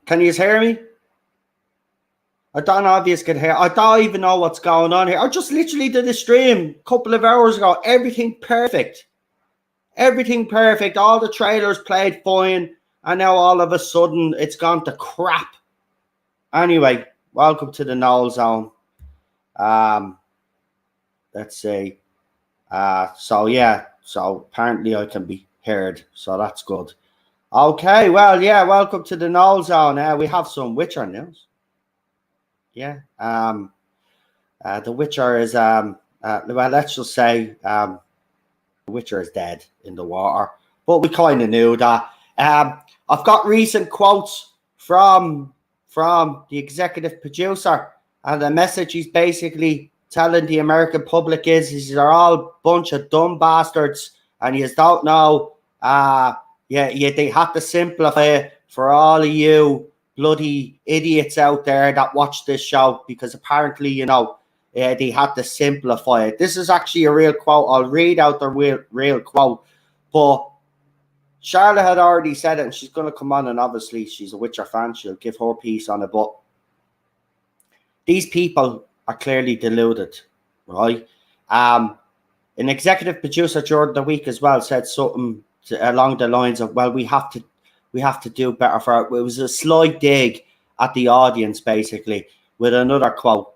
Can you hear me? I don't know if you can hear. I don't even know what's going on here. I just literally did a stream a couple of hours ago. Everything perfect. Everything perfect. All the trailers played fine. And now all of a sudden it's gone to crap. Anyway, welcome to the Noel Zone. Let's see. So apparently I can be heard. So that's good. Okay, well, yeah, welcome to the Noel Zone. We have some Witcher news. Yeah. The Witcher is well, let's just say the Witcher is dead in the water. But we kind of knew that. I've got recent quotes from the executive producer, and the message he's basically telling the American public is these are all a bunch of dumb bastards, and you don't know. They have to simplify it for all of you bloody idiots out there that watch this show, because apparently, they had to simplify it. This is actually a real quote. I'll read out the real quote. But Charlotte had already said it, and she's going to come on, and obviously she's a Witcher fan. She'll give her piece on it. But these people are clearly deluded, right? An executive producer during the week as well said something along the lines of, well, we have to do better for it. It was a slight dig at the audience, basically, with another quote.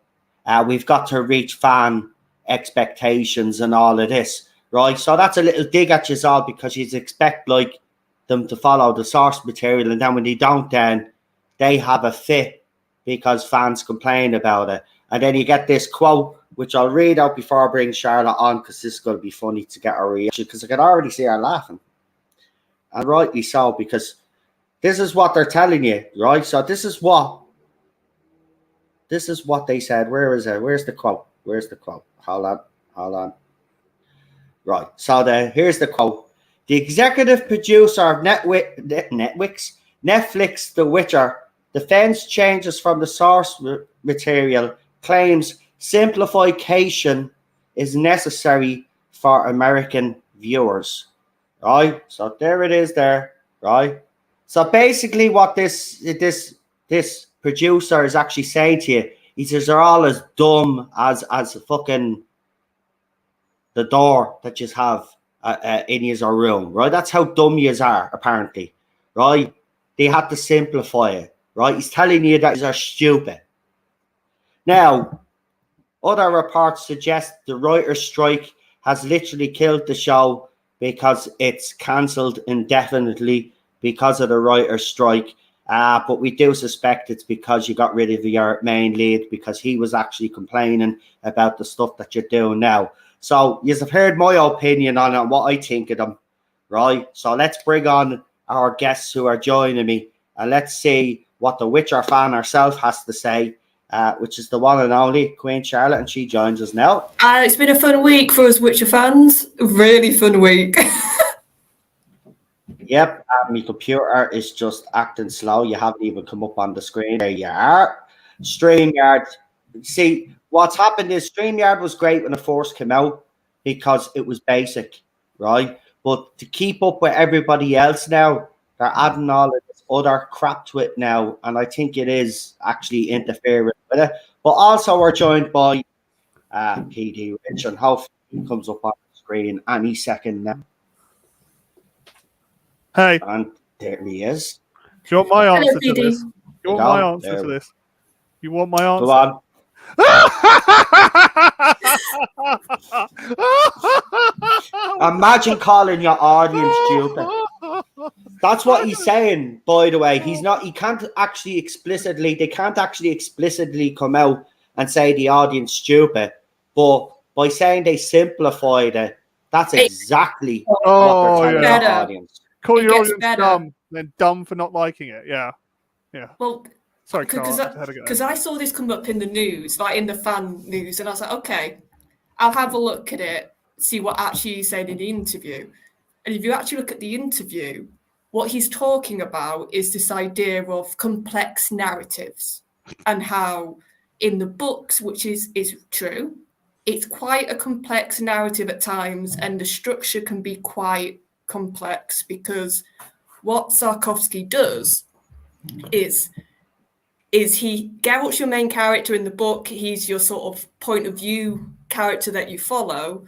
We've got to reach fan expectations and all of this, right? So that's a little dig at you all, because you expect like them to follow the source material, and then when they don't, then they have a fit because fans complain about it. And then you get this quote, which I'll read out before I bring Charlotte on, because this is going to be funny to get her reaction, because I can already see her laughing. And rightly so, because this is what they're telling you, right? So this is what they said. Where is it? Where's the quote? Hold on. Right. So here's the quote. The executive producer of Netflix, The Witcher, defends changes from the source material, claims simplification is necessary for American viewers. Right? So there it is there, right? So basically what this producer is actually saying to you, he says they're all as dumb as fucking the door that you have in your room, right? That's how dumb you are, apparently, right? They had to simplify it, right? He's telling you that you are stupid. Now, other reports suggest the writer's strike has literally killed the show because it's cancelled indefinitely because of the writer's strike. But we do suspect it's because you got rid of your main lead, because he was actually complaining about the stuff that you're doing now. So you've heard my opinion on it, what I think of them, right? So let's bring on our guests who are joining me, and let's see what the Witcher fan herself has to say, which is the one and only Queen Charlotte, and she joins us now. It's been a fun week for us Witcher fans. A really fun week. Yep, my computer is just acting slow. You haven't even come up on the screen. There you are. StreamYard. See, what's happened is StreamYard was great when it first came out because it was basic, right? But to keep up with everybody else now, they're adding all of this other crap to it now, and I think it is actually interfering with it. But also we're joined by PD Rich, and hopefully he comes up on the screen any second now. Hey, And there he is. do you want my Hello, answer to PD. this? You want my answer to this? You want my answer? Go on. Imagine calling your audience stupid. That's what he's saying, by the way. They can't actually explicitly come out and say the audience stupid, but by saying they simplified it, that's exactly what they're telling the audience. Call It your gets audience better. dumb, then dumb for not liking it. Yeah. Well, Sorry, because I saw this come up in the news, like in the fan news, and I was like, okay, I'll have a look at it, see what actually he said in the interview. And if you actually look at the interview, what he's talking about is this idea of complex narratives and how in the books, which is true, it's quite a complex narrative at times, and the structure can be quite complex, because what Sarkovsky does is Geralt's your main character in the book. He's your sort of point of view character that you follow,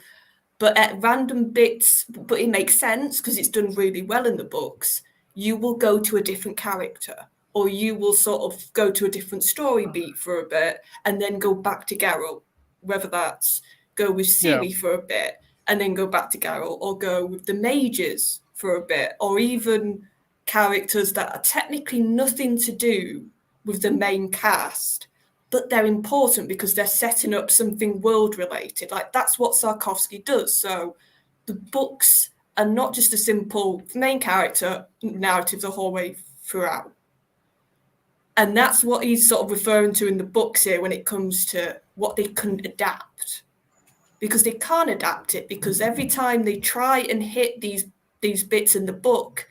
but at random bits, but it makes sense because it's done really well in the books, you will go to a different character, or you will sort of go to a different story beat for a bit and then go back to Geralt, whether that's go with Ciri for a bit and then go back to Geralt, or go with the mages for a bit, or even characters that are technically nothing to do with the main cast, but they're important because they're setting up something world related. Like, that's what Sarkovsky does. So the books are not just a simple main character narrative the whole way throughout. And that's what he's sort of referring to in the books here when it comes to what they couldn't adapt. Because they can't adapt it, because every time they try and hit these bits in the book,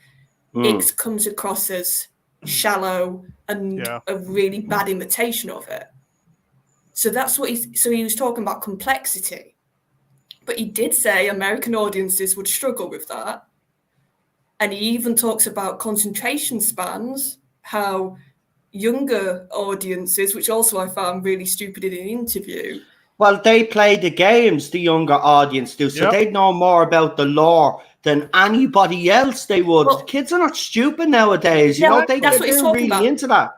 it comes across as shallow and a really bad imitation of it. So that's what he was talking about complexity. But he did say American audiences would struggle with that. And he even talks about concentration spans, how younger audiences, which also I found really stupid in an interview. Well, they play the games, the younger audience do, so they know more about the lore than anybody else they would. Well, kids are not stupid nowadays, you know, they're really about. Into that.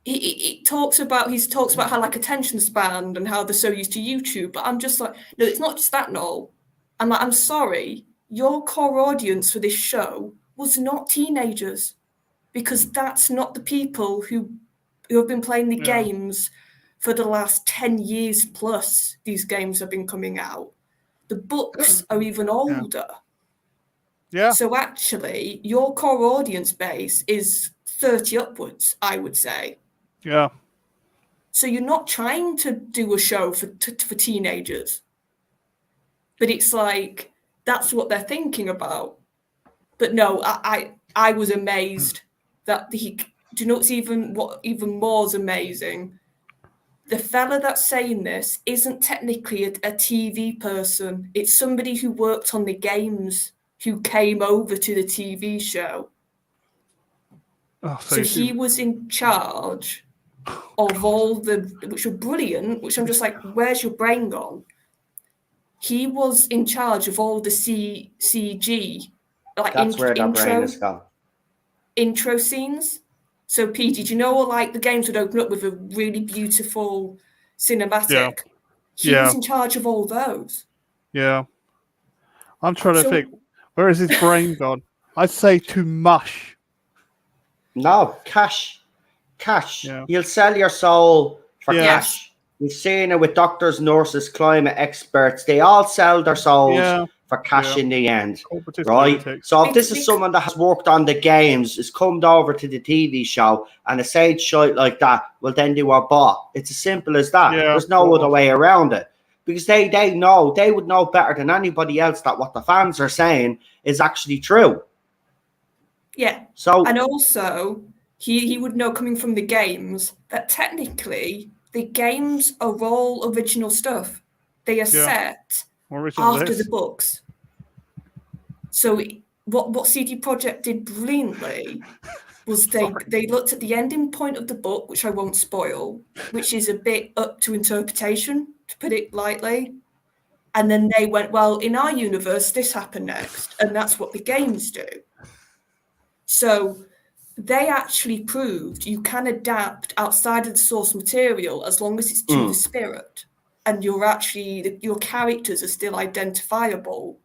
He talks about how like attention span and how they're so used to YouTube, but I'm just like, no, it's not just that, Noel. I'm like, I'm sorry, your core audience for this show was not teenagers, because that's not the people who have been playing the games for the last 10 years plus. These games have been coming out. The books are even older. Yeah. So actually, your core audience base is 30 upwards, I would say. Yeah. So you're not trying to do a show for teenagers. But it's like, that's what they're thinking about. But no, I was amazed that do you know what even more is amazing? The fella that's saying this isn't technically a TV person. It's somebody who worked on the games, who came over to the TV show. So he was in charge of all which were brilliant, which I'm just like, where's your brain gone? He was in charge of all the CG, like that's where the brain is gone. Intro scenes. So, Pete, did you know, like, the games would open up with a really beautiful cinematic? He was in charge of all those. Yeah. I'm trying to think, where is his brain gone? I'd say to mush. No, cash. Yeah. You'll sell your soul for cash. We've seen it with doctors, nurses, climate experts. They all sell their souls for cash in the end, right? So if this is someone that has worked on the games, has come over to the TV show and has said shit like that, well, then they were bought. It's as simple as that. There's no other way around it. Because they would know better than anybody else that what the fans are saying is actually true. Yeah. So, and also, he would know, coming from the games, that technically the games are all original stuff. They are set after the books. So what CD Projekt did brilliantly was they looked at the ending point of the book, which I won't spoil, which is a bit up to interpretation, to put it lightly. And then they went, well, in our universe, this happened next. And that's what the games do. So they actually proved you can adapt outside of the source material as long as it's to the spirit. And your characters are still identifiable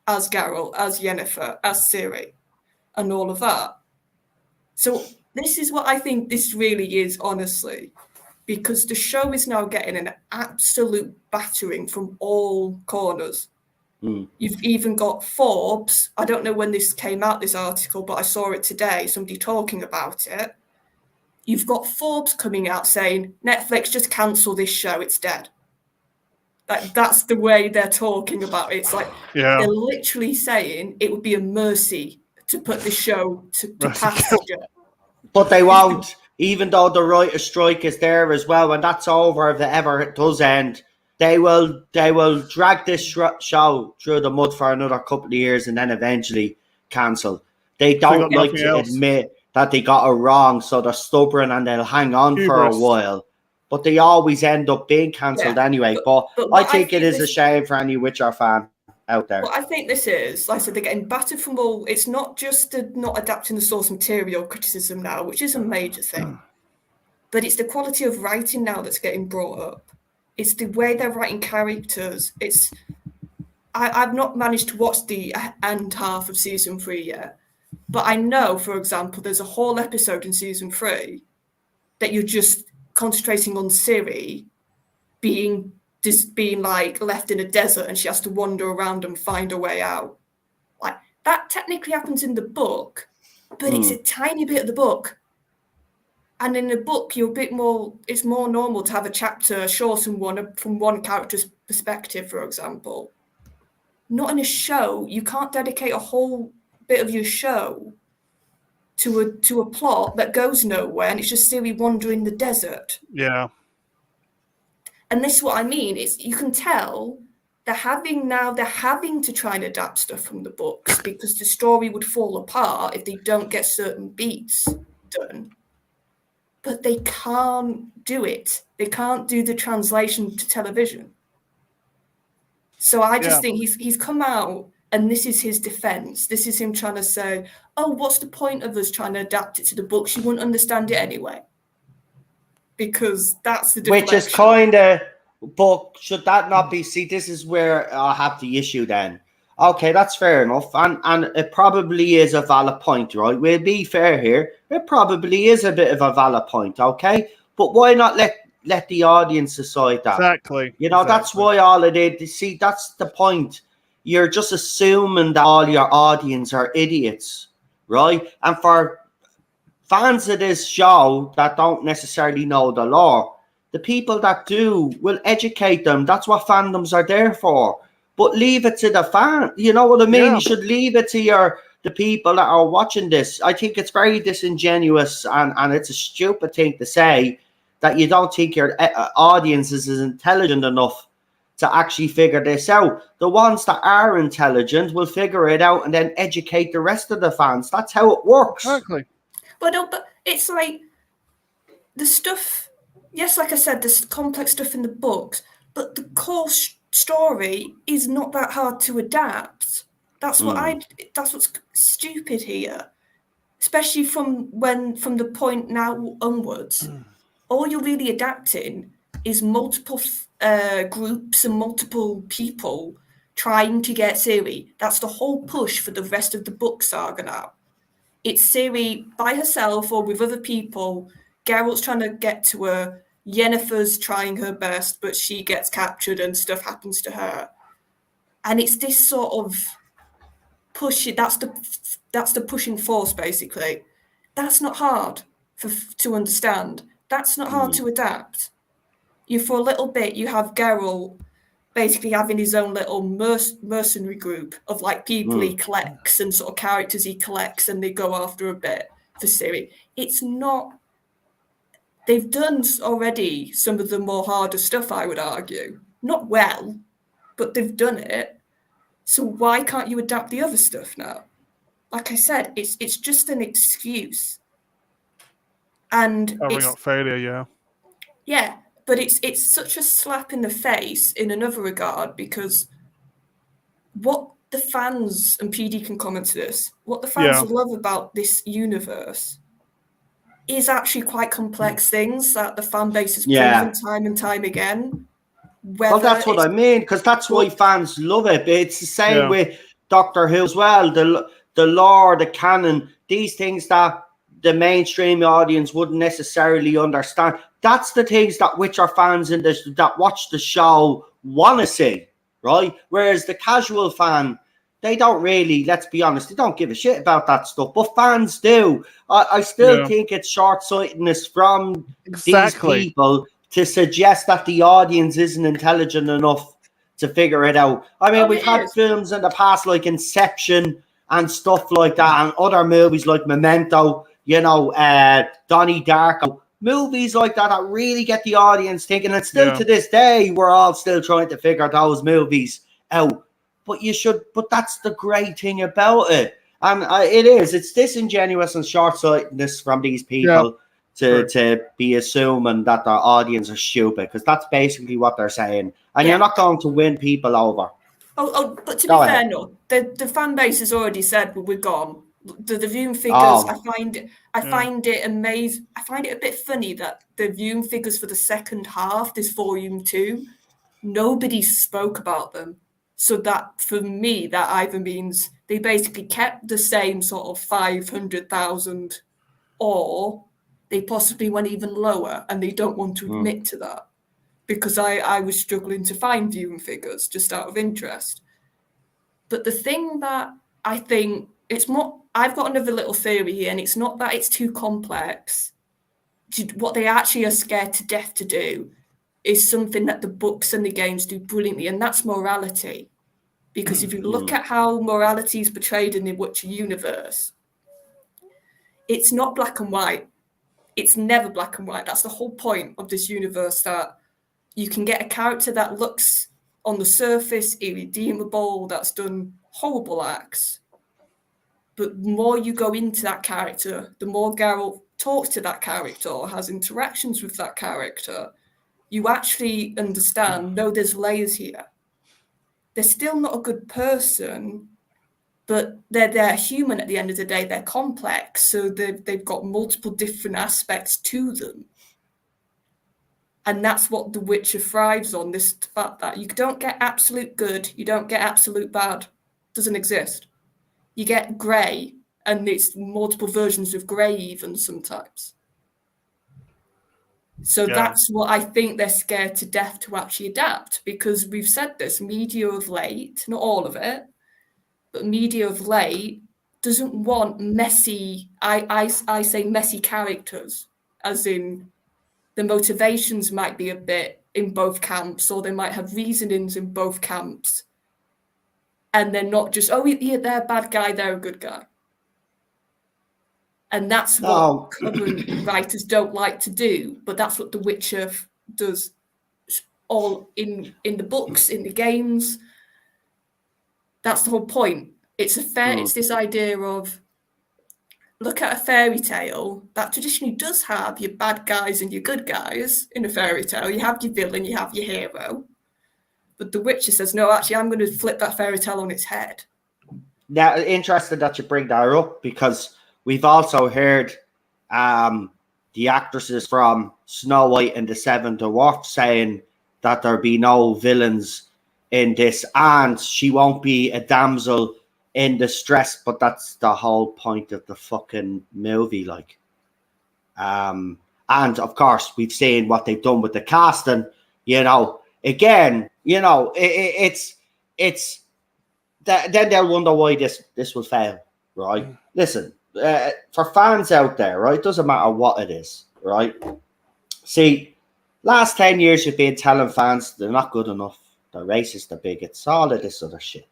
as Geralt, as Yennefer, as Ciri, and all of that. So this is what I think this really is, honestly, because the show is now getting an absolute battering from all corners. You've even got Forbes. I don't know when this came out, this article, but I saw it today, somebody talking about it. You've got Forbes coming out saying, Netflix, just cancel this show, it's dead. Like, that's the way they're talking about it. It's like they're literally saying it would be a mercy to put the show to pasture. But they won't, even though the writer's strike is there as well. When that's over, if it ever does end, they will drag this show through the mud for another couple of years and then eventually cancel. They don't like to admit that they got it wrong, so they're stubborn and they'll hang on for a while. But they always end up being cancelled anyway. But I think it is a shame for any Witcher fan out there. Well, I think this is, like I said, they're getting battered from all. It's not just the not adapting the source material criticism now, which is a major thing, but it's the quality of writing now that's getting brought up. It's the way they're writing characters. I've not managed to watch the end half of season 3 yet, but I know, for example, there's a whole episode in season 3 that you're just concentrating on Ciri being like left in a desert and she has to wander around and find a way out. Like, that technically happens in the book, but it's a tiny bit of the book. And in the book, it's more normal to have a chapter shorten from one character's perspective, for example. Not in a show. You can't dedicate a whole bit of your show to a plot that goes nowhere, and it's just Ciri wandering the desert. Yeah. And this is what I mean. It's, you can tell they're having to try and adapt stuff from the books because the story would fall apart if they don't get certain beats done. But they can't do it. They can't do the translation to television. So I just think he's come out, and this is his defense. This is him trying to say, oh, what's the point of us trying to adapt it to the books? You wouldn't understand it anyway. Because that's the deflection. Which is kind of, but should that not be, see, this is where I have the issue then. Okay, that's fair enough. And it probably is a valid point, right? We'll be fair here. It probably is a bit of a valid point, okay? But why not let the audience decide that? Exactly. You know, that's why all it is. See, that's the point. You're just assuming that all your audience are idiots, right? And for fans of this show that don't necessarily know the lore, the people that do will educate them. That's what fandoms are there for. But leave it to the fan. You know what I mean? Yeah. You should leave it to the people that are watching this. I think it's very disingenuous and it's a stupid thing to say that you don't think your audience is intelligent enough to actually figure this out. The ones that are intelligent will figure it out and then educate the rest of the fans. That's how it works. Exactly. But it's like the stuff, yes, like I said, there's complex stuff in the books, but the core story is not that hard to adapt. That's what's stupid here, especially from the point now onwards. All you're really adapting is multiple groups and multiple people trying to get Ciri. That's the whole push for the rest of the book saga now. It's Ciri by herself or with other people. Geralt's trying to get to her. Yennefer's trying her best, but she gets captured and stuff happens to her. And it's this sort of push. That's the pushing force, basically. That's not hard to understand. That's not hard to adapt. For a little bit, you have Geralt basically having his own little mercenary group of like people he collects and sort of characters he collects, and they go after a bit for Ciri. It's not. They've done already some of the more harder stuff, I would argue. Not well, but they've done it. So why can't you adapt the other stuff now? Like I said, it's just an excuse. And covering up failure, yeah, But it's such a slap in the face in another regard, because what the fans, and PD can comment to this, what the fans love about this universe is actually quite complex things that the fan base has proven time and time again. Well, that's what I mean, because that's why fans love it. It's the same with Doctor Who as well. The lore, the canon, these things that the mainstream audience wouldn't necessarily understand. That's the things that Witcher fans that watch the show want to see, right? Whereas the casual fan, they don't really, let's be honest, they don't give a shit about that stuff. But fans do. I still think it's short-sightedness from these people to suggest that the audience isn't intelligent enough to figure it out. I mean, we've had films in the past like Inception and stuff like that, and other movies like Memento, you know, Donnie Darko, movies like that really get the audience thinking. And still to this day, we're all still trying to figure those movies out. But that's the great thing about it. And it's disingenuous and short-sightedness from these people to be assuming that their audience are stupid, because that's basically what they're saying. And you're not going to win people over. But to be fair, no, the fan base has already said, well, we're gone. The viewing figures, I find it amazing. I find it a bit funny that the viewing figures for the second half, this volume 2, nobody spoke about them. So that, for me, that either means they basically kept the same sort of 500,000, or they possibly went even lower and they don't want to admit to that. Because I was struggling to find viewing figures just out of interest. But the thing that I think, it's more, I've got another little theory here, and it's not that it's too complex. What they actually are scared to death to do is something that the books and the games do brilliantly, and that's morality. Because if you look at how morality is portrayed in the Witcher universe, it's not black and white. It's never black and white. That's the whole point of this universe, that you can get a character that looks on the surface irredeemable, that's done horrible acts. But the more you go into that character, the more Geralt talks to that character or has interactions with that character, you actually understand, no, there's layers here. They're still not a good person, but they're human at the end of the day. They're complex, so they've got multiple different aspects to them. And that's what The Witcher thrives on, this fact that you don't get absolute good, you don't get absolute bad. Doesn't exist. You get grey, and it's multiple versions of grey even sometimes. So that's what I think they're scared to death to actually adapt, because we've said this, media of late, not all of it, but media of late doesn't want messy, I say messy characters, as in the motivations might be a bit in both camps, or they might have reasonings in both camps. And they're not just, oh, yeah, they're a bad guy, they're a good guy. And that's what current writers don't like to do. But that's what The Witcher does, all in the books, in the games. That's the whole point. It's it's this idea of, look at a fairy tale that traditionally does have your bad guys and your good guys in a fairy tale. You have your villain, you have your hero. But The Witcher says, no, actually, I'm going to flip that fairy tale on its head. Now, interesting that you bring that up, because we've also heard the actresses from Snow White and the Seven Dwarfs saying that there'll be no villains in this, and she won't be a damsel in distress, but that's the whole point of the fucking movie, like. And of course, we've seen what they've done with the casting. You know, again, you know, it's then they'll wonder why this will fail, right? Listen, for fans out there, right, doesn't matter what it is, right? See, last 10 years you've been telling fans they're not good enough, they're racist, they're bigots, all of this other shit.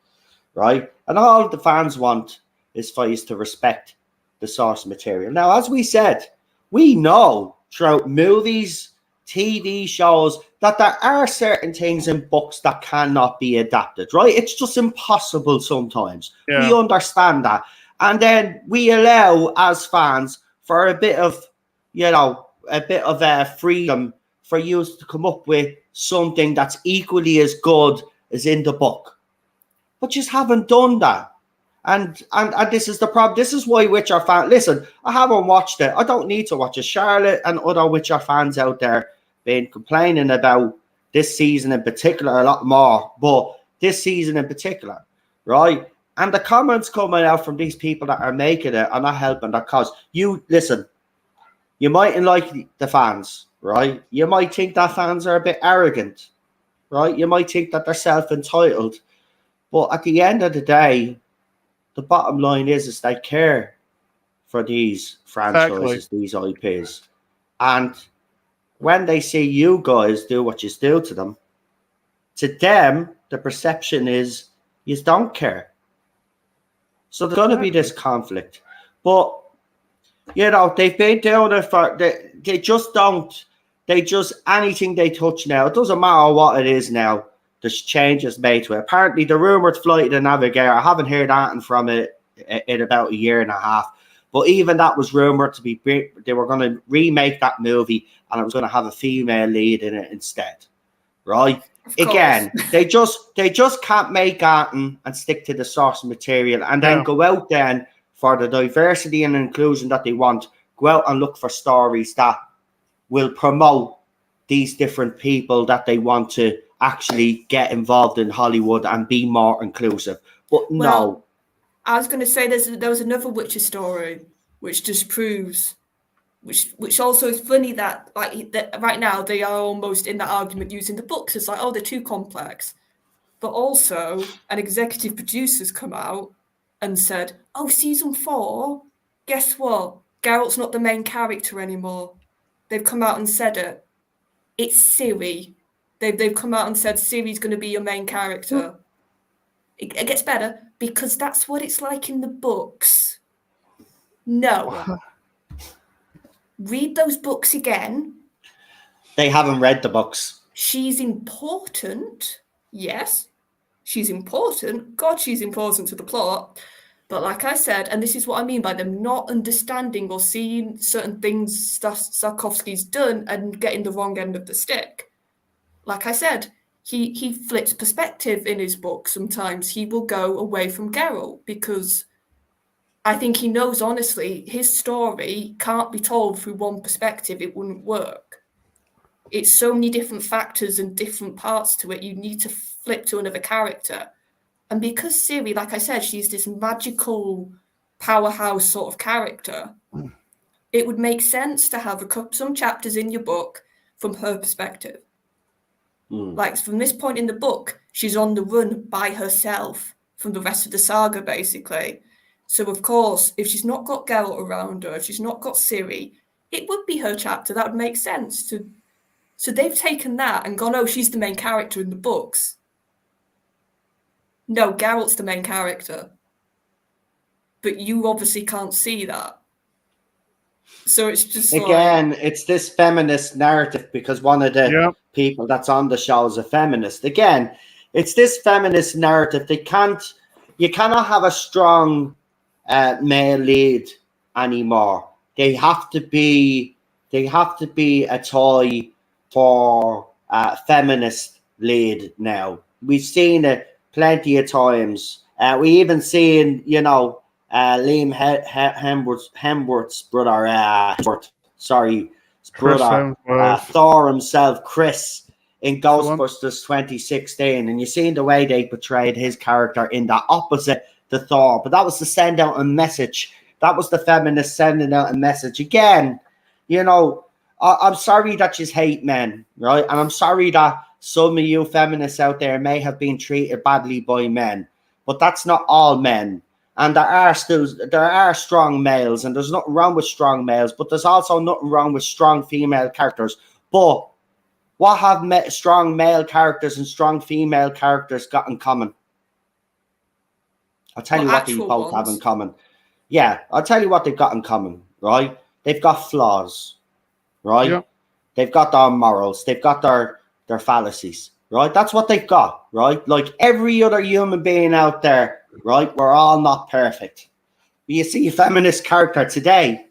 Right? And all the fans want is for you to respect the source material. Now, as we said, we know throughout movies, TV shows, that there are certain things in books that cannot be adapted, right? It's just impossible sometimes. Yeah. We understand that. And then we allow, as fans, for a bit of, you know, freedom for you to come up with something that's equally as good as in the book. But you just haven't done that. And this is the problem. This is why Witcher fans... Listen, I haven't watched it. I don't need to watch it. Charlotte and other Witcher fans out there been complaining about this season in particular a lot more. But this season in particular, right? And the comments coming out from these people that are making it are not helping that cause. You, listen, you mightn't like the fans, right? You might think that fans are a bit arrogant, right? You might think that they're self-entitled. But at the end of the day, the bottom line is they care for these franchises, these IPs. And when they see you guys do what you do to them, the perception is you don't care. So there's going to be this conflict. But, you know, they've been doing it for... They just don't... They just... Anything they touch now, it doesn't matter what it is now, there's changes made to it. Apparently, the rumoured Flight of the Navigator, I haven't heard anything from it in about a year and a half. But even that was rumoured to be... They were going to remake that movie and it was going to have a female lead in it instead. Right? Again, they just can't make art and stick to the source material and then go out then for the diversity and inclusion that they want. Go out and look for stories that will promote these different people that they want to actually get involved in Hollywood and be more inclusive. But no. I was going to say there was another Witcher story which just proves... Which also is funny that right now they are almost in that argument using the books. It's like, oh, they're too complex. But also an executive producer's come out and said, oh, season 4, guess what? Geralt's not the main character anymore. They've come out and said it. It's Ciri. They've come out and said Ciri's going to be your main character. It gets better because that's what it's like in the books. No. Read those books again. They haven't read the books. She's important. Yes, she's important. God, she's important to the plot. But like I said, and this is what I mean by them not understanding or seeing certain things Tarkovsky's done and getting the wrong end of the stick. Like I said, he flips perspective in his book. Sometimes he will go away from Geralt because... I think he knows, honestly, his story can't be told through one perspective. It wouldn't work. It's so many different factors and different parts to it. You need to flip to another character. And because Ciri, like I said, she's this magical powerhouse sort of character, it would make sense to have some chapters in your book from her perspective. Like from this point in the book, she's on the run by herself from the rest of the saga, basically. So, of course, if she's not got Geralt around her, if she's not got Ciri, it would be her chapter. That would make sense. So they've taken that and gone, oh, she's the main character in the books. No, Geralt's the main character. But you obviously can't see that. So it's just again, it's this feminist narrative because one of the people that's on the show is a feminist. Again, it's this feminist narrative. You cannot have a strong male lead anymore. They have to be a toy for feminist lead now. We've seen it plenty of times. We even seen, Liam Hemsworth's brother, Thor himself, Chris, in Ghostbusters 2016, and you seen the way they portrayed his character in the opposite to Thor. But that was to send out a message. That was the feminist sending out a message. Again, I'm sorry that you hate men, right? And I'm sorry that some of you feminists out there may have been treated badly by men, but that's not all men. And there are strong males, and there's nothing wrong with strong males, but there's also nothing wrong with strong female characters. But what have strong male characters and strong female characters got in common? I'll tell you what they both have in common. Yeah, I'll tell you what they've got in common, right? They've got flaws, right? Yeah. They've got their morals. They've got their fallacies, right? That's what they've got, right? Like every other human being out there, right? We're all not perfect. But you see a feminist character today,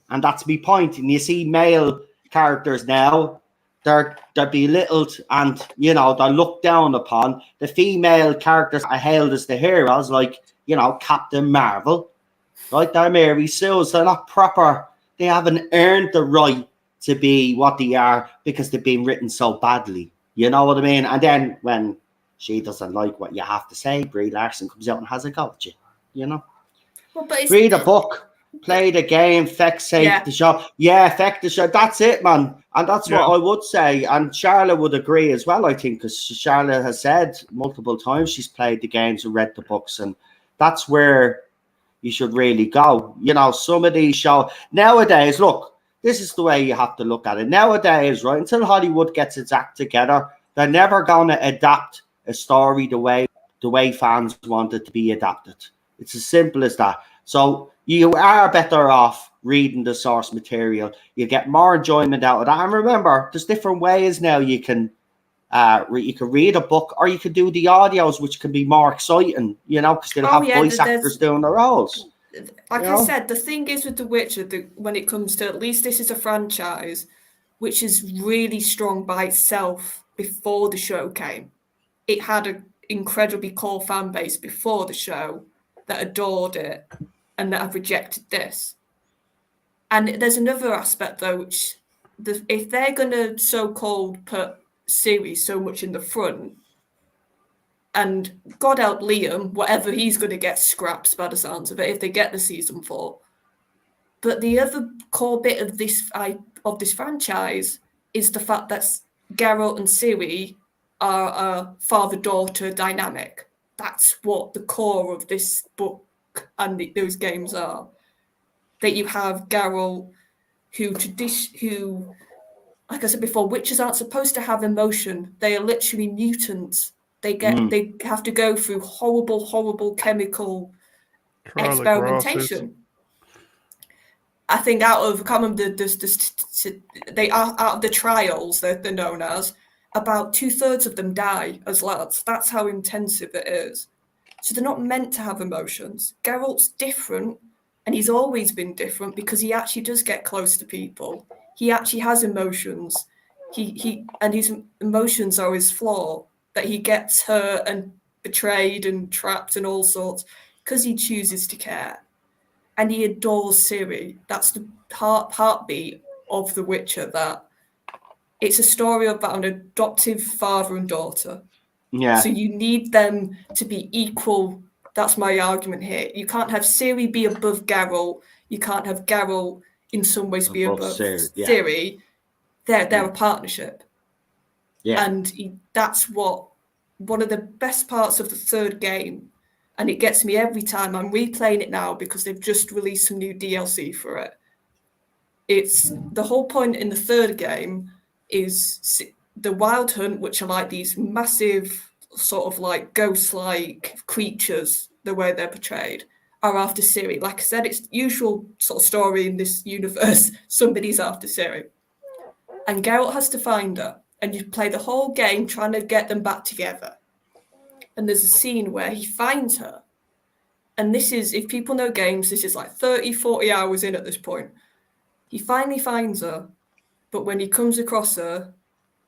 and that's my point. And you see male characters now, they're belittled and, you know, they're looked down upon. The female characters are hailed as the heroes, like, you know, Captain Marvel, right? They're Mary Sue's. They're not proper. They haven't earned the right to be what they are because they've been written so badly. You know what I mean? And then when she doesn't like what you have to say, Brie Larson comes out and has a go at you, you know? Well, but Read a book. Play the game, fixate the show. Yeah, affect the show. That's it, man. And that's what I would say. And Charlotte would agree as well, I think, because Charlotte has said multiple times she's played the games and read the books. And that's where you should really go. You know, some of these shows nowadays, look, this is the way you have to look at it. Nowadays, right, until Hollywood gets its act together, they're never going to adapt a story the way fans want it to be adapted. It's as simple as that. So you are better off reading the source material. You get more enjoyment out of that. And remember, there's different ways now you can read a book, or you can do the audios, which can be more exciting, you know, because they'll have voice actors doing the roles. Like I said, the thing is with The Witcher, when it comes to, at least this is a franchise which is really strong by itself before the show came. It had an incredibly core fan base before the show that adored it and that have rejected this. And there's another aspect, though, which if they're going to so-called put series so much in the front, and God help Liam, whatever he's going to get scraps by the sounds of it, if they get the season 4. But the other core bit of this franchise is the fact that Geralt and Ciri are a father-daughter dynamic. That's what the core of this book and those games are. That you have Geralt, who, like I said before, witches aren't supposed to have emotion. They are literally mutants. They have to go through horrible chemical experimentation. I think out of the trials that they're known as, about 2/3 of them die as lads. That's how intensive it is. So they're not meant to have emotions. Geralt's different, and he's always been different because he actually does get close to people. He actually has emotions. And his emotions are his flaw, that he gets hurt and betrayed and trapped and all sorts because he chooses to care. And he adores Ciri. That's the heartbeat of The Witcher, that it's a story about an adoptive father and daughter. Yeah. So you need them to be equal. That's my argument here. You can't have Ciri be above Geralt. You can't have Geralt in some ways be above Ciri. They're a partnership. Yeah. And that's one of the best parts of the third game. And it gets me every time. I'm replaying it now because they've just released some new DLC for it. It's the whole point in the third game is the Wild Hunt, which are like these massive sort of like ghost-like creatures, the way they're portrayed, are after Ciri. Like I said, it's usual sort of story in this universe. Somebody's after Ciri. And Geralt has to find her. And you play the whole game trying to get them back together. And there's a scene where he finds her. And this is, if people know games, this is like 30, 40 hours in at this point. He finally finds her. But when he comes across her,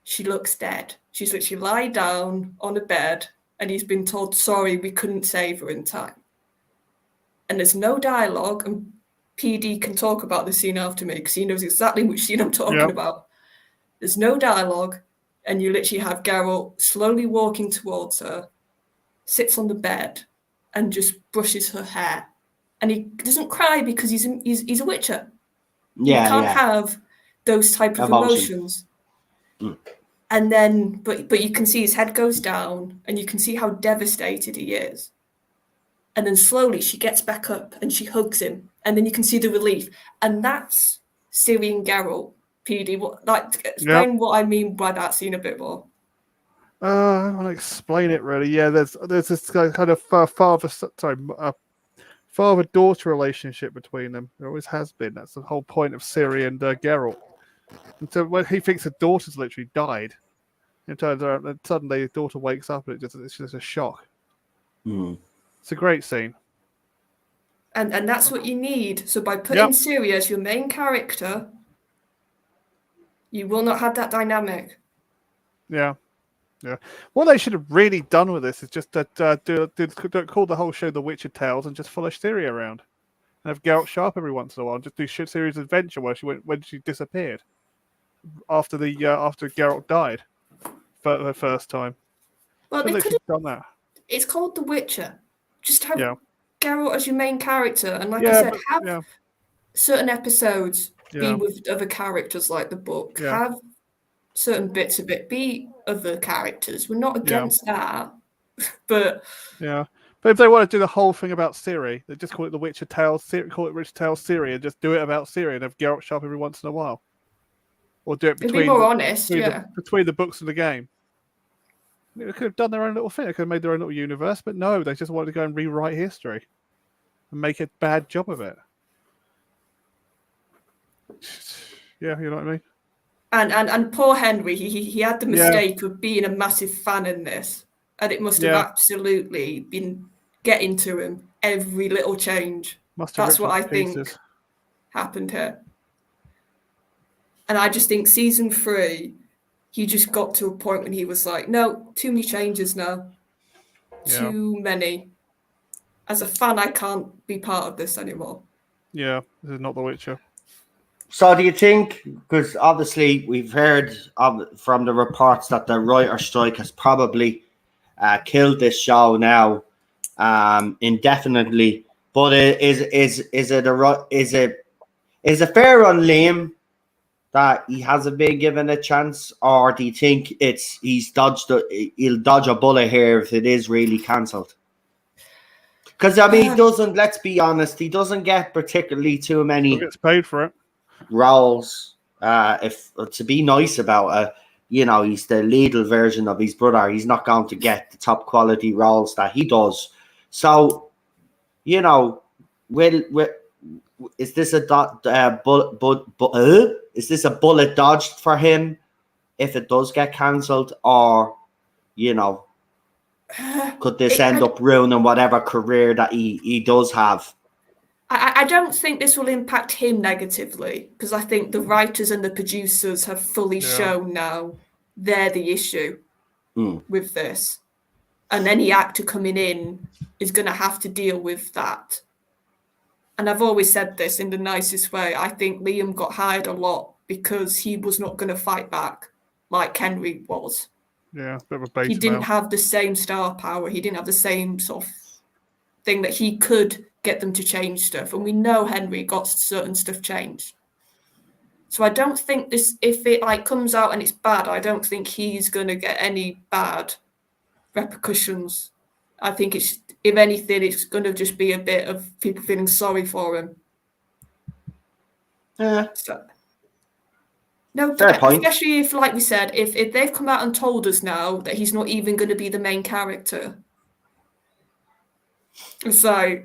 she looks dead. She's literally lied down on a bed. And he's been told, sorry, we couldn't save her in time. And there's no dialogue. And PD can talk about the scene after me because he knows exactly which scene I'm talking about. There's no dialogue. And you literally have Geralt slowly walking towards her, sits on the bed, and just brushes her hair. And he doesn't cry because he's a Witcher. Yeah, you can't have those type of emotions. And then, but you can see his head goes down, and you can see how devastated he is. And then slowly she gets back up and she hugs him, and then you can see the relief. And that's Ciri and Geralt. PD, explain what I mean by that scene a bit more. I want to explain it really. Yeah, there's this kind of father-daughter relationship between them. There always has been. That's the whole point of Ciri and Geralt. And so when he thinks the daughter's literally died, it turns out that suddenly his daughter wakes up and it's just a shock. It's a great scene. And that's what you need. So by putting Ciri as your main character, You will not have that dynamic. Yeah. What they should have really done with this is just call the whole show The Witcher Tales and just follow Ciri around. And have Geralt show up every once in a while and just do Ciri's adventure where she went when she disappeared after Geralt died for the first time. Well, They should have done that. It's called The Witcher. Just have Yeah. Geralt as your main character, and like I Yeah, said, but- have certain episodes be Yeah. with other characters like the book. Yeah. Have certain bits of it be other characters. We're not against that, but Yeah. But if they want to do the whole thing about Ciri, they just call it The Witcher Tales, call it Witcher Tales Ciri, and just do it about Ciri and have Geralt show up every once in a while. Or do it to be more honest, between the books and the game. They could have done their own little thing. They could have made their own little universe, but no, they just wanted to go and rewrite history and make a bad job of it. Yeah, you know what I mean? And poor Henry, he had the mistake of being a massive fan in this, and it must have absolutely been getting to him every little change. That's what I think happened here. And I just think season 3, he just got to a point when he was like, no, too many changes now. Yeah. Too many. As a fan, I can't be part of this anymore. Yeah, this is not The Witcher. So do you think, because obviously we've heard from the reports that the writer strike has probably killed this show now indefinitely, but is it fair on Liam that he hasn't been given a chance, or do you think he'll dodge a bullet here if it is really cancelled? Because I mean, he doesn't. Let's be honest, he doesn't get particularly too many. He gets paid for it. Roles. If to be nice about he's the little version of his brother. He's not going to get the top quality roles that he does. So, is this is this a bullet dodged for him if it does get cancelled, or could this end up ruining whatever career that he does have? I don't think this will impact him negatively, because I think the writers and the producers have fully shown now they're the issue with this. And any actor coming in is going to have to deal with that. And I've always said this in the nicest way. I think Liam got hired a lot because he was not going to fight back like Henry was. Yeah, a bit of a base. He didn't have the same star power. He didn't have the same sort of thing that he could get them to change stuff. And we know Henry got certain stuff changed. So I don't think this, if it comes out and it's bad, I don't think he's going to get any bad repercussions. I think it's, if anything, it's going to just be a bit of people feeling sorry for him. Yeah. So, no, fair point. Especially if, like we said, if they've come out and told us now that he's not even going to be the main character. So,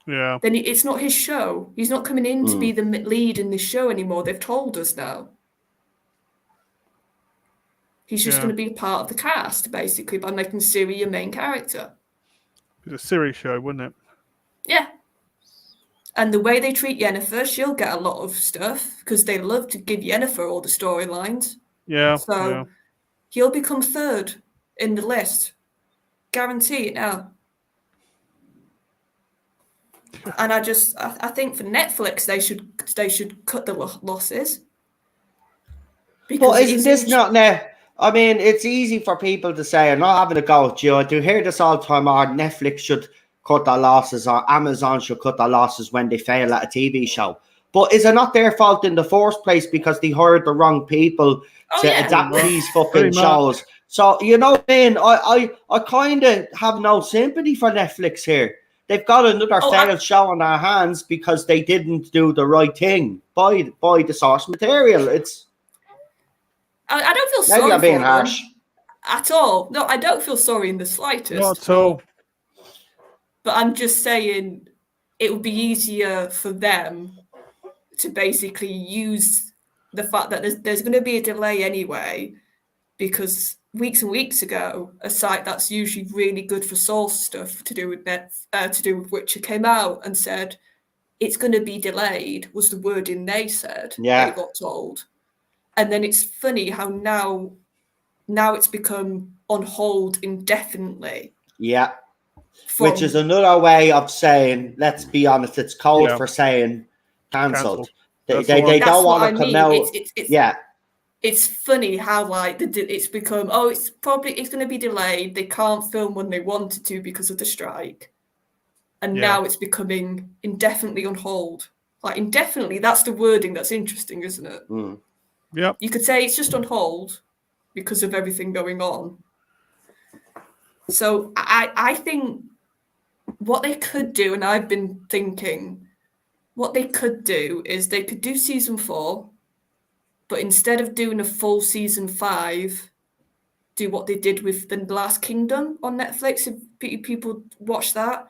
then it's not his show. He's not coming in to be the lead in the show anymore. They've told us now. He's just going to be a part of the cast, basically, by making Ciri your main character. It's a Ciri show, wouldn't it? Yeah. And the way they treat Yennefer, she'll get a lot of stuff, because they love to give Yennefer all the storylines. Yeah. So he'll become third in the list. Guarantee it now. And I think for Netflix they should cut the losses. But isn't this not now? I mean, it's easy for people to say, I'm not having a go at you. I do hear this all the time, or Netflix should cut their losses, or Amazon should cut their losses when they fail at a TV show. But is it not their fault in the first place because they hired the wrong people to adapt these fucking shows? So, you know what I mean? I kind of have no sympathy for Netflix here. They've got another failed show on their hands because they didn't do the right thing by the source material. I don't feel sorry maybe I'm being for harsh them at all. No, I don't feel sorry in the slightest. Not at all. But I'm just saying it would be easier for them to basically use the fact that there's going to be a delay anyway, because weeks and weeks ago, a site that's usually really good for source stuff to do with Witcher came out and said it's going to be delayed, was the wording they said. Yeah. They got told. And then it's funny how now it's become on hold indefinitely. Yeah. From, Which is another way of saying, let's be honest, it's code for saying cancelled. They don't want to come out. It's funny how like it's become, it's going to be delayed. They can't film when they wanted to because of the strike. And now it's becoming indefinitely on hold. Like indefinitely, that's the wording that's interesting, isn't it? Mm. Yep. You could say it's just on hold because of everything going on. So I think what they could do, and I've been thinking, what they could do is they could do season 4, but instead of doing a full season 5, do what they did with The Last Kingdom on Netflix. If people watch that,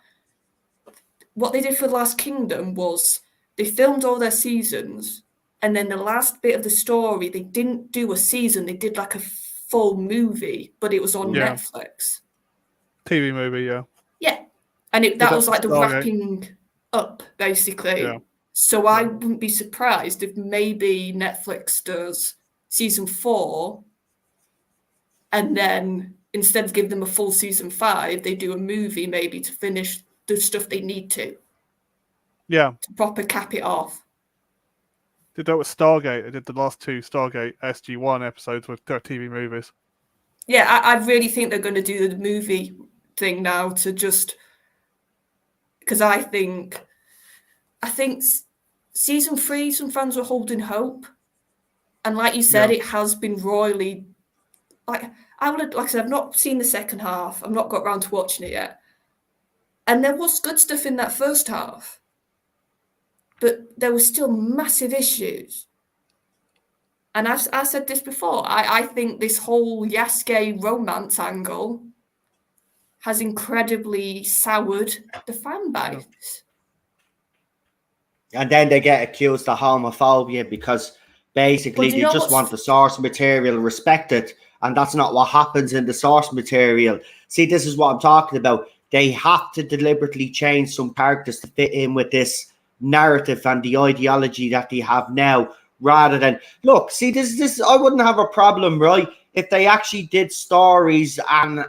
what they did for The Last Kingdom was they filmed all their seasons, and then the last bit of the story, they didn't do a season, they did like a full movie, but it was on Netflix. TV movie, yeah. Yeah. And that was like the wrapping up, basically. Yeah. So I wouldn't be surprised if maybe Netflix does season 4, and then instead of giving them a full season 5, they do a movie maybe to finish the stuff they need to. Yeah. To proper cap it off. Did that with Stargate. I did the last 2 Stargate SG-1 episodes with their TV movies. Yeah, I really think they're going to do the movie thing now to just... Because I think season 3, some fans were holding hope. And like you said, it has been royally... Like I said, I've not seen the second half. I've not got around to watching it yet. And there was good stuff in that first half. But there were still massive issues. And I said this before, I think this whole Yasuke romance angle has incredibly soured the fan base. And then they get accused of homophobia because basically they just want the source material respected, and that's not what happens in the source material. See, this is what I'm talking about. They have to deliberately change some characters to fit in with this narrative and the ideology that they have now, rather than look. See, this I wouldn't have a problem, right, if they actually did stories and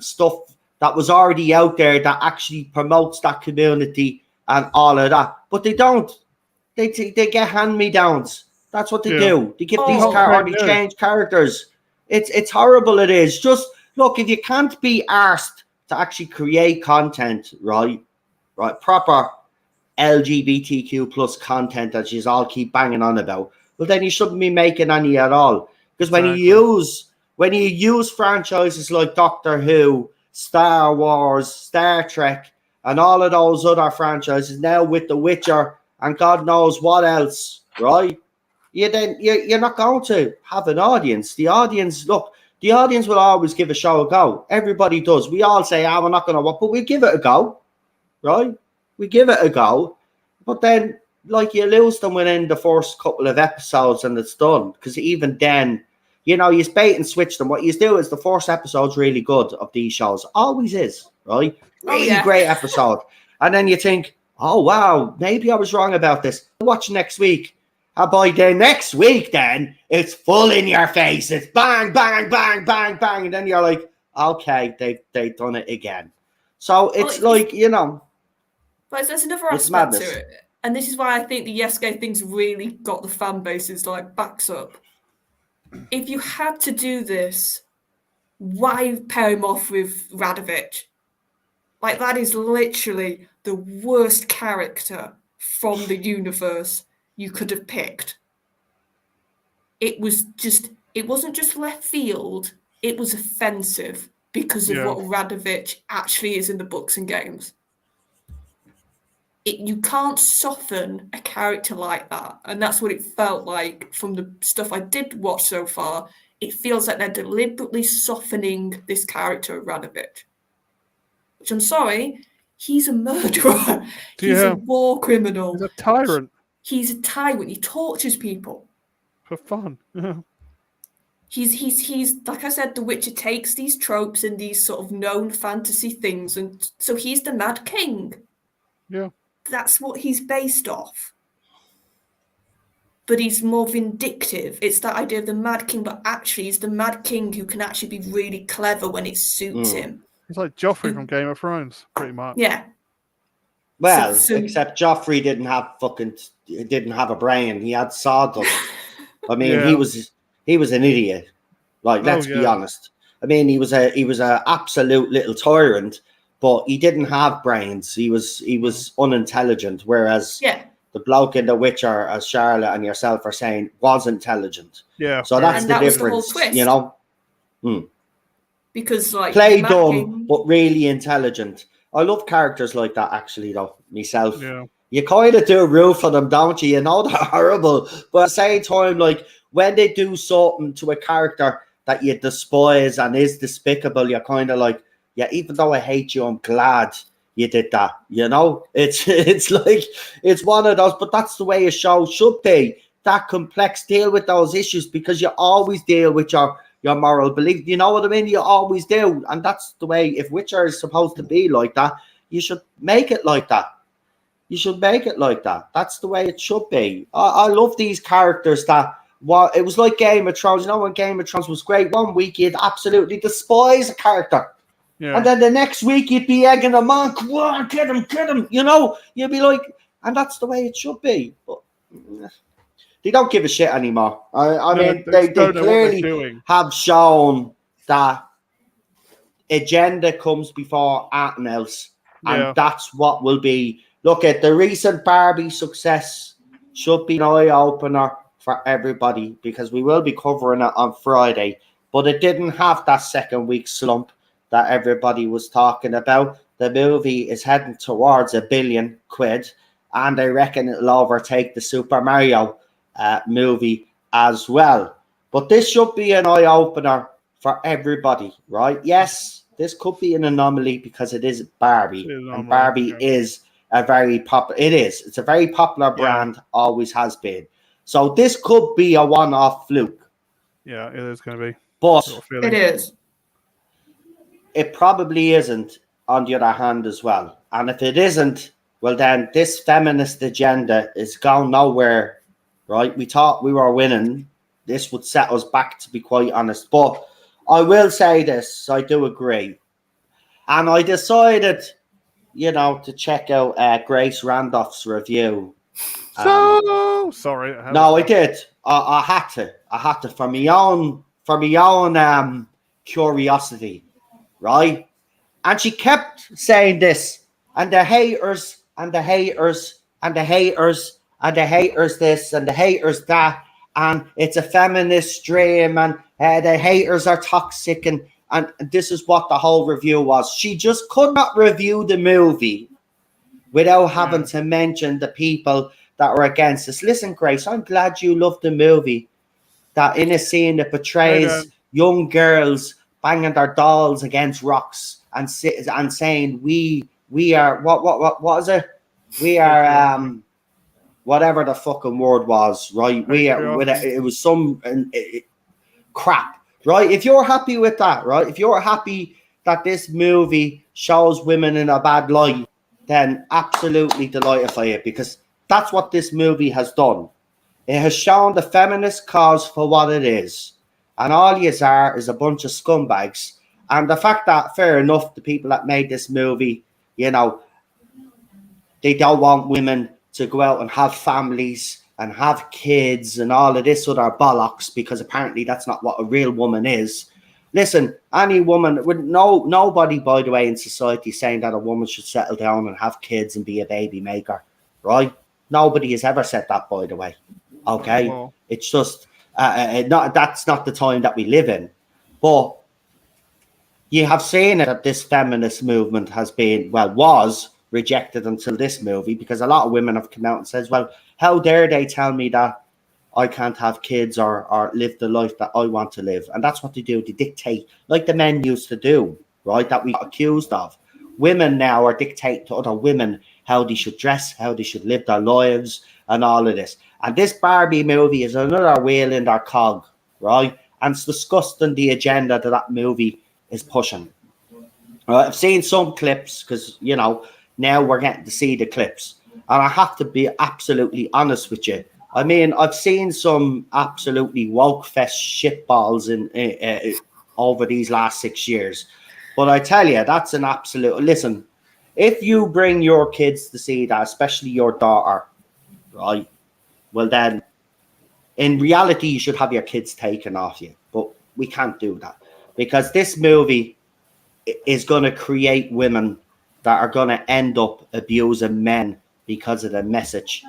stuff that was already out there that actually promotes that community and all of that. But they don't. They get hand-me-downs. That's what they do. They give these they change characters. It's horrible. It is. Just look, if you can't be asked to actually create content, right, proper LGBTQ plus content that you all keep banging on about, well, then you shouldn't be making any at all. Because when you use franchises like Doctor Who, Star Wars, Star Trek, and all of those other franchises, now with The Witcher and God knows what else, right? You're not going to have an audience. The audience will always give a show a go. Everybody does. We all say, we're not going to watch, but we give it a go, right? We give it a go. But then, like, you lose them within the first couple of episodes and it's done. Because even then, you bait and switch them. What you do is the first episode's really good of these shows. Always is, right? Really great episode. And then you think, oh, wow, maybe I was wrong about this. Watch next week. And by the next week, then, it's full in your face. It's bang, bang, bang, bang, bang. And then you're like, okay, they've done it again. So it's But there's another aspect to it. And this is why I think the Yasuke thing's really got the fan bases like backs up. If you had to do this, why pair him off with Radovich? Like, that is literally the worst character from the universe you could have picked. It wasn't just left field, it was offensive because of what Radovich actually is in the books and games. You can't soften a character like that. And that's what it felt like from the stuff I did watch so far. It feels like they're deliberately softening this character, Radovich. Which, I'm sorry, he's a murderer. He's a war criminal. He's a tyrant. He's a tyrant. He tortures people. For fun. He's like I said, The Witcher takes these tropes and these sort of known fantasy things, and so he's the Mad King. Yeah. That's what he's based off. but he's more vindictive. It's that idea of the Mad King, but actually he's the Mad King who can actually be really clever when it suits him. He's like Joffrey from Game of Thrones, pretty much. Yeah. Well, So- except Joffrey didn't have a brain. He had sawdust. I mean, Yeah. he was an idiot. Like, let's be honest. I mean, he was a absolute little tyrant, but he didn't have brains. He was unintelligent. Whereas the bloke in The Witcher, as Charlotte and yourself are saying, was intelligent. Yeah. So that's And the that was the whole difference, twist. you know. Because like Play Mad dumb, King- but really intelligent. I love characters like that, actually, though, myself. Yeah. You kind of do root for them, don't you? You know they're horrible. But at the same time, like, when they do something to a character that you despise and is despicable, you're kind of like, yeah, even though I hate you, I'm glad you did that. You know? It's like, it's one of those, but that's the way a show should be. That complex, deal with those issues, because you always deal with your moral belief. You know what I mean? You always do. And that's the way, if Witcher is supposed to be like that, you should make it like that. You should make it like that. That's the way it should be. I love these characters that, well, it was like Game of Thrones. You know, when Game of Thrones was great, one week you'd absolutely despise a character. Yeah. And then the next week you'd be egging them on. Come on, get him. You know, you'd be like, and that's the way it should be. But they don't give a shit anymore. I mean, they clearly have shown that agenda comes before anything else. And that's what will be. Look at the recent Barbie success should be an eye-opener for everybody, because we will be covering it on Friday. But it didn't have that second week slump that everybody was talking about. The movie is heading towards £1 billion, and I reckon it'll overtake the Super Mario movie as well. But this should be an eye-opener for everybody, right? Yes, this could be an anomaly because it is Barbie, and Barbie is a very popular. It's a very popular brand, always has been. So this could be a one-off fluke. Yeah, it is going to be. But it is. It probably isn't, on the other hand, as well. And if it isn't, well, then this feminist agenda is going nowhere, right? We thought we were winning. This would set us back, to be quite honest. But I will say this, I do agree. And I decided, you know, to check out Grace Randolph's review. Sorry. I did. I had to for my own curiosity, right? And she kept saying this, and the haters, and the haters, and the haters, and the haters this, and the haters that, and it's a feminist dream, and the haters are toxic, and this is what the whole review was. She just could not review the movie without having to mention the people that were against us. Listen, Grace, I'm glad you love the movie. That in a scene that portrays young girls banging their dolls against rocks and saying we are what is it? We are whatever the fucking word was, right? We are. It was some crap, right? If you're happy with that, right? If you're happy that this movie shows women in a bad light, then absolutely delighted by it, because that's what this movie has done. It has shown the feminist cause for what it is. And all you are is a bunch of scumbags. And the fact that, fair enough, the people that made this movie, you know, they don't want women to go out and have families and have kids and all of this other bollocks, because apparently that's not what a real woman is. Listen, any woman, nobody, by the way, in society is saying that a woman should settle down and have kids and be a baby maker, right? Nobody has ever said that, by the way. Okay? Well, it's just, that's not the time that we live in. But you have seen that this feminist movement has been, was rejected until this movie, because a lot of women have come out and says, well, how dare they tell me that I can't have kids or live the life that I want to live. And that's what they do. They dictate, like the men used to do, right, that we got accused of. Women now are dictating to other women how they should dress, how they should live their lives, and all of this. And this Barbie movie is another wheel in their cog, right? And it's disgusting, the agenda that movie is pushing. I've seen some clips, because, you know, now we're getting to see the clips. And I have to be absolutely honest with you. I mean, I've seen some absolutely woke fest shitballs over these last 6 years, but I tell you, that's an absolute. Listen, if you bring your kids to see that, especially your daughter, right? Well, then, in reality, you should have your kids taken off you, but we can't do that because this movie is going to create women that are going to end up abusing men because of the message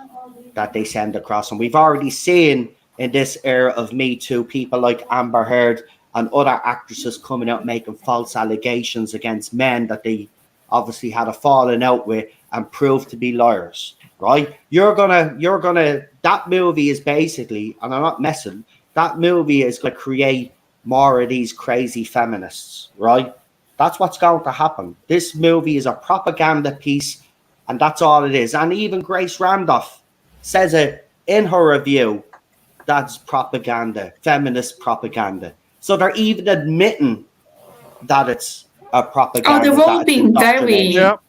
that they send across. And we've already seen in this era of Me Too, people like Amber Heard and other actresses coming out making false allegations against men that they obviously had a falling out with and proved to be liars, right? That movie is basically, and I'm not messing, that movie is going to create more of these crazy feminists, right? That's what's going to happen. This movie is a propaganda piece, and that's all it is. And even Grace Randolph says it in her review. That's propaganda, feminist propaganda. So they're even admitting that it's a propaganda. Oh, they're all that it's being very Yep.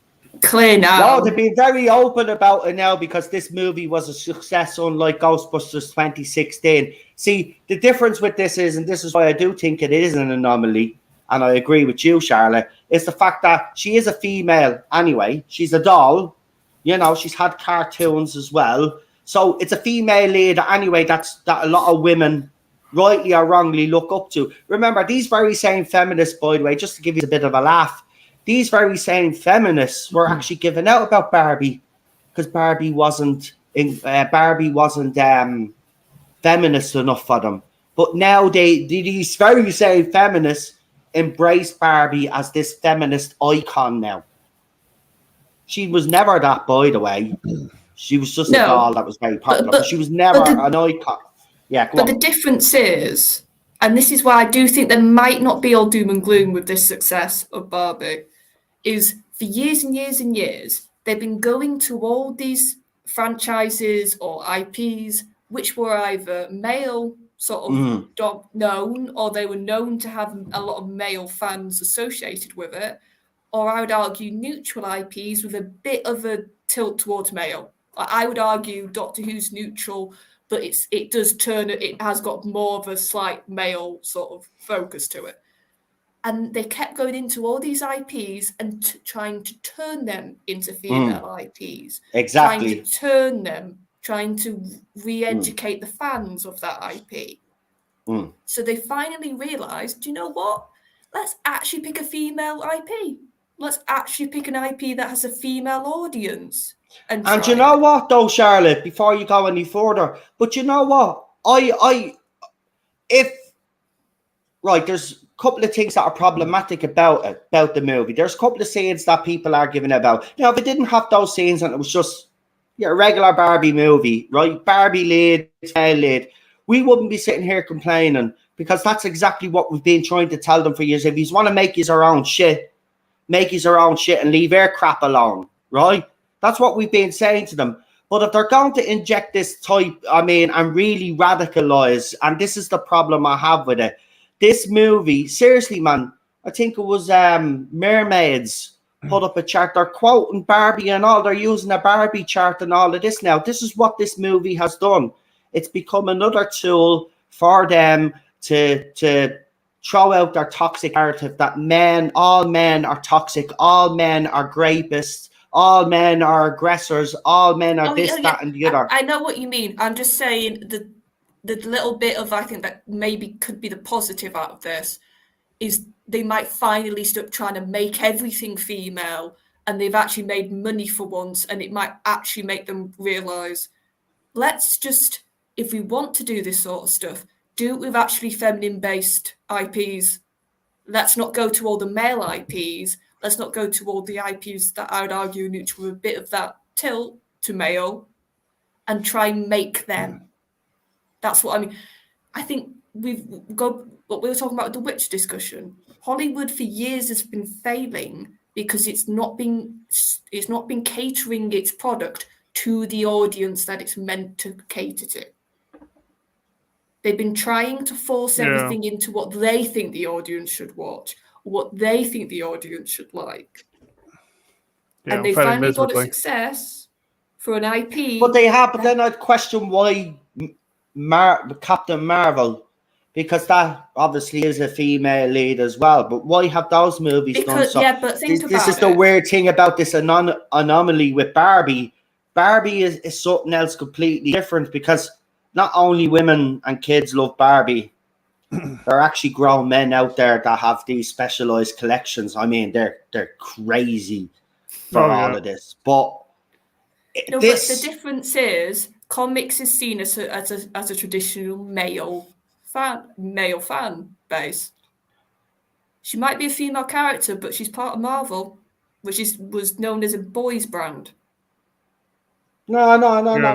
clear now. No, they've been very open about it now because this movie was a success, unlike Ghostbusters 2016. See, the difference with this is, and this is why I do think it is an anomaly, and I agree with you, Charlotte, is the fact that she is a female anyway. She's a doll. You know, she's had cartoons as well. So it's a female lead anyway that a lot of women, rightly or wrongly, look up to. Remember, these very same feminists, by the way, just to give you a bit of a laugh, these very same feminists were actually giving out about Barbie because Barbie wasn't feminist enough for them. But now these very same feminists embrace Barbie as this feminist icon now. She was never that, by the way. She was just a doll that was very popular, but she was never an icon. Yeah, but the difference is, and this is why I do think there might not be all doom and gloom with this success of Barbie, is for years and years and years, they've been going to all these franchises or IPs, which were either male sort of known, or they were known to have a lot of male fans associated with it, or I would argue neutral IPs with a bit of a tilt towards male. I would argue Doctor Who's neutral, but it has got more of a slight male sort of focus to it. And they kept going into all these IPs and trying to turn them into female IPs. Exactly. Trying to re-educate the fans of that IP. So they finally realised, you know what? Let's actually pick a female IP. Let's actually pick an IP that has a female audience. And you know what, though, Charlotte, before you go any further, but you know what? There's a couple of things that are problematic about the movie. There's a couple of scenes that people are giving about. Now, if it didn't have those scenes and it was just a regular Barbie movie, right? Barbie lead, male lead, we wouldn't be sitting here complaining because that's exactly what we've been trying to tell them for years. If you want to make his own shit, make his own shit and leave our crap alone, right? That's what we've been saying to them. But if they're going to inject this type, and really radicalize, and this is the problem I have with it. This movie, seriously, man, I think it was Mermaids put up a chart. They're quoting Barbie and all. They're using a Barbie chart and all of this now. This is what this movie has done. It's become another tool for them to throw out their toxic narrative that all men are toxic, all men are rapists, all men are aggressors, all men are that, and the other. I know what you mean. I'm just saying the little bit of, I think, that maybe could be the positive out of this is they might finally stop trying to make everything female, and they've actually made money for once, and it might actually make them realise, let's just, if we want to do this sort of stuff, do it with actually feminine-based IPs. Let's not go to all the male IPs. Let's not go to all the IPs that I would argue are neutral with a bit of that tilt to male and try and make them. That's what I mean. I think we've got what we were talking about with the witch discussion. Hollywood for years has been failing because it's not been catering its product to the audience that it's meant to cater to. They've been trying to force everything into what they think the audience should watch, what they think the audience should like. And they finally got a success for an IP. But they have, but then I'd question why Captain Marvel, because that obviously is a female lead as well. But why have those movies done so? Yeah, but think This is about the it. weird thing about this anomaly with Barbie. Barbie is something else completely different, because not only women and kids love Barbie, there are actually grown men out there that have these specialized collections. I mean, they're crazy for all of this. But But the difference is comics is seen as a traditional male fan base. She might be a female character, but she's part of Marvel, which was known as a boys' brand. No.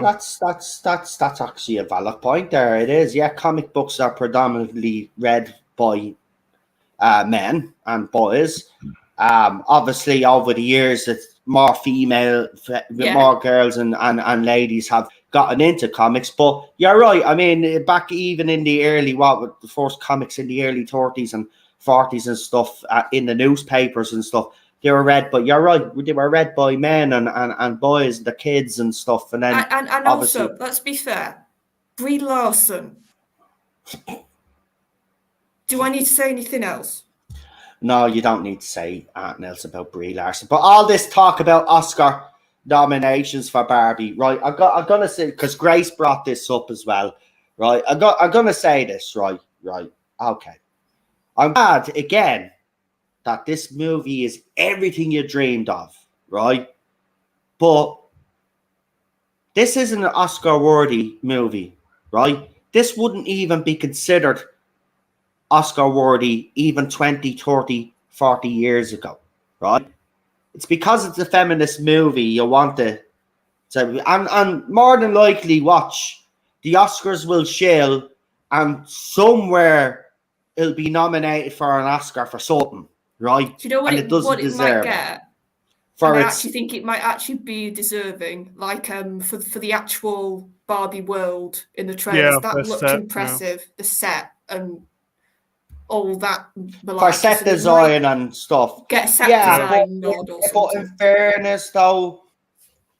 That's actually a valid point there. It is. Yeah, comic books are predominantly read by men and boys. Obviously, over the years, it's more more girls and ladies have gotten into comics. But you're right. I mean, back even in the the first comics in the early 30s and 40s and stuff, in the newspapers and stuff, they were read. But you're right, they were read by men and boys, the kids and stuff. And then and also, let's be fair, Brie Larson. Do I need to say anything else? No, you don't need to say anything else about Brie Larson. But all this talk about Oscar nominations for Barbie, right? I'm gonna say, because Grace brought this up as well, right? I'm gonna say this, right? Okay. I'm glad again that this movie is everything you dreamed of, right? But this isn't an Oscar-worthy movie, right? This wouldn't even be considered Oscar-worthy even 20, 30, 40 years ago, right? It's because it's a feminist movie you want to and more than likely watch the Oscars will shill and somewhere it'll be nominated for an Oscar for something, right? Do you know what and it doesn't deserve might get? I actually think it might actually be deserving, like for the actual Barbie world in the trailers. That looked impressive. Yeah. The set and all that. For set design and stuff. Get set design nod or something. But in fairness, though,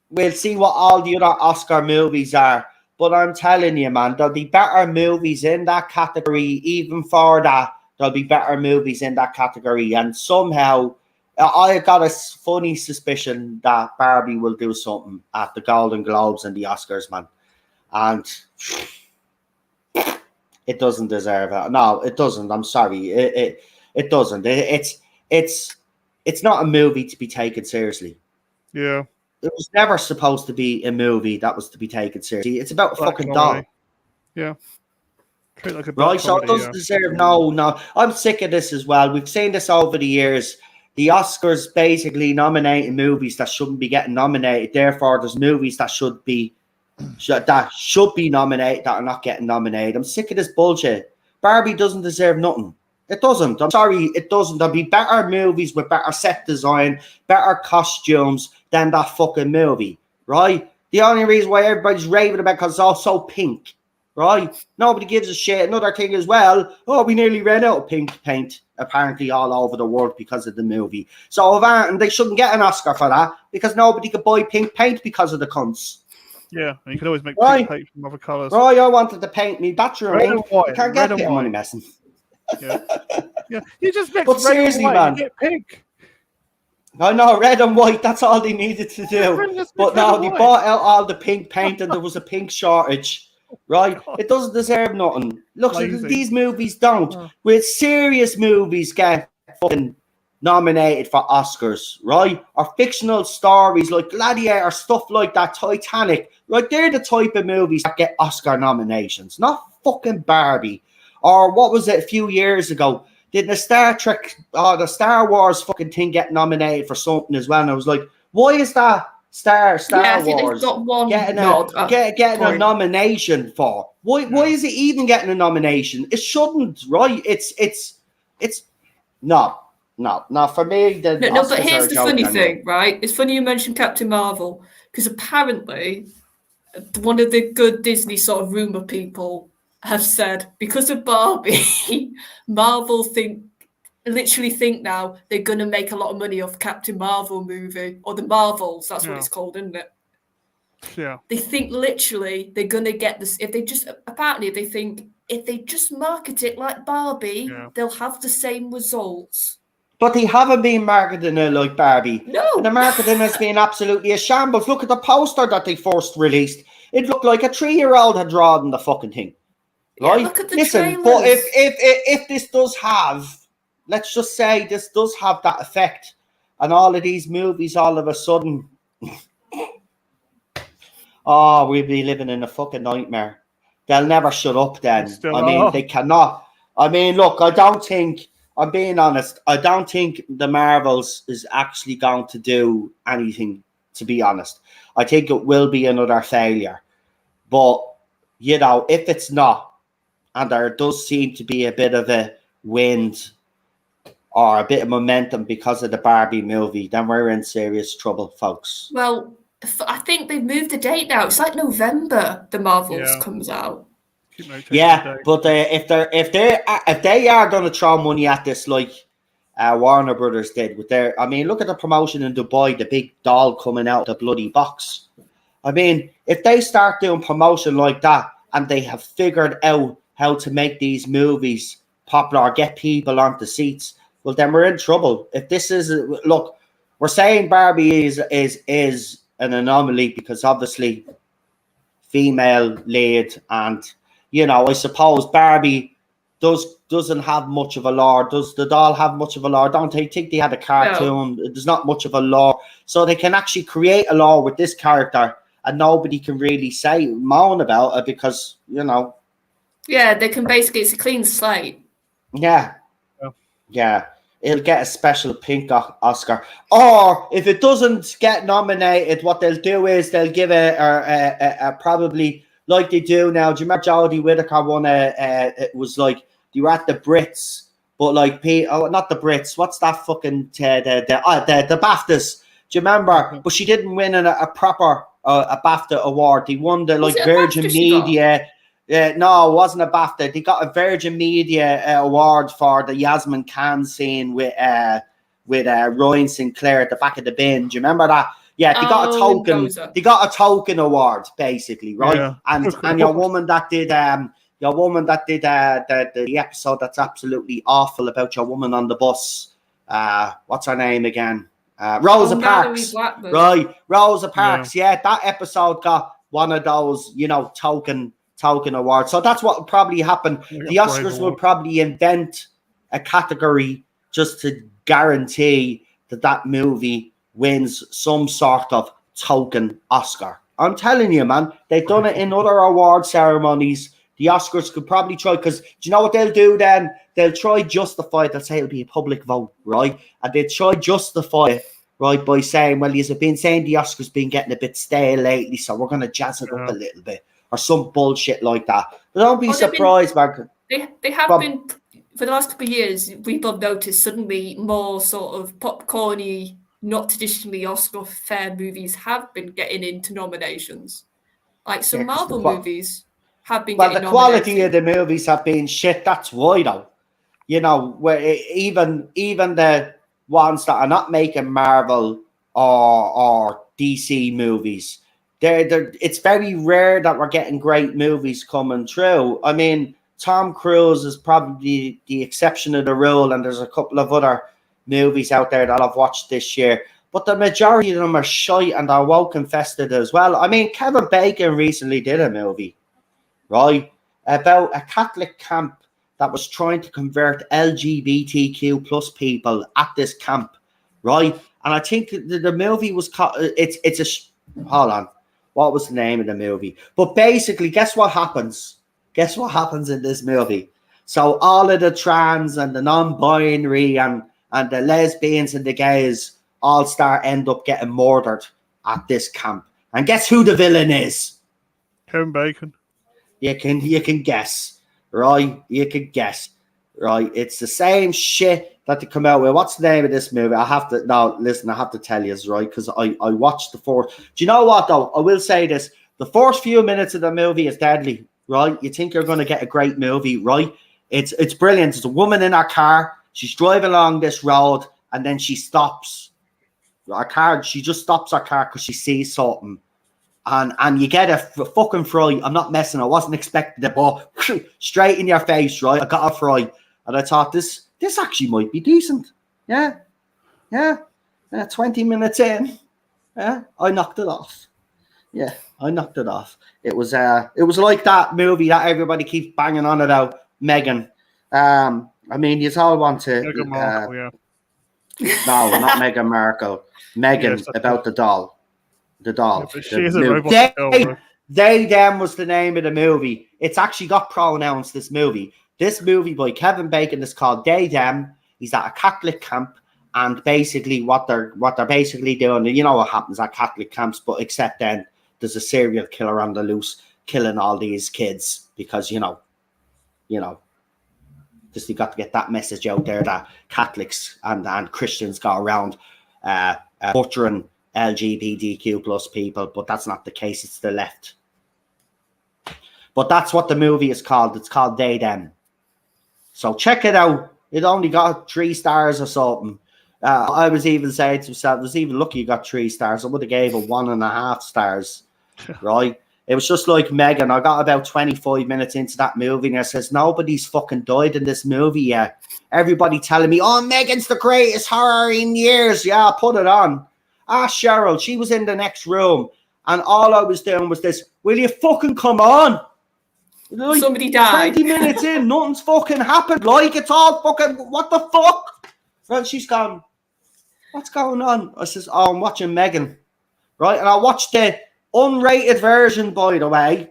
we'll see what all the other Oscar movies are. But I'm telling you, man, there'll be better movies in that category. Even for that, there'll be better movies in that category. And somehow, I got a funny suspicion that Barbie will do something at the Golden Globes and the Oscars, man. And it doesn't deserve it. No, it doesn't. I'm sorry. It doesn't. It's not a movie to be taken seriously. Yeah. It was never supposed to be a movie that was to be taken seriously. It's about a fucking doll. Yeah. Like right, so it doesn't deserve no. I'm sick of this as well. We've seen this over the years. The Oscars basically nominating movies that shouldn't be getting nominated. Therefore, there's movies that should be nominated that are not getting nominated. I'm sick of this bullshit. Barbie doesn't deserve nothing. It doesn't. I'm sorry, it doesn't. There'll be better movies with better set design, better costumes than that fucking movie, right? The only reason why everybody's raving about it because it's all so pink, right? Nobody gives a shit. Another thing as well, we nearly ran out of pink paint, apparently all over the world because of the movie. So and they shouldn't get an Oscar for that because nobody could buy pink paint because of the cunts. Yeah, and you can always make pink paint from other colours. Right, I wanted to paint me bathroom red and white. I can't get it money messing. Yeah. You just mix but seriously, man, get pink. I know, red and white, that's all they needed to do. But now they bought out all the pink paint and there was a pink shortage, right? It doesn't deserve nothing. Look, these movies don't. With serious movies get fucking nominated for Oscars, right? Or fictional stories like Gladiator, stuff like that, Titanic, right? They're the type of movies that get Oscar nominations, not fucking Barbie. Or what was it a few years ago? Did the Star Trek or the Star Wars fucking thing get nominated for something as well? And I was like, why is that Star Wars getting a nomination for? Why is it even getting a nomination? It shouldn't, right? It's no. For me, but here's the funny thing, right? It's funny you mentioned Captain Marvel because apparently one of the good Disney sort of rumor people have said because of Barbie, Marvel literally think now they're gonna make a lot of money off Captain Marvel movie or the Marvels. That's what it's called, isn't it? Yeah. They think literally they're gonna get this if they just apparently they think if they just market it like Barbie, Yeah. they'll have the same results. But they haven't been marketing it like Barbie. No. And the marketing has been absolutely a shambles. Look at the poster that they first released. It looked like a 3-year-old had drawn the fucking thing. Right? Yeah, look at the Listen, trailers. but if this does have, let's just say this does have that effect, and all of these movies all of a sudden, oh, we'll be living in a fucking nightmare. They'll never shut up then. Still I mean, are. they cannot. I mean, look, I don't think, I'm being honest, I don't think the Marvels is actually going to do anything, to be honest. I think it will be another failure. But, you know, if it's not, and there does seem to be a bit of a wind or a bit of momentum because of the Barbie movie, then we're in serious trouble, folks. Well, I think they've moved the date now. It's like November the Marvels Yeah. comes out. Yeah, but if they are going to throw money at this like Warner Brothers did with their, I mean, look at the promotion in Dubai, the big doll coming out of the bloody box. I mean, if they start doing promotion like that and they have figured out how to make these movies popular or get people onto seats, well, then we're in trouble. If this is, look, we're saying Barbie is an anomaly because obviously female lead, and you know, I suppose Barbie doesn't have much of a lore. Does the doll have much of a lore? Don't they think they had a cartoon? No. There's not much of a lore, so they can actually create a lore with this character, and nobody can really moan about it because you know. Yeah, they can basically, it's a clean slate. Yeah. It'll get a special pink Oscar. Or if it doesn't get nominated, what they'll do is they'll give a probably like they do now. Do you remember Jodie Whittaker won it was like they were at the Brits, but like not the Brits. What's that fucking the BAFTAs? Do you remember? But she didn't win a proper a BAFTA award. They won the like Virgin Media. No, it wasn't a BAFTA. They got a Virgin Media award for the Yasmin Khan scene with Ryan Sinclair at the back of the bin. Do you remember that? Yeah, they got a token. They got a token award, basically, right? Yeah. And your woman that did the episode that's absolutely awful about your woman on the bus. What's her name again? Rosa Parks. Right, Rosa Parks. Yeah, that episode got one of those, you know, token award. So that's what will probably happen. The Oscars will probably invent a category just to guarantee that movie wins some sort of token Oscar. I'm telling you, man, they've done it in other award ceremonies. The Oscars could probably try, because do you know what they'll do then? They'll try justify it. They'll say it'll be a public vote, right? And they'll try justify it, right, by saying, well, you've been saying the Oscars been getting a bit stale lately, so we're going to jazz it up a little bit. Or some bullshit like that. But don't be surprised, man. They have been, for the last couple of years, people have noticed suddenly more sort of popcorny, not traditionally Oscar fair movies have been getting into nominations. Like some Marvel movies have been getting nominated. Well, the quality of the movies have been shit. That's why, though. You know, where even the ones that are not making Marvel or DC movies, it's very rare that we're getting great movies coming through. I mean, Tom Cruise is probably the exception of the rule, and there's a couple of other movies out there that I've watched this year. But the majority of them are shite and are woke infested as well. I mean, Kevin Bacon recently did a movie, right, about a Catholic camp that was trying to convert LGBTQ plus people at this camp, right? And I think the movie was called, hold on. What was the name of the movie? But basically, guess what happens? Guess what happens in this movie? So all of the trans and the non-binary and the lesbians and the gays all end up getting murdered at this camp. And guess who the villain is? Kevin Bacon. You can guess, right? You can guess, right? It's the same shit that they come out with. What's the name of this movie? I have to tell you, right? Because I watched the first. Do you know what, though? I will say this. The first few minutes of the movie is deadly, right? You think you're going to get a great movie, right? It's brilliant. It's a woman in her car. She's driving along this road, and then she stops. She just stops her car because she sees something. and you get a fucking fry. I'm not messing. I wasn't expecting it, but straight in your face, right? I got a fry, and I thought this actually might be decent. Yeah. 20 minutes in, yeah, I knocked it off. Yeah, I knocked it off. It was like that movie that everybody keeps banging on about, Megan. I mean, you all want to. Meghan Markle, yeah. No, not Meghan Markle. Megan, Yes, about the doll. The doll. Yeah, but The she is a movie. robot girl, though. They, Them was the name of the movie. It's actually got pronounced, this movie. This movie by Kevin Bacon is called They, Them. He's at a Catholic camp. And basically what they're basically doing, you know what happens at Catholic camps, but except then there's a serial killer on the loose killing all these kids because, you know, just you got to get that message out there that Catholics and Christians go around butchering LGBTQ plus people, but that's not the case. It's the left. But that's what the movie is called. It's called They, Them. So check it out. It only got 3 stars or something. I was even saying to myself, I was even lucky you got 3 stars. I would have gave it 1.5 stars, right? It was just like Megan. I got about 25 minutes into that movie and I says, nobody's fucking died in this movie yet. Everybody telling me, oh, Megan's the greatest horror in years. Yeah, put it on. Cheryl, she was in the next room and all I was doing was this, will you fucking come on? Like, somebody died. 20 minutes in, nothing's fucking happened. Like, it's all fucking, what the fuck? And she's gone, what's going on? I says, oh, I'm watching Megan. Right? And I watched the unrated version, by the way,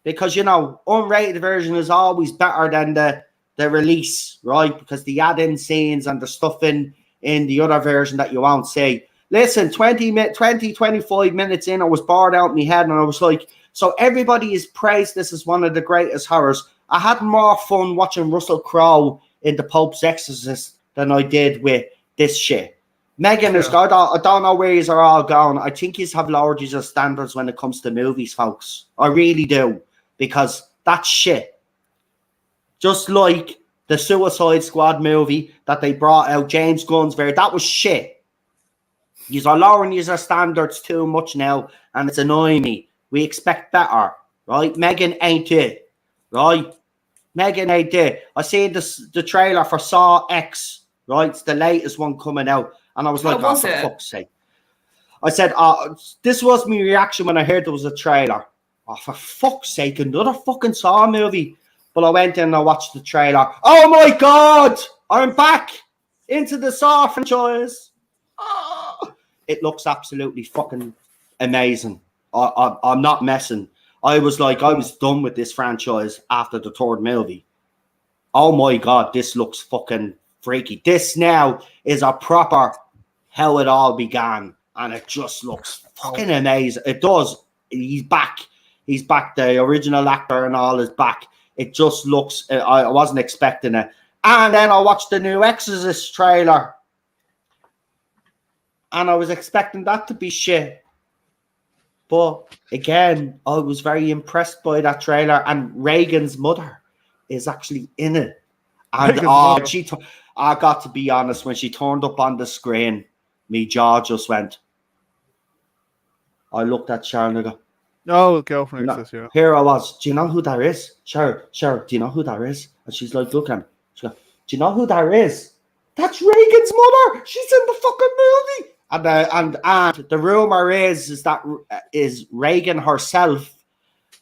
because, you know, unrated version is always better than the release, right? Because the add-in scenes and the stuff in the other version that you won't see. Listen, 25 minutes in, I was bored out in my head and I was like, so everybody is praised this as one of the greatest horrors. I had more fun watching Russell Crowe in The Pope's Exorcist than I did with this shit. Megan is good. I don't know where yous are all going. I think yous have lowered your standards when it comes to movies, folks. I really do. Because that's shit. Just like the Suicide Squad movie that they brought out, James Gunn's very, that was shit. Yous are lowering your standards too much now, and it's annoying me. We expect better, right? Megan ain't it, right? Megan ain't it. I seen the trailer for Saw X, right? It's the latest one coming out. And I was like, oh, for fuck's sake. I said, this was my reaction when I heard there was a trailer. Oh, for fuck's sake, another fucking Saw movie. But I went in and I watched the trailer. Oh my God, I'm back into the Saw franchise. Oh, it looks absolutely fucking amazing. I'm not messing. I was done with this franchise after the 3rd movie. Oh my God, this looks fucking freaky. This now is a proper how it all began, and it just looks fucking amazing. It does. He's back. He's back. The original actor and all is back. It just looks. I wasn't expecting it. And then I watched the new Exorcist trailer, and I was expecting that to be shit. But again, I was very impressed by that trailer, and Reagan's mother is actually in it. And I got to be honest, when she turned up on the screen, me jaw just went. I looked at Sharon and I go, oh, girlfriend exists, yeah. Here I was. Do you know who that is? Sharon, do you know who that is? And she's like, look at me. She goes, do you know who that is? That's Reagan's mother. She's in the fucking movie. And the rumor is that Reagan herself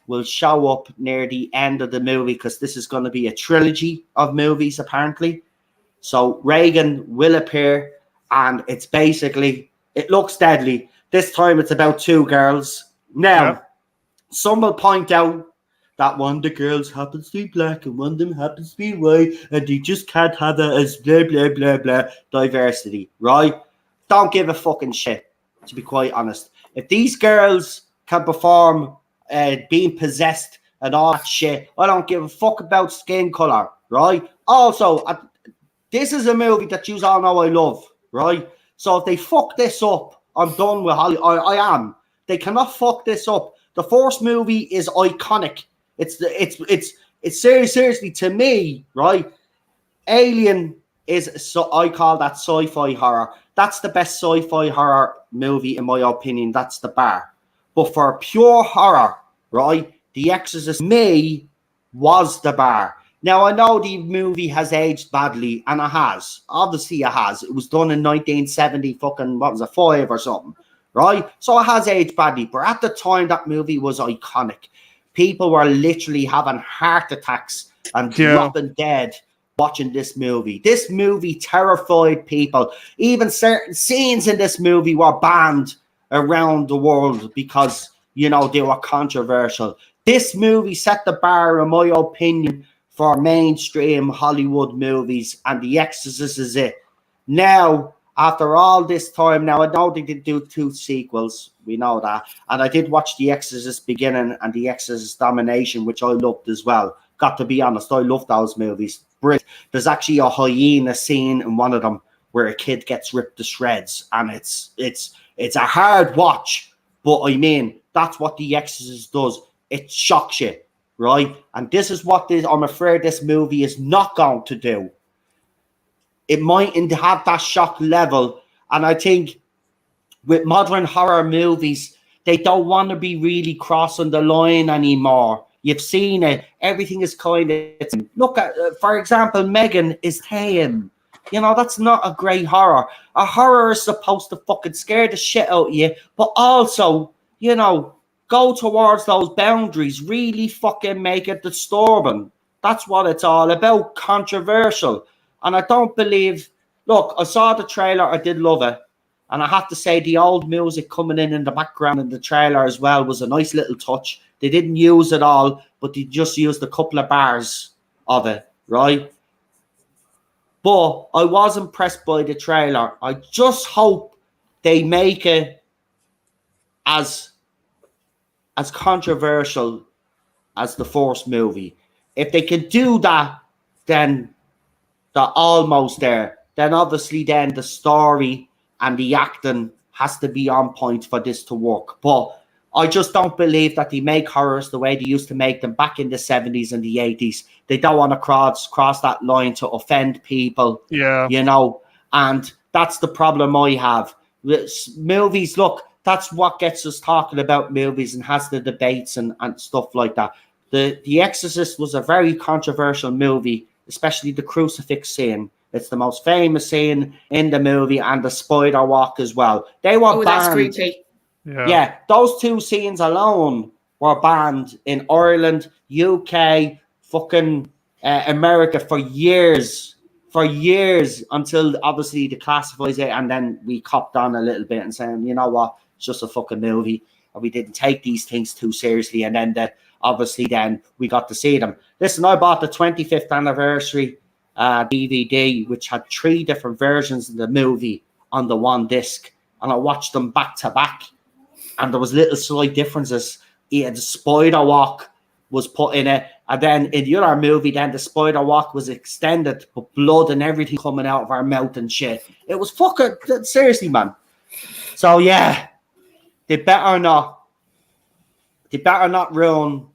will show up near the end of the movie, because this is going to be a trilogy of movies, apparently. So Reagan will appear, and it's basically, it looks deadly. This time it's about 2 girls. Now, some will point out that one of the girls happens to be black and one of them happens to be white, and they just can't have it as blah, blah, blah, blah, diversity, right? Don't give a fucking shit, to be quite honest. If these girls can perform being possessed and all that shit, I don't give a fuck about skin color, right? Also, this is a movie that you all know I love, right? So if they fuck this up, I'm done with Hollywood. I am. They cannot fuck this up. The first movie is iconic. It's seriously, to me, right? Alien is, so I call that sci-fi horror. That's the best sci-fi horror movie in my opinion. That's the bar. But for pure horror, right, The Exorcist, me, was the bar. Now, I know the movie has aged badly, and it has. Obviously, it has. It was done in 1970 fucking, what was it, 5 or something, right? So it has aged badly. But at the time, that movie was iconic. People were literally having heart attacks and dropping dead watching this movie. This movie terrified people. Even certain scenes in this movie were banned around the world because, you know, they were controversial. This movie set the bar, in my opinion, for mainstream Hollywood movies, and The Exorcist is it. Now, after all this time, now I know they did do 2 sequels, we know that, and I did watch The Exorcist Beginning and The Exorcist Domination, which I loved as well. Got to be honest, I love those movies. Brilliant. There's actually a hyena scene in one of them where a kid gets ripped to shreds, and it's a hard watch, but I mean, that's what The Exorcist does. It shocks you, right? And this is what I'm afraid this movie is not going to do. It mightn't have that shock level, and I think with modern horror movies, they don't want to be really crossing the line anymore. You've seen it. Everything is kind of... Look at, for example, Megan is tame. You know, that's not a great horror. A horror is supposed to fucking scare the shit out of you, but also, you know, go towards those boundaries, really fucking make it disturbing. That's what it's all about, controversial. And I don't believe... Look, I saw the trailer, I did love it. And I have to say, the old music coming in the background in the trailer as well was a nice little touch. They didn't use it all, but they just used a couple of bars of it, right? But I was impressed by the trailer. I just hope they make it as controversial as the first movie. If they can do that, then they're almost there. Then obviously then the story and the acting has to be on point for this to work. But I just don't believe that they make horrors the way they used to make them back in the 70s and the 80s. They don't want to cross that line to offend people, you know, and that's the problem I have. Movies, look, that's what gets us talking about movies and has the debates and stuff like that. The Exorcist was a very controversial movie, especially the crucifix scene. It's the most famous scene in the movie, and the spider walk as well. They were banned. That's creepy. Yeah, those 2 scenes alone were banned in Ireland, UK, fucking America for years, until obviously they classifies it, and then we copped on a little bit and saying, you know what, it's just a fucking movie, and we didn't take these things too seriously, and then obviously then we got to see them. Listen, I bought the 25th anniversary DVD, which had 3 different versions of the movie on the one disc, and I watched them back to back, and there was little slight differences. The spider walk was put in it, and then in the other movie, then the spider walk was extended, but blood and everything coming out of our mouth and shit. It was fucking seriously, man. So yeah, they better not ruin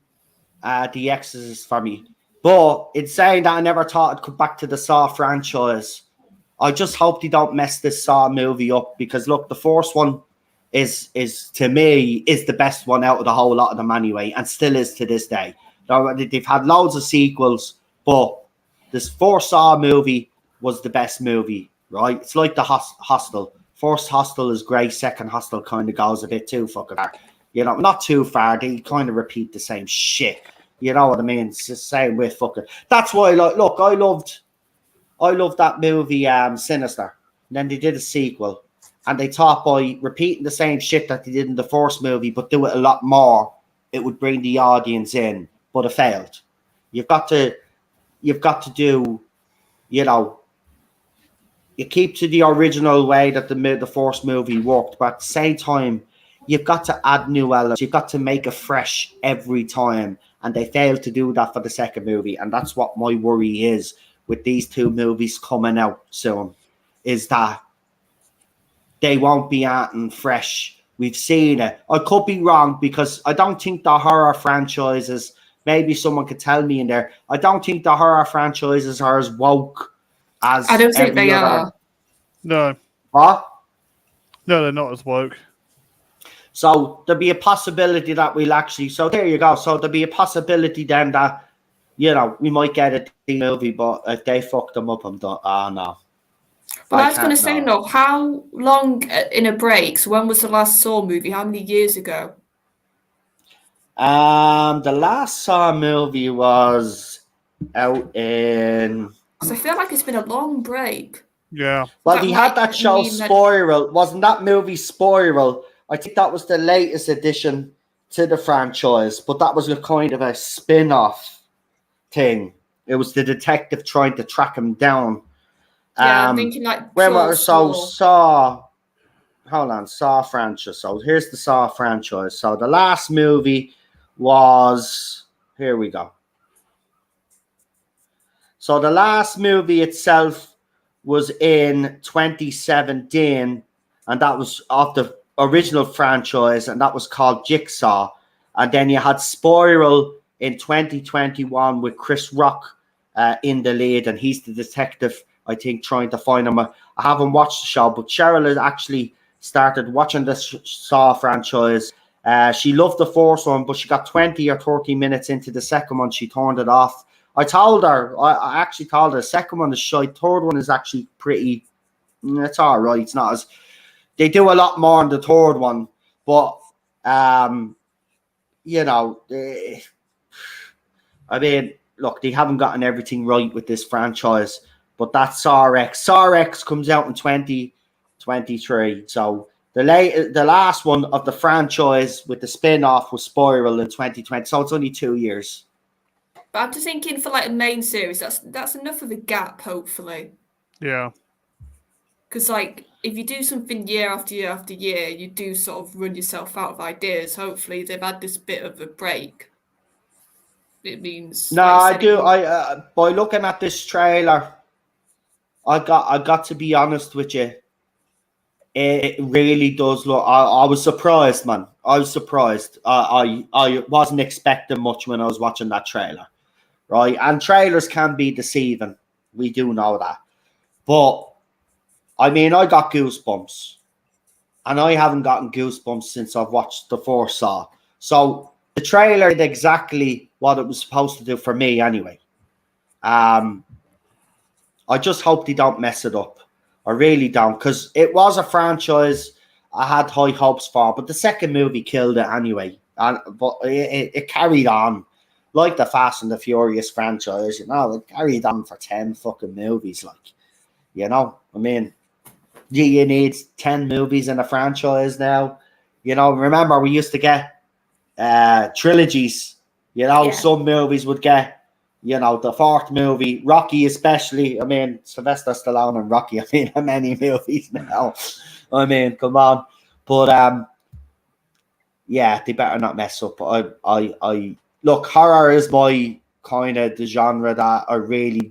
The Exorcist for me. But in saying that, I never thought I'd come back to the Saw franchise. I just hope they don't mess this Saw movie up, because look, the first one is to me is the best one out of the whole lot of them anyway, and still is to this day. They've had loads of sequels, but this first Saw movie was the best movie, right? It's like the Hostel. First Hostel is great, second Hostel kind of goes a bit too fucking far. You know, not too far. They kind of repeat the same shit. You know what I mean? It's the same with fucking. That's why, like, look, I loved that movie, Sinister. And then they did a sequel, and they thought by repeating the same shit that they did in the first movie, but do it a lot more, it would bring the audience in. But it failed. You've got to do, you know, you keep to the original way that the first movie worked, but at the same time, you've got to add new elements. You've got to make it fresh every time. And they failed to do that for the second movie. And that's what my worry is with these 2 movies coming out soon, is that they won't be acting fresh. We've seen it. I could be wrong, because I don't think the horror franchises, maybe someone could tell me in there, I don't think the horror franchises are as woke as I don't think they are. No. What? No, they're not as woke. So there'll be a possibility that we'll actually. So there you go. So there'll be a possibility then that, you know, we might get a D movie, but if they fuck them up, I'm done. Oh no. Well, I was going to can't, say, no. no. How long in a break? So when was the last Saw movie? How many years ago? The last Saw movie was out in. Because I feel like it's been a long break. Yeah. Well, That they had might that show mean that- Spiral. Wasn't that movie Spiral? I think that was the latest addition to the franchise, but that was a kind of a spin-off thing. It was the detective trying to track him down. Yeah, I'm thinking like When pure we so Saw. Saw. Hold on, Saw franchise. So here's the Saw franchise. So the last movie was. Here we go. So the last movie itself was in 2017, and that was of the original franchise, and that was called Jigsaw. And then you had Spiral in 2021 with Chris Rock in the lead, and he's the detective, I think, trying to find him. I haven't watched the show, but Cheryl has actually started watching the Saw franchise. She loved the first one, but she got 20 or 30 minutes into the second one. She turned it off. I told her, I actually told her, the second one is shite. Third one is actually pretty, it's all right. It's not as, they do a lot more in the third one, but, you know, I mean, look, they haven't gotten everything right with this franchise, but that's Saw X. Saw X comes out in 2023. So the last one of the franchise with the spin-off was Spiral in 2020. So it's only 2 years. But I'm just thinking for like a main series, that's enough of a gap, hopefully. Yeah. Because like if you do something year after year after year, you do sort of run yourself out of ideas. Hopefully they've had this bit of a break. It means No, like I do. By looking at this trailer, I got to be honest with you. It really does look. I was surprised, man. I was surprised. I wasn't expecting much when I was watching that trailer, right? And trailers can be deceiving. We do know that, but I mean, I got goosebumps, and I haven't gotten goosebumps since I've watched the first Saw. So the trailer did exactly what it was supposed to do for me, anyway. I just hope they don't mess it up. I really don't, because it was a franchise I had high hopes for, but the second movie killed it anyway. But it carried on like the Fast and the Furious franchise. You know, it carried on for 10 fucking movies. Like, you know, I mean, do you need 10 movies in a franchise now? You know, remember we used to get trilogies. You know, Yeah. some movies would get, you know, the fourth movie, Rocky especially. I mean, Sylvester Stallone and Rocky. I mean, how many movies now? I mean, come on. But yeah, they better not mess up. I look, horror is my kind of the genre that I really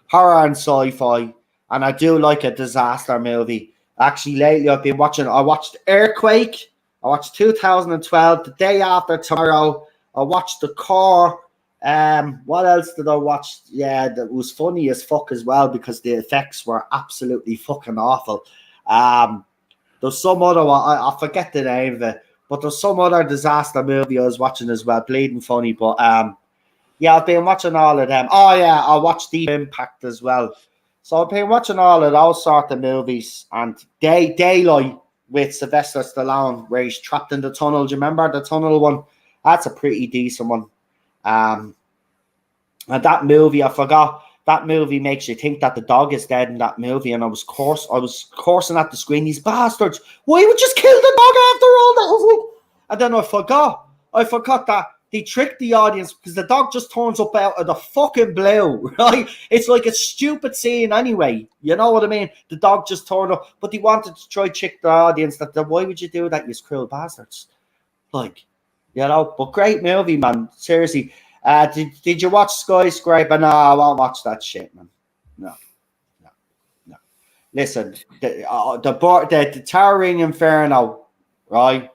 horror and sci-fi, and I do like a disaster movie. Actually, lately I've been watching. I watched Earthquake. I watched 2012, The Day After Tomorrow. I watched The Core. What else did I watch? Yeah, that was funny as fuck as well because the effects were absolutely fucking awful. There's some other one, I forget the name of it, but there's some other disaster movie I was watching as well, Bleeding Funny. But yeah, I've been watching all of them. Oh yeah, I watched Deep Impact as well. So I've been watching all of those sort of movies, and Daylight with Sylvester Stallone, where he's trapped in the tunnel. Do you remember the tunnel one? That's a pretty decent one. And that movie, I forgot. That movie makes you think that the dog is dead in that movie, and I was coursing at the screen. These bastards! Why would just kill the dog after all that? And then I forgot that they tricked the audience because the dog just turns up out of the fucking blue, right? It's like a stupid scene anyway. You know what I mean? The dog just turned up, but they wanted to try trick the audience that why would you do that, you cruel bastards? Like, you know, but great movie, man. Seriously. Did you watch Skyscraper? No, I won't watch that shit, man. No. Listen, the Towering Inferno, right?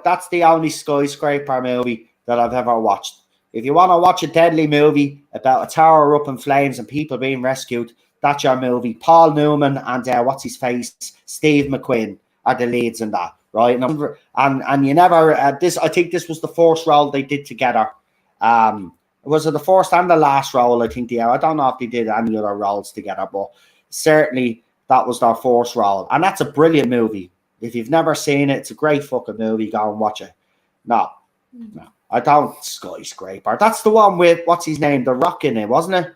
That's the only Skyscraper movie that I've ever watched. If you want to watch a deadly movie about a tower up in flames and people being rescued, that's your movie. Paul Newman and what's his face, Steve McQueen are the leads in that. right? And you never this. I think this was the first role they did together. Was it the first and the last role? I think I don't know if they did any other roles together, but certainly that was their first role, and that's a brilliant movie. If you've never seen it, it's a great fucking movie. Go and watch it. No, I don't. Skyscraper. That's the one with what's his name, The Rock in it, wasn't it?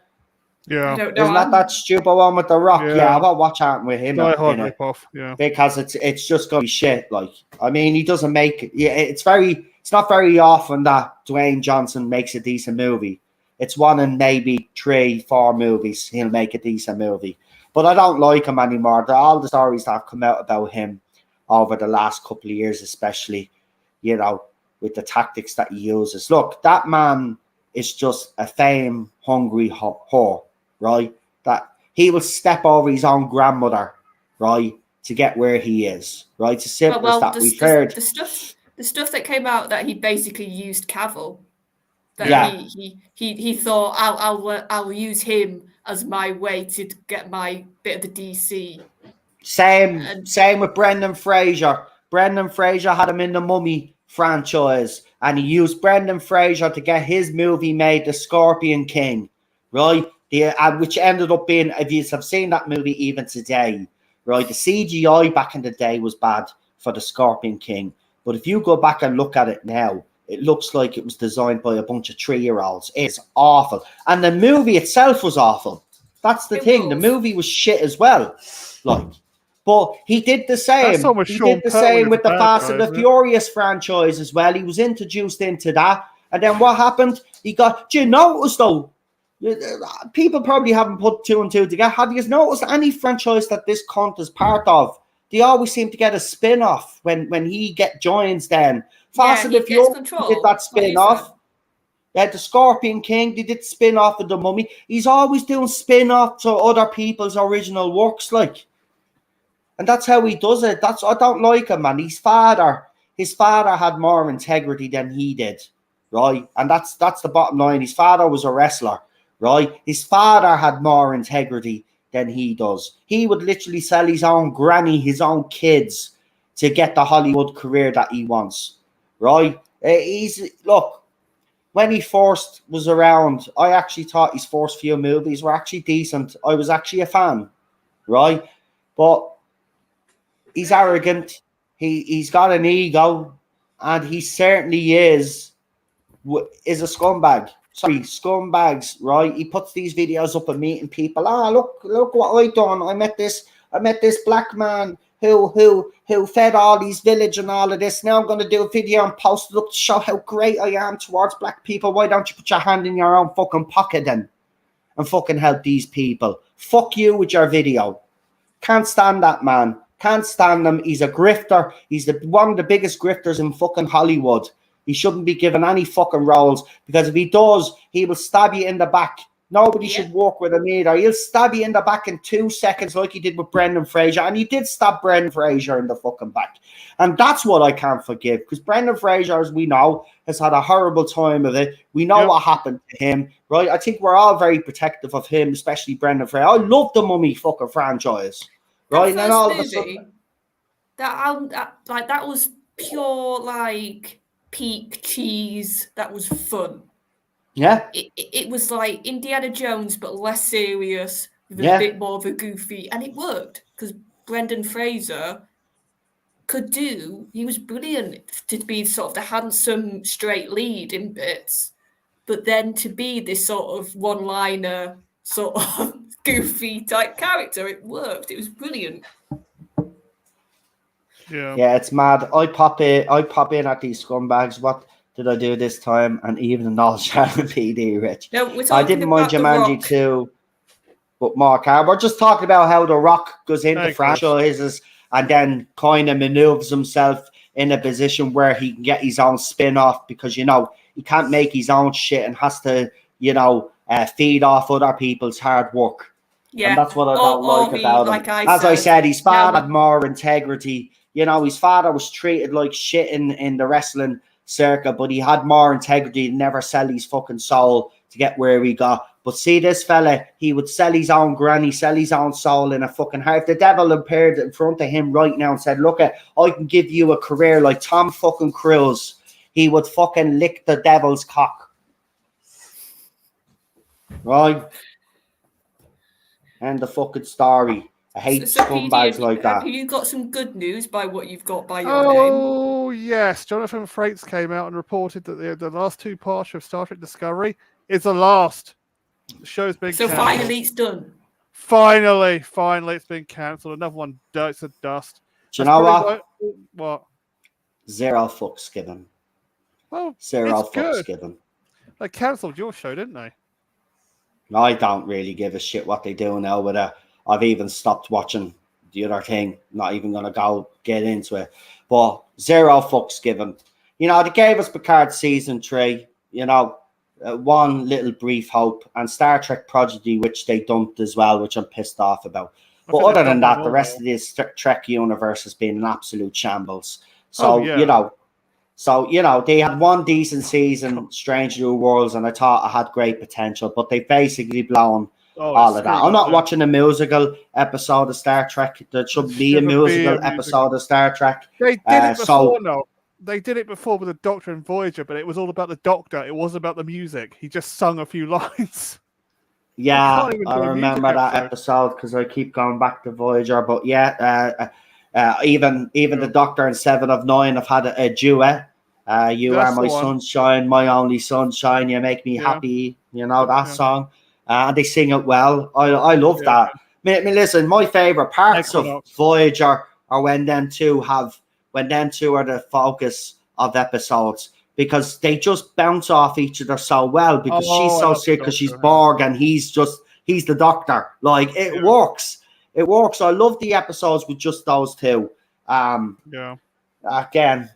Yeah. I don't know. Isn't that stupid one with The Rock? Yeah, I'll watch out with him Die Hard in it ripoff. Yeah. because it's just gonna be shit. Like, I mean, he doesn't make it. Yeah, it's not very often that Dwayne Johnson makes a decent movie. It's one in maybe 3-4 movies he'll make a decent movie. But I don't like him anymore. All the stories that have come out about him over the last couple of years, especially, you know, with the tactics that he uses. Look, that man is just a fame-hungry whore, right? That he will step over his own grandmother, right, to get where he is, right? It's as simple as that. We've heard the stuff that came out that he basically used Cavill. That yeah. he thought I'll use him as my way to get my bit of the DC. Same with Brendan Fraser. Brendan Fraser had him in the Mummy franchise, and he used Brendan Fraser to get his movie made, The Scorpion King, right? Which ended up being, if you have seen that movie even today, right? The CGI back in the day was bad for The Scorpion King, but if you go back and look at it now, it looks like it was designed by a bunch of 3-year-olds. It's awful. And the movie itself was awful. That's the thing. The movie was shit as well. Like, but he did the same. He did the same with the Fast and the Furious franchise as well. He was introduced into that. And then what happened? Do you notice though? People probably haven't put 2 and 2 together. Have you noticed any franchise that this cunt is part of? They always seem to get a spin-off when he joins then. Fast and the Furious did that spin-off. The Scorpion King, they did spin-off of the Mummy. He's always doing spin-offs of other people's original works, like. And that's how he does it. I don't like him, man. His father had more integrity than he did, right? And that's the bottom line. His father was a wrestler, right? His father had more integrity than he does. He would literally sell his own granny, his own kids to get the Hollywood career that he wants, right? Look, when he first was around, I actually thought his first few movies were actually decent. I was actually a fan, right? But he's arrogant. He's got an ego, and he certainly is a scumbag. Sorry, scumbags, right? He puts these videos up of meeting people. Look what I done. I met this black man who fed all these village and all of this. Now I'm going to do a video and post it up to show how great I am towards black people. Why don't you put your hand in your own fucking pocket then and fucking help these people? Fuck you with your video. Can't stand that man. Can't stand him. He's a grifter. He's one of the biggest grifters in fucking Hollywood. He shouldn't be given any fucking roles, because if he does, he will stab you in the back. Nobody should work with him either. He'll stab you in the back in 2 seconds like he did with Brendan Fraser. And he did stab Brendan Fraser in the fucking back. And that's what I can't forgive, because Brendan Fraser, as we know, has had a horrible time of it. We know what happened to him, right? I think we're all very protective of him, especially Brendan Fraser. I love the Mummy fucking franchise, right? And then all of a sudden, that was pure, like, peak cheese. That was fun. Yeah. It was like Indiana Jones, but less serious, with a bit more of a goofy, and it worked because Brendan Fraser he was brilliant to be sort of the handsome, straight lead in bits, but then to be this sort of one-liner, sort of goofy type character, it worked. It was brilliant. Yeah, it's mad. I pop in at these scumbags. What did I do this time? And even an all Sharon PD, Rich. No, we're talking I didn't mind Jumanji 2, but Mark, we're just talking about how The Rock goes into franchises and then kind of maneuvers himself in a position where he can get his own spin-off, because, you know, he can't make his own shit and has to, you know, feed off other people's hard work. Yeah. And that's what I don't like about him. As I said, his father had more integrity. You know, his father was treated like shit in the wrestling circuit, but he had more integrity to never sell his fucking soul to get where he got. But see this fella, he would sell his own granny, sell his own soul in a fucking heart. If the devil appeared in front of him right now and said, look, I can give you a career like Tom fucking Cruise, he would fucking lick the devil's cock. Right? And the fucking story. I hate scumbags like that. Have you got some good news by what you've got by your name? Oh, yes. Jonathan Frakes came out and reported that the last 2 parts of Star Trek Discovery is the last. The show's been So cancelled. finally it's done. Finally, it's been cancelled. Another one dies to dust. Do you know what? What? 0 fucks given. Well, 0 it's fucks good. given. They cancelled your show, didn't they? I don't really give a shit what they do now with it. I've even stopped watching the other thing. Not even going to get into it. But 0 fucks given. You know, they gave us Picard season 3. You know, one little brief hope. And Star Trek Prodigy, which they dumped as well, which I'm pissed off about. But other than that, the rest of this Trek universe has been an absolute shambles. So, you know, they had one decent season, Strange New Worlds, and I thought it had great potential, but they basically blown all of that. I'm not watching a musical episode of Star Trek. There should be a musical episode of Star Trek. They did it before, no. They did it before with the Doctor and Voyager, but it was all about the Doctor. It wasn't about the music. He just sung a few lines. Yeah, I remember that episode because I keep going back to Voyager. But yeah, even the Doctor and 7 of 9 have had a duet. You are my sunshine, my only sunshine. You make me happy. You know that song. And they sing it well. I love that. I mean, listen, my favorite parts of Voyager are when them two are the focus of episodes, because they just bounce off each other so well, because she's so sick because she's Borg and he's the Doctor. Like it works. It works. I love the episodes with just those two. Again,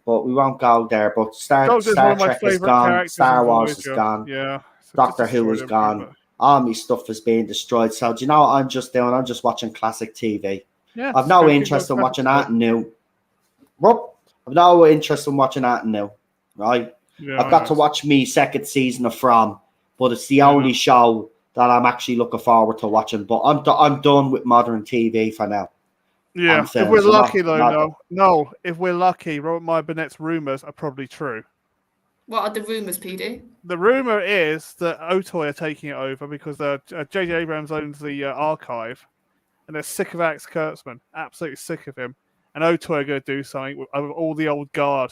but we won't go there. But Star Trek is gone. Star Wars is gone. Yeah. Doctor Who is gone. All my stuff is being destroyed. So do you know what I'm just doing? I'm just watching classic TV. Yeah, I've no interest in watching that new. I've no interest in watching that new. Right? Yeah, I've got to watch me second season of From, but it's the only show that I'm actually looking forward to watching. But I'm done with modern TV for now. Yeah, if we're lucky No, if we're lucky, Robert Meyer Burnett's rumours are probably true. What are the rumours, PD? The rumour is that Otoy are taking it over because J.J. Abrams owns the archive, and they're sick of Alex Kurtzman, absolutely sick of him. And Otoy are going to do something with all the old guard.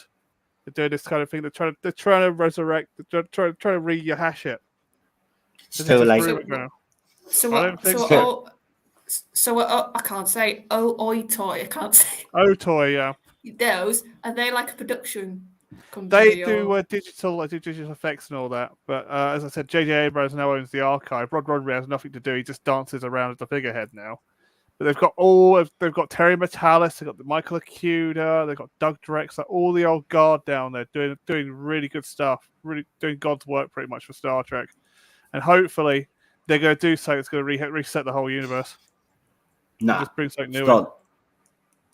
They're doing this kind of thing. They're trying to resurrect. They're trying to rehash it. It's too late. I can't say Otoy. I can't say Otoy. Yeah. Those are they like a production company? They do digital effects and all that. But as I said, J.J. Abrams now owns the archive. Rod Rodri has nothing to do. He just dances around as the figurehead now. But they've got Terry Metalis, they've got Michael Acuda, they've got Doug Drexler, all the old guard down there doing really good stuff, really doing God's work pretty much for Star Trek. And hopefully they're going to do something that's going to reset the whole universe. Nah, just bring something new in.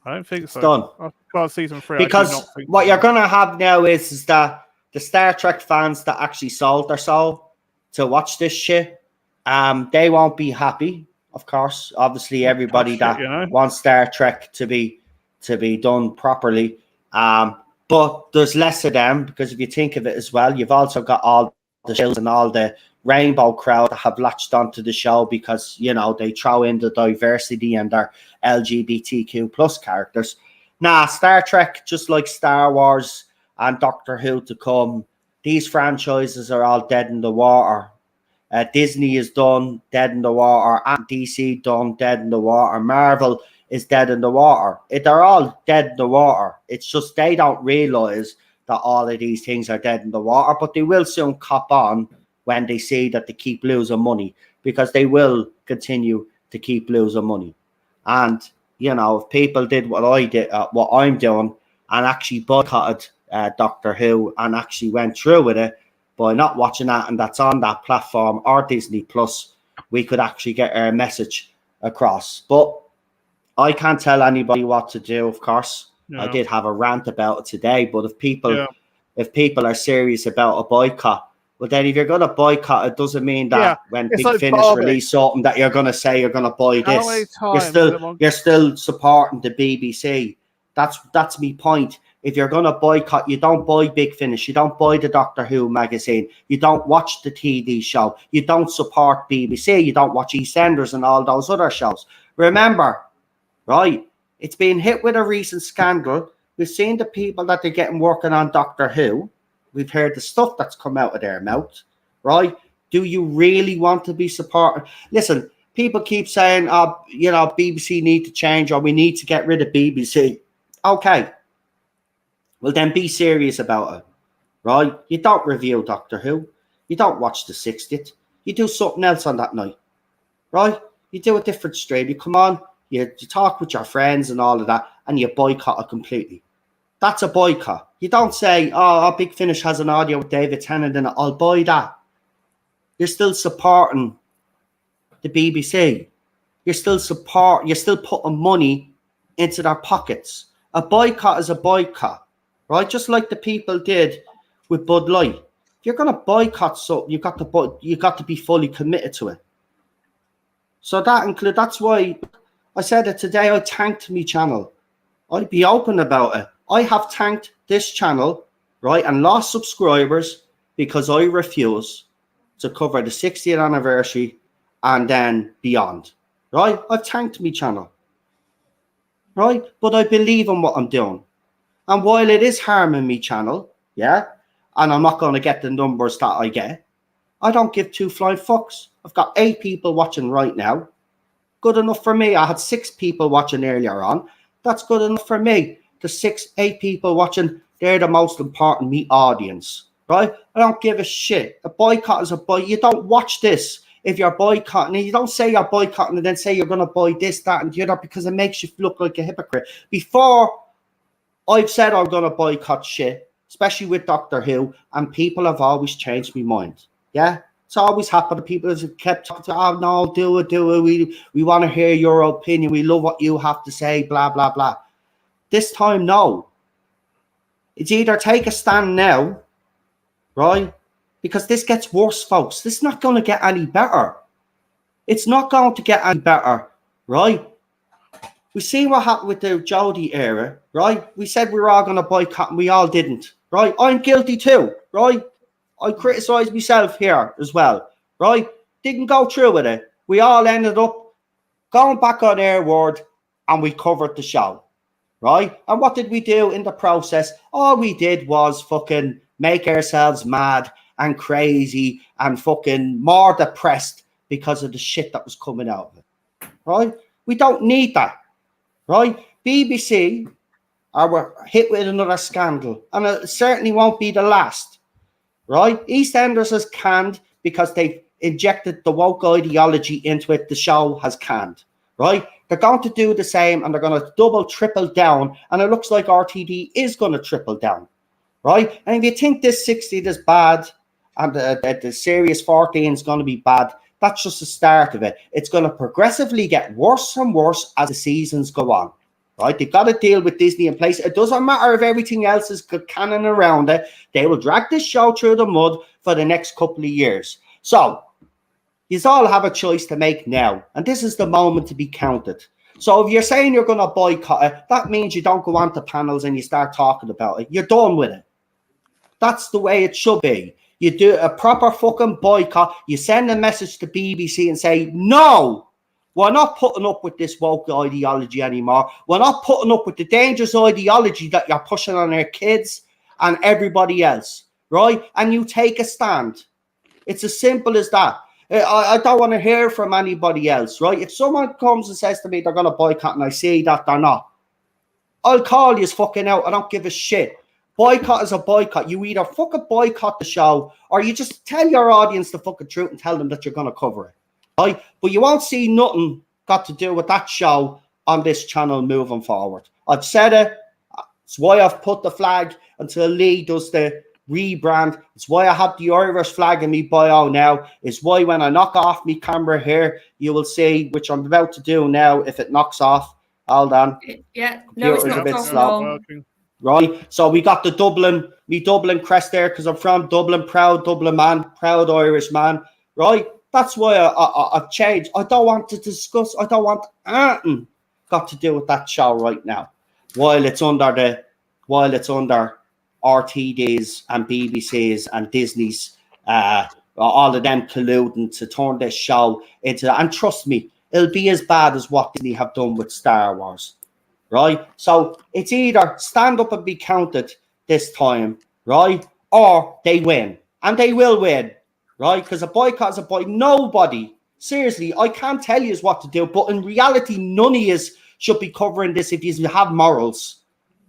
I don't think so. It's done. I can't season 3. Because what you're going to have now is that the Star Trek fans that actually sold their soul to watch this shit, they won't be happy. Of course, obviously, everybody wants Star Trek to be done properly. But there's less of them, because if you think of it as well, you've also got all the shills and all the rainbow crowd that have latched onto the show because, you know, they throw in the diversity and their LGBTQ plus characters. Nah, Star Trek, just like Star Wars and Doctor Who to come, these franchises are all dead in the water. Disney is done, dead in the water. DC done, dead in the water. Marvel is dead in the water. They're all dead in the water. It's just they don't realize that all of these things are dead in the water, but they will soon cop on when they see that they keep losing money, because they will continue to keep losing money. And, you know, if people did what I did, what I'm doing, and actually boycotted Doctor Who and actually went through with it, by not watching that, and that's on that platform or Disney Plus, we could actually get our message across. But I can't tell anybody what to do, of course. No. I did have a rant about it today, but if people are serious about a boycott, Well, then if you're going to boycott, it doesn't mean that when it's Big like Finish Barbie. release something that you're going to say you're going to buy How many this. times You're still supporting the BBC. That's my point. If you're going to boycott, you don't buy Big Finish. You don't buy the Doctor Who magazine. You don't watch the TV show. You don't support BBC. You don't watch EastEnders and all those other shows. Remember, right? It's been hit with a recent scandal. We've seen the people that they're getting working on Doctor Who. We've heard the stuff that's come out of their mouth, right? Do you really want to be supporting? Listen, people keep saying, BBC need to change or we need to get rid of BBC. Okay. Well, then be serious about it, right? You don't review Doctor Who. You don't watch the 60th. You do something else on that night, right? You do a different stream. You come on, you talk with your friends and all of that, and you boycott it completely. That's a boycott. You don't say, oh, Big Finish has an audio with David Tennant in it. I'll buy that. You're still supporting the BBC. You're still putting money into their pockets. A boycott is a boycott, right? Just like the people did with Bud Light. If you're going to boycott something, you got to be fully committed to it. So that's why I said it today. I tanked my channel. I'd be open about it. I have tanked this channel, right, and lost subscribers because I refuse to cover the 60th anniversary and then beyond, right? I've tanked my channel, right? But I believe in what I'm doing. And while it is harming me channel, yeah, and I'm not going to get the numbers that I get, I don't give two flying fucks. I've got 8 people watching right now. Good enough for me. I had 6 people watching earlier on. That's good enough for me. The 8 people watching, they're the most important me audience, right? I don't give a shit. A boycott is a boycott. You don't watch this if you're boycotting. You don't say you're boycotting and then say you're going to buy this, that, and the other because it makes you look like a hypocrite. Before I've said I'm going to boycott shit, especially with Doctor Who, and people have always changed my mind. Yeah? It's always happened. People have kept talking to, oh, no, do it. We want to hear your opinion. We love what you have to say, blah, blah, blah. This time, no. It's either take a stand now, right? Because this gets worse, folks. This is not going to get any better. It's not going to get any better, right? We see what happened with the Jodie era, right? We said we were all going to boycott and we all didn't, right? I'm guilty too, right? I criticise myself here as well, right? Didn't go through with it. We all ended up going back on air word and we covered the show, right? And what did we do in the process? All we did was fucking make ourselves mad and crazy and fucking more depressed because of the shit that was coming out of it, right? We don't need that, right? BBC are hit with another scandal and it certainly won't be the last, right? EastEnders has canned because they've injected the woke ideology into it. The show has canned, right? They're going to do the same and they're going to double, triple down. And it looks like RTD is going to triple down, right? And if you think this 60 is bad and the Series 14 is going to be bad, that's just the start of it. It's going to progressively get worse and worse as the seasons go on, right? They've got to deal with Disney in place. It doesn't matter if everything else is cannon around it. They will drag this show through the mud for the next couple of years. So, you all have a choice to make now, and this is the moment to be counted. So if you're saying you're going to boycott it, that means you don't go on to panels and you start talking about it. You're done with it. That's the way it should be. You do a proper fucking boycott. You send a message to BBC and say, no, we're not putting up with this woke ideology anymore. We're not putting up with the dangerous ideology that you're pushing on our kids and everybody else, right? And you take a stand. It's as simple as that. I don't want to hear from anybody else, right? If someone comes and says to me they're going to boycott and I see that they're not, I'll call you fucking out. I don't give a shit. Boycott is a boycott. You either fucking boycott the show or you just tell your audience the fucking truth and tell them that you're going to cover it, right? But you won't see nothing got to do with that show on this channel moving forward. I've said it. It's why I've put the flag until Lee does the rebrand. It's why I have the Irish flag in me bio now. It's why when I knock off me camera here, you will see, which I'm about to do now, if it knocks off. Hold on. Yeah, no, it's not a bit off slow. at all. right? So we got the Dublin crest there because I'm from Dublin, proud Dublin man, proud Irish man, right? That's why I've changed. I don't want to discuss. I don't want anything got to do with that show right now, while it's under RTD's and BBC's and Disney's, all of them colluding to turn this show into. And trust me, it'll be as bad as what Disney have done with Star Wars. Right? So it's either stand up and be counted this time, right? Or they win. And they will win, right? Because a boycott is a boycott. Nobody, seriously, I can't tell you what to do, but in reality, none of you should be covering this if you have morals,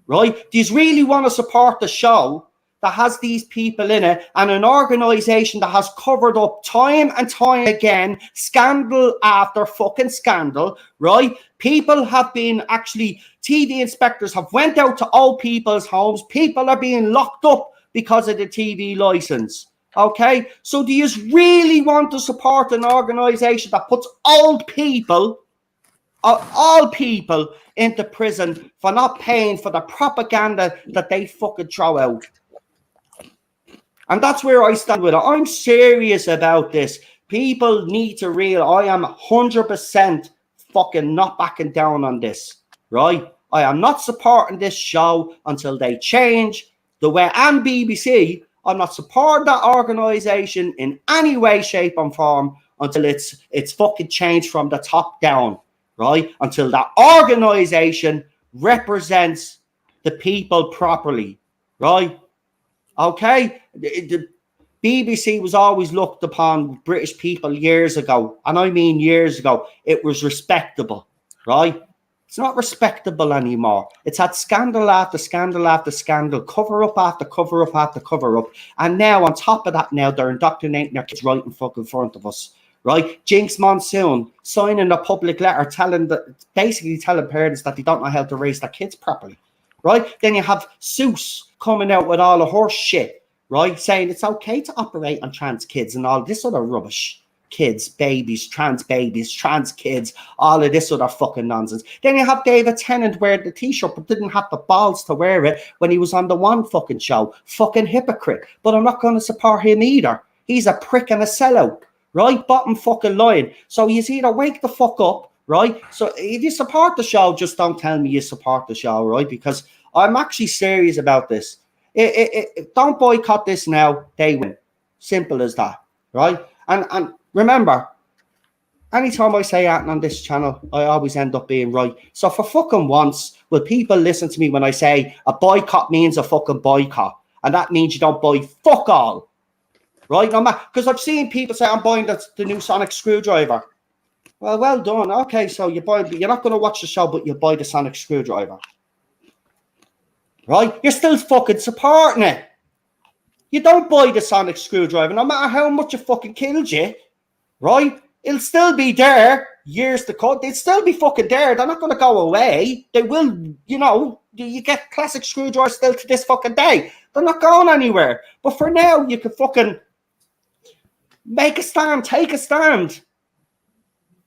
right? Do you really want to support the show that has these people in it and an organisation that has covered up time and time again, scandal after fucking scandal, right? People have been actually, TV inspectors have went out to old people's homes. People are being locked up because of the TV licence, okay? So do you really want to support an organisation that puts old people, all people, into prison for not paying for the propaganda that they fucking throw out? And that's where I stand with it. I'm serious about this. People need to realize I am 100% fucking not backing down on this, right? I am not supporting this show until they change the way. And BBC, I'm not supporting that organisation in any way, shape, or form until it's fucking changed from the top down, right? Until that organisation represents the people properly, right? Okay, the BBC was always looked upon British people years ago, and I mean years ago. It was respectable, right? It's not respectable anymore. It's had scandal after scandal after scandal, cover up after cover up after cover up, and now on top of that, now they're indoctrinating their kids right in fucking front of us, right? Jinx Monsoon signing a public letter basically telling parents that they don't know how to raise their kids properly. Right? Then you have Seuss coming out with all the horse shit, right? Saying it's okay to operate on trans kids and all this other rubbish. Kids, babies, trans kids, all of this other fucking nonsense. Then you have David Tennant wear the t-shirt but didn't have the balls to wear it when he was on the one fucking show. Fucking hypocrite. But I'm not going to support him either. He's a prick and a sellout, right? Bottom fucking line. So he's either wake the fuck up, right? So if you support the show, just don't tell me you support the show, right? Because I'm actually serious about this. Don't boycott this now. They win. Simple as that, right? And remember, anytime I say anything on this channel, I always end up being right. So for fucking once, will people listen to me when I say a boycott means a fucking boycott? And that means you don't buy fuck all, right? No matter, because I've seen people say, I'm buying the new sonic screwdriver. Well done. Okay, so you're not going to watch the show, but you buy the sonic screwdriver. Right? You're still fucking supporting it. You don't buy the sonic screwdriver, no matter how much it fucking kills you, right? It'll still be there years to come. They'll still be fucking there. They're not going to go away. They will, you get classic screwdrivers still to this fucking day. They're not going anywhere. But for now, you can fucking make a stand, take a stand.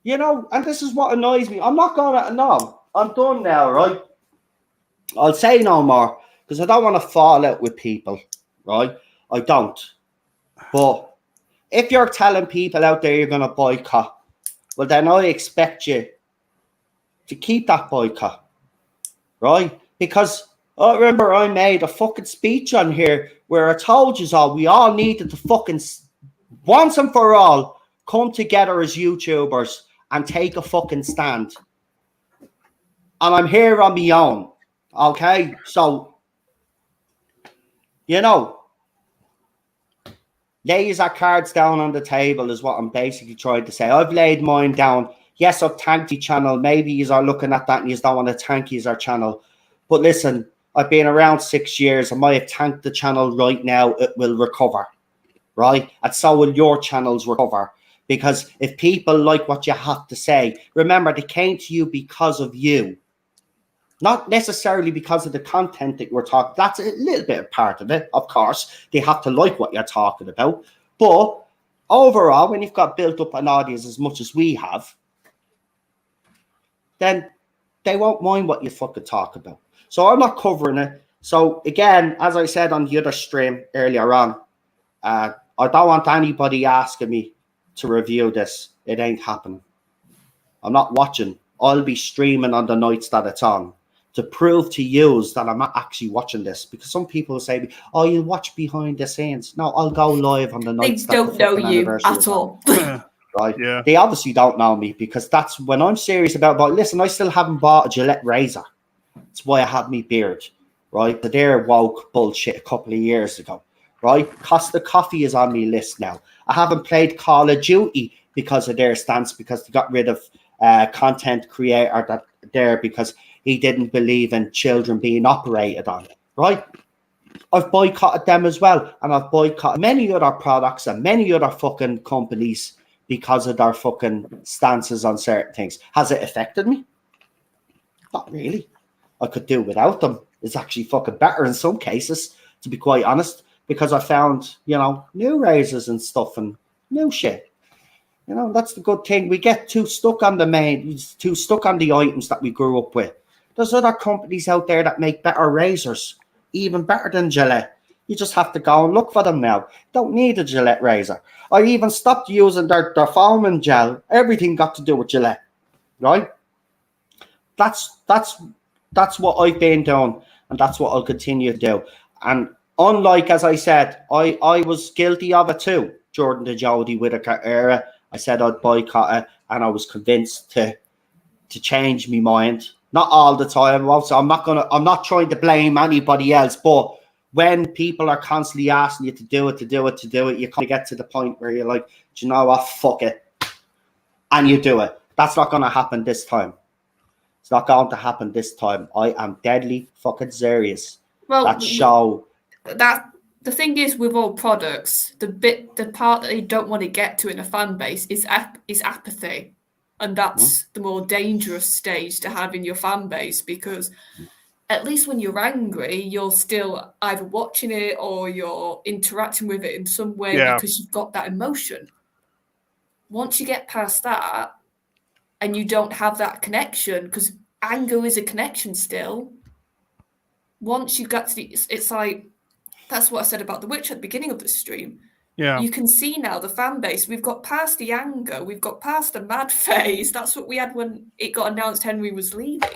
And this is what annoys me. I'm not going to, no, I'm done now, right? I'll say no more because I don't want to fall out with people, right? I don't. But if you're telling people out there you're going to boycott, well, then I expect you to keep that boycott, right? Because I remember I made a fucking speech on here where I told you all we all needed to fucking once and for all come together as YouTubers and take a fucking stand. And I'm here on my own. Okay? So, lay your cards down on the table is what I'm basically trying to say. I've laid mine down. Yes, I've tanked the channel. Maybe you are looking at that and you don't want to tank our channel. But listen, I've been around 6 years. I might have tanked the channel right now. It will recover. Right? And so will your channels recover. Because if people like what you have to say, remember, they came to you because of you. Not necessarily because of the content that you're talking. That's a little bit of part of it, of course. They have to like what you're talking about. But overall, when you've got built up an audience as much as we have, then they won't mind what you fucking talk about. So I'm not covering it. So again, as I said on the other stream earlier on, I don't want anybody asking me to review this. It ain't happening. I'm not watching. I'll be streaming on the nights that it's on to prove to you that I'm not actually watching this. Because some people say, "Oh, you watch behind the scenes." No, I'll go live on the They nights that don't the know fucking you anniversary at is on. all. Right? Yeah. They obviously don't know me because that's when I'm serious about. But listen, I still haven't bought a Gillette razor. That's why I have me beard. Right? The dare woke bullshit a couple of years ago. Right? Costa Coffee is on my list now. I haven't played Call of Duty because of their stance, because they got rid of content creator that there because he didn't believe in children being operated on. Right? I've boycotted them as well, and I've boycotted many other products and many other fucking companies because of their fucking stances on certain things. Has it affected me? Not really. I could do without them. It's actually fucking better in some cases, to be quite honest, because I found, new razors and stuff and new shit. That's the good thing. We get too stuck on the items that we grew up with. There's other companies out there that make better razors, even better than Gillette. You just have to go and look for them now. Don't need a Gillette razor. I even stopped using their foaming gel. Everything got to do with Gillette, right? That's what I've been doing, and that's what I'll continue to do. And unlike, as I said, I was guilty of it too during the Jodie Whittaker era. I said I'd boycott it, and I was convinced to change my mind. Not all the time. Also, I'm not trying to blame anybody else, but when people are constantly asking you to do it, you kind of get to the point where you're like, do you know what? Fuck it. And you do it. That's not going to happen this time. It's not going to happen this time. I am deadly fucking serious. Well, That show. The thing is with all products, the part that they don't want to get to in a fan base is apathy. And that's the more dangerous stage to have in your fan base, because at least when you're angry, you're still either watching it or you're interacting with it in some way because you've got that emotion. Once you get past that and you don't have that connection, because anger is a connection still. Once you get to it's like, that's what I said about The Witch at the beginning of the stream. Yeah. You can see now the fan base. We've got past the anger. We've got past the mad phase. That's what we had when it got announced Henry was leaving.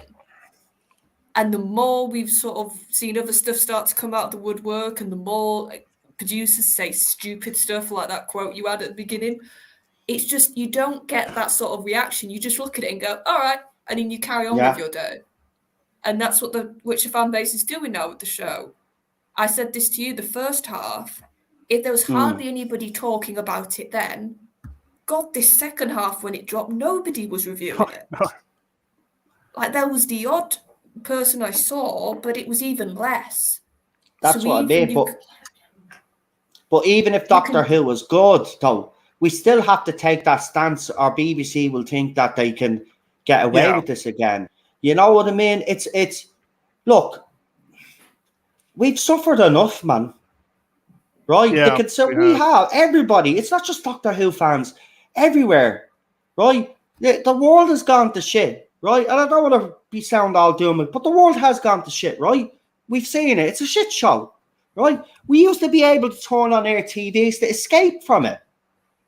And the more we've sort of seen other stuff start to come out of the woodwork, and the more producers say stupid stuff like that quote you had at the beginning, it's just, you don't get that sort of reaction. You just look at it and go, all right. And then you carry on with your day. And that's what the Witcher fan base is doing now with the show. I said this to you, the first half, if there was hardly anybody talking about it then, God, this second half when it dropped, nobody was reviewing it. No. Like, there was the odd person I saw, but it was even less. That's what I mean. But even if Doctor Who was good, though, we still have to take that stance, or BBC will think that they can get away with this again. You know what I mean? It's look, we've suffered enough, man. Right? Yeah, we have. Everybody. It's not just Doctor Who fans. Everywhere. Right? The world has gone to shit. Right? And I don't want to sound all doom, but the world has gone to shit, right? We've seen it. It's a shit show. Right? We used to be able to turn on our TVs to escape from it.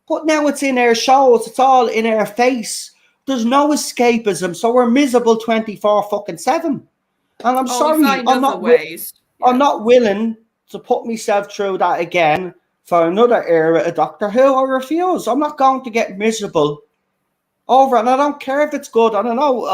But now it's in our shows. It's all in our face. There's no escapism. So we're miserable 24/7. And I'm sorry. I'm not willing to put myself through that again for another era of Doctor Who. I refuse. I'm not going to get miserable over it. And I don't care if it's good. I don't know.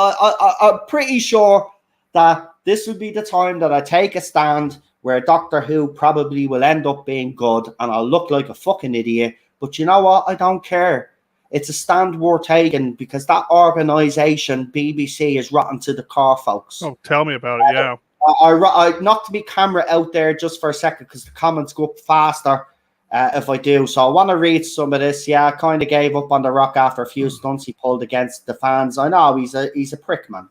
I'm pretty sure that this will be the time that I take a stand where Doctor Who probably will end up being good and I'll look like a fucking idiot. But you know what? I don't care. It's a stand worth taking, because that organisation, BBC, is rotten to the core, folks. Oh, tell me about it, yeah. I knocked my camera out there just for a second because the comments go up faster if I do. So I want to read some of this. Yeah, I kind of gave up on The Rock after a few stunts he pulled against the fans. I know he's a prick, man.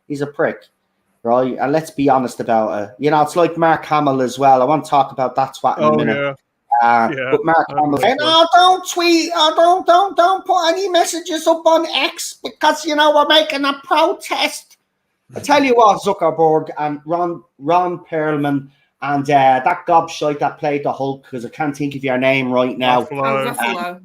He's a prick, right? And let's be honest about it. You know, it's like Mark Hamill as well. I want to talk about that twat in a minute. Yeah. But Mark Hamill saying, "Oh, don't tweet. Oh, don't put any messages up on X because, you know, we're making a protest." I tell you what, Zuckerberg and Ron Perlman and that gobshite that played the Hulk, because I can't think of your name right now. Ruffalo.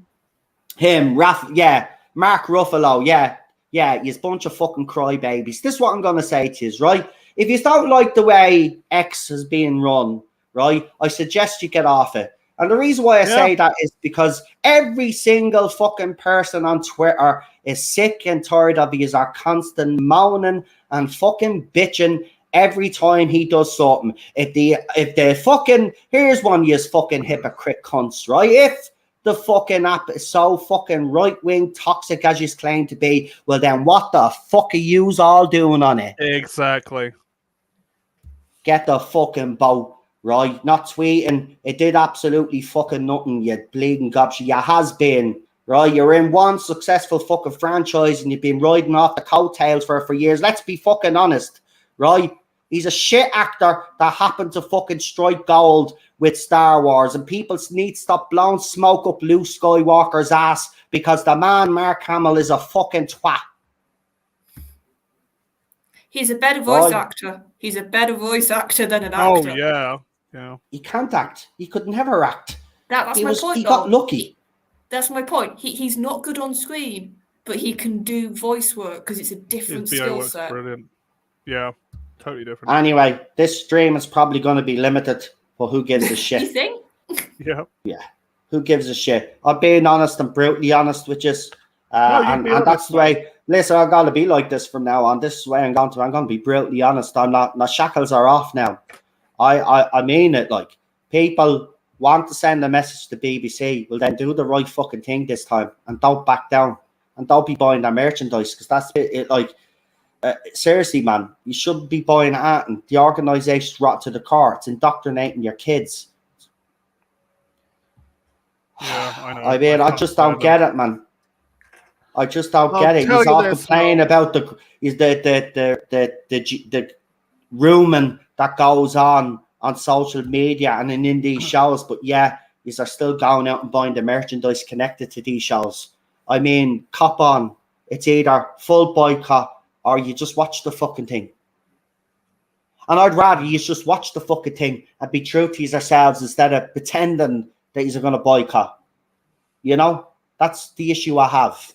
Mark Ruffalo, he's a bunch of fucking crybabies. This is what I'm going to say to you, right? If you don't like the way X is being run, right, I suggest you get off it. And the reason why I say that is because every single fucking person on Twitter is sick and tired of his constant moaning and fucking bitching every time he does something. If the fucking, here's one of you fucking hypocrite cunts, right? If the fucking app is so fucking right-wing toxic as you claim to be, well then what the fuck are yous all doing on it? Exactly. Get the fucking boat, right? Not tweeting. It did absolutely fucking nothing, you bleeding gobshite. You has been, right? You're in one successful fucking franchise and you've been riding off the coattails for years. Let's be fucking honest, right? He's a shit actor that happened to fucking strike gold with Star Wars, and people need to stop blowing smoke up Luke Skywalker's ass because the man Mark Hamill is a fucking twat. He's a better voice actor. He's a better voice actor than an actor. Oh, yeah. He can't act. He could never act. That's my point. He got lucky. That's my point. He's not good on screen, but he can do voice work because it's a different skill set. Brilliant. Yeah, totally different. Anyway, this stream is probably going to be limited, but who gives a shit? You think? Yeah. Who gives a shit? I'm being honest and brutally honest with you. And that's the way. Listen, I'm going to be like this from now on. This is the way I'm going to be brutally honest. I'm not. My shackles are off now. I mean it. Like, people want to send a message to BBC. Well, then do the right fucking thing this time and don't back down and don't be buying their merchandise, because that's it. Like, seriously, man, you shouldn't be buying it. And the organisation's rot to the core. It's indoctrinating your kids. Yeah, I know. I mean, I just don't get it, man. I just don't get it. He's all complaining about the rumoring that goes on social media and in these shows, but yeah, these are still going out and buying the merchandise connected to these shows. I mean, cop on. It's either full boycott or you just watch the fucking thing. And I'd rather you just watch the fucking thing and be true to yourselves instead of pretending that you're going to boycott. You know, that's the issue I have.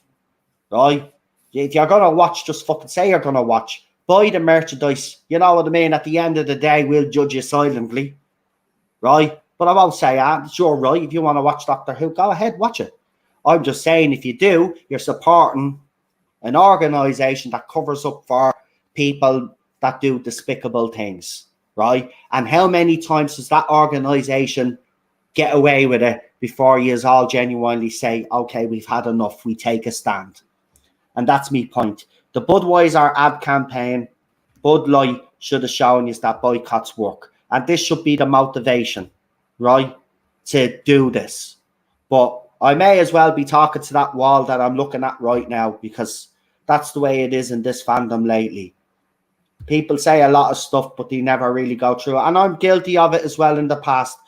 Right? If you're going to watch, just fucking say you're going to watch. Buy the merchandise. You know what I mean? At the end of the day, we'll judge you silently. Right? But I won't say that. It's your right. If you want to watch Doctor Who, go ahead, watch it. I'm just saying, if you do, you're supporting an organisation that covers up for people that do despicable things. Right? And how many times does that organisation get away with it before you all genuinely say, okay, we've had enough, we take a stand? And that's my point. The Budweiser ad campaign, Bud Light should have shown you that boycotts work. And this should be the motivation, right, to do this. But I may as well be talking to that wall that I'm looking at right now, because that's the way it is in this fandom lately. People say a lot of stuff, but they never really go through it. And I'm guilty of it as well in the past.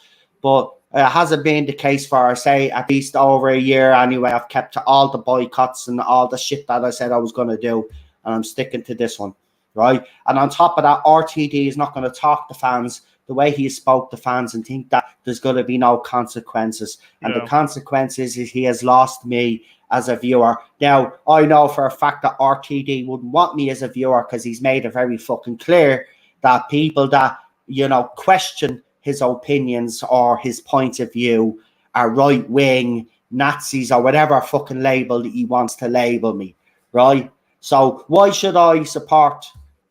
But it hasn't been the case for, say, at least over a year anyway. I've kept to all the boycotts and all the shit that I said I was going to do, and I'm sticking to this one, right? And on top of that, RTD is not going to talk to fans the way he spoke to fans and think that there's going to be no consequences. And the consequences is he has lost me as a viewer. Now, I know for a fact that RTD wouldn't want me as a viewer, because he's made it very fucking clear that people that, you know, question his opinions or his point of view are right-wing Nazis or whatever fucking label that he wants to label me, right? So why should I support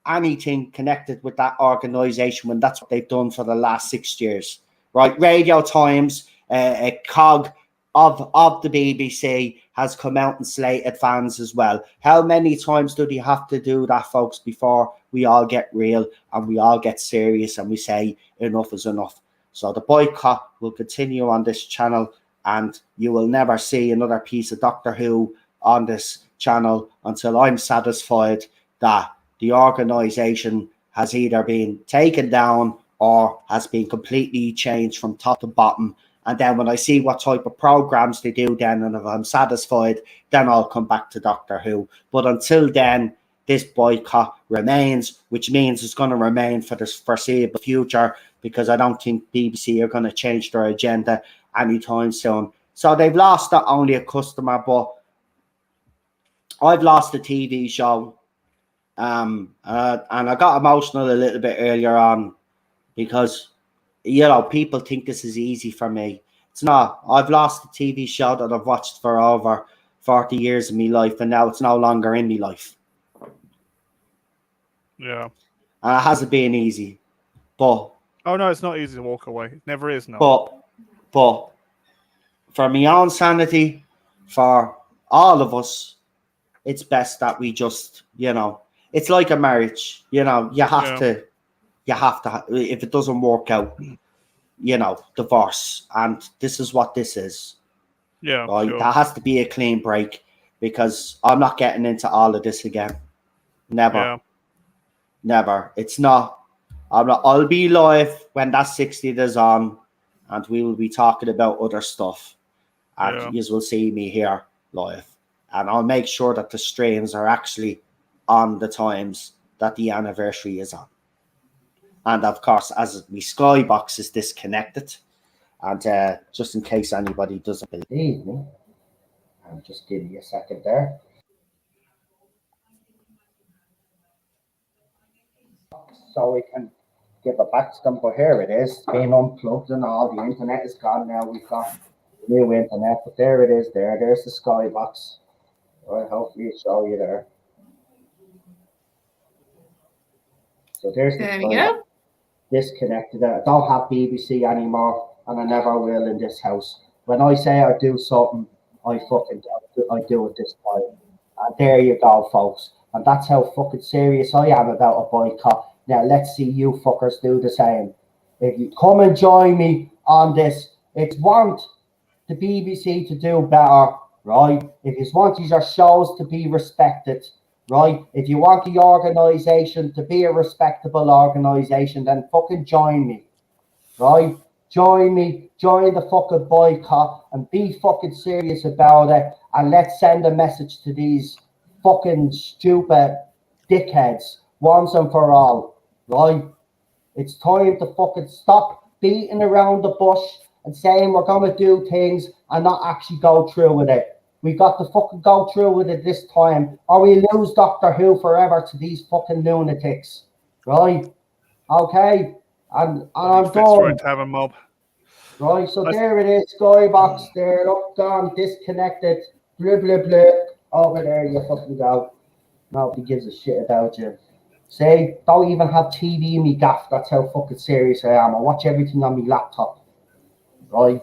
anything connected with that organisation when that's what they've done for the last 6 years, right? Radio Times, a cog of the BBC, has come out and slated fans as well. How many times do they have to do that, folks, before we all get real and we all get serious and we say enough is enough? So the boycott will continue on this channel, and you will never see another piece of Doctor Who on this channel until I'm satisfied that the organisation has either been taken down or has been completely changed from top to bottom. And then when I see what type of programs they do then, and if I'm satisfied, then I'll come back to Doctor Who. But until then, this boycott remains, which means it's going to remain for the foreseeable future, because I don't think BBC are going to change their agenda anytime soon. So they've lost not only a customer, but I've lost a TV show. And I got emotional a little bit earlier on because, people think this is easy for me. It's not. I've lost a TV show that I've watched for over 40 years of my life, and now it's no longer in my life. Yeah. And it hasn't been easy. But oh no, it's not easy to walk away. It never is. No. But for my own sanity, for all of us, it's best that we just, it's like a marriage. You have to, if it doesn't work out, divorce. And this is what this is. Yeah. Right? Sure. That has to be a clean break, because I'm not getting into all of this again. Never. Yeah. Never. It's not. I'll be live when that 60 is on, and we will be talking about other stuff. And you will see me here live. And I'll make sure that the streams are actually on the times that the anniversary is on. And of course, as my Skybox is disconnected, and just in case anybody doesn't believe me, I'll just give you a second there. So we can give it back to them, but here it is, being unplugged and all. The internet is gone now. We've got new internet, but there it is. There's the Skybox. Well, hopefully it'll show you there. So there's the Skybox. Disconnected. I don't have BBC anymore, and I never will in this house. When I say I do something, I do it this time. And there you go, folks. And that's how fucking serious I am about a boycott. Now let's see you fuckers do the same. If you come and join me on this, it's want the BBC to do better, right? If you want your shows to be respected, right? If you want the organisation to be a respectable organisation, then fucking join me, right? Join me, join the fucking boycott, and be fucking serious about it, and let's send a message to these fucking stupid dickheads once and for all, right? It's time to fucking stop beating around the bush and saying we're going to do things and not actually go through with it. We got to fucking go through with it this time, or we lose Doctor Who forever to these fucking lunatics, right? Okay, and I'm done. To have a mob. Right, so there it is, Skybox there, up, gone, disconnected, blah, blah, blah. Over there you fucking go. Nobody gives a shit about you. See, don't even have TV in me gaff. That's how fucking serious I am. I watch everything on my laptop. Right?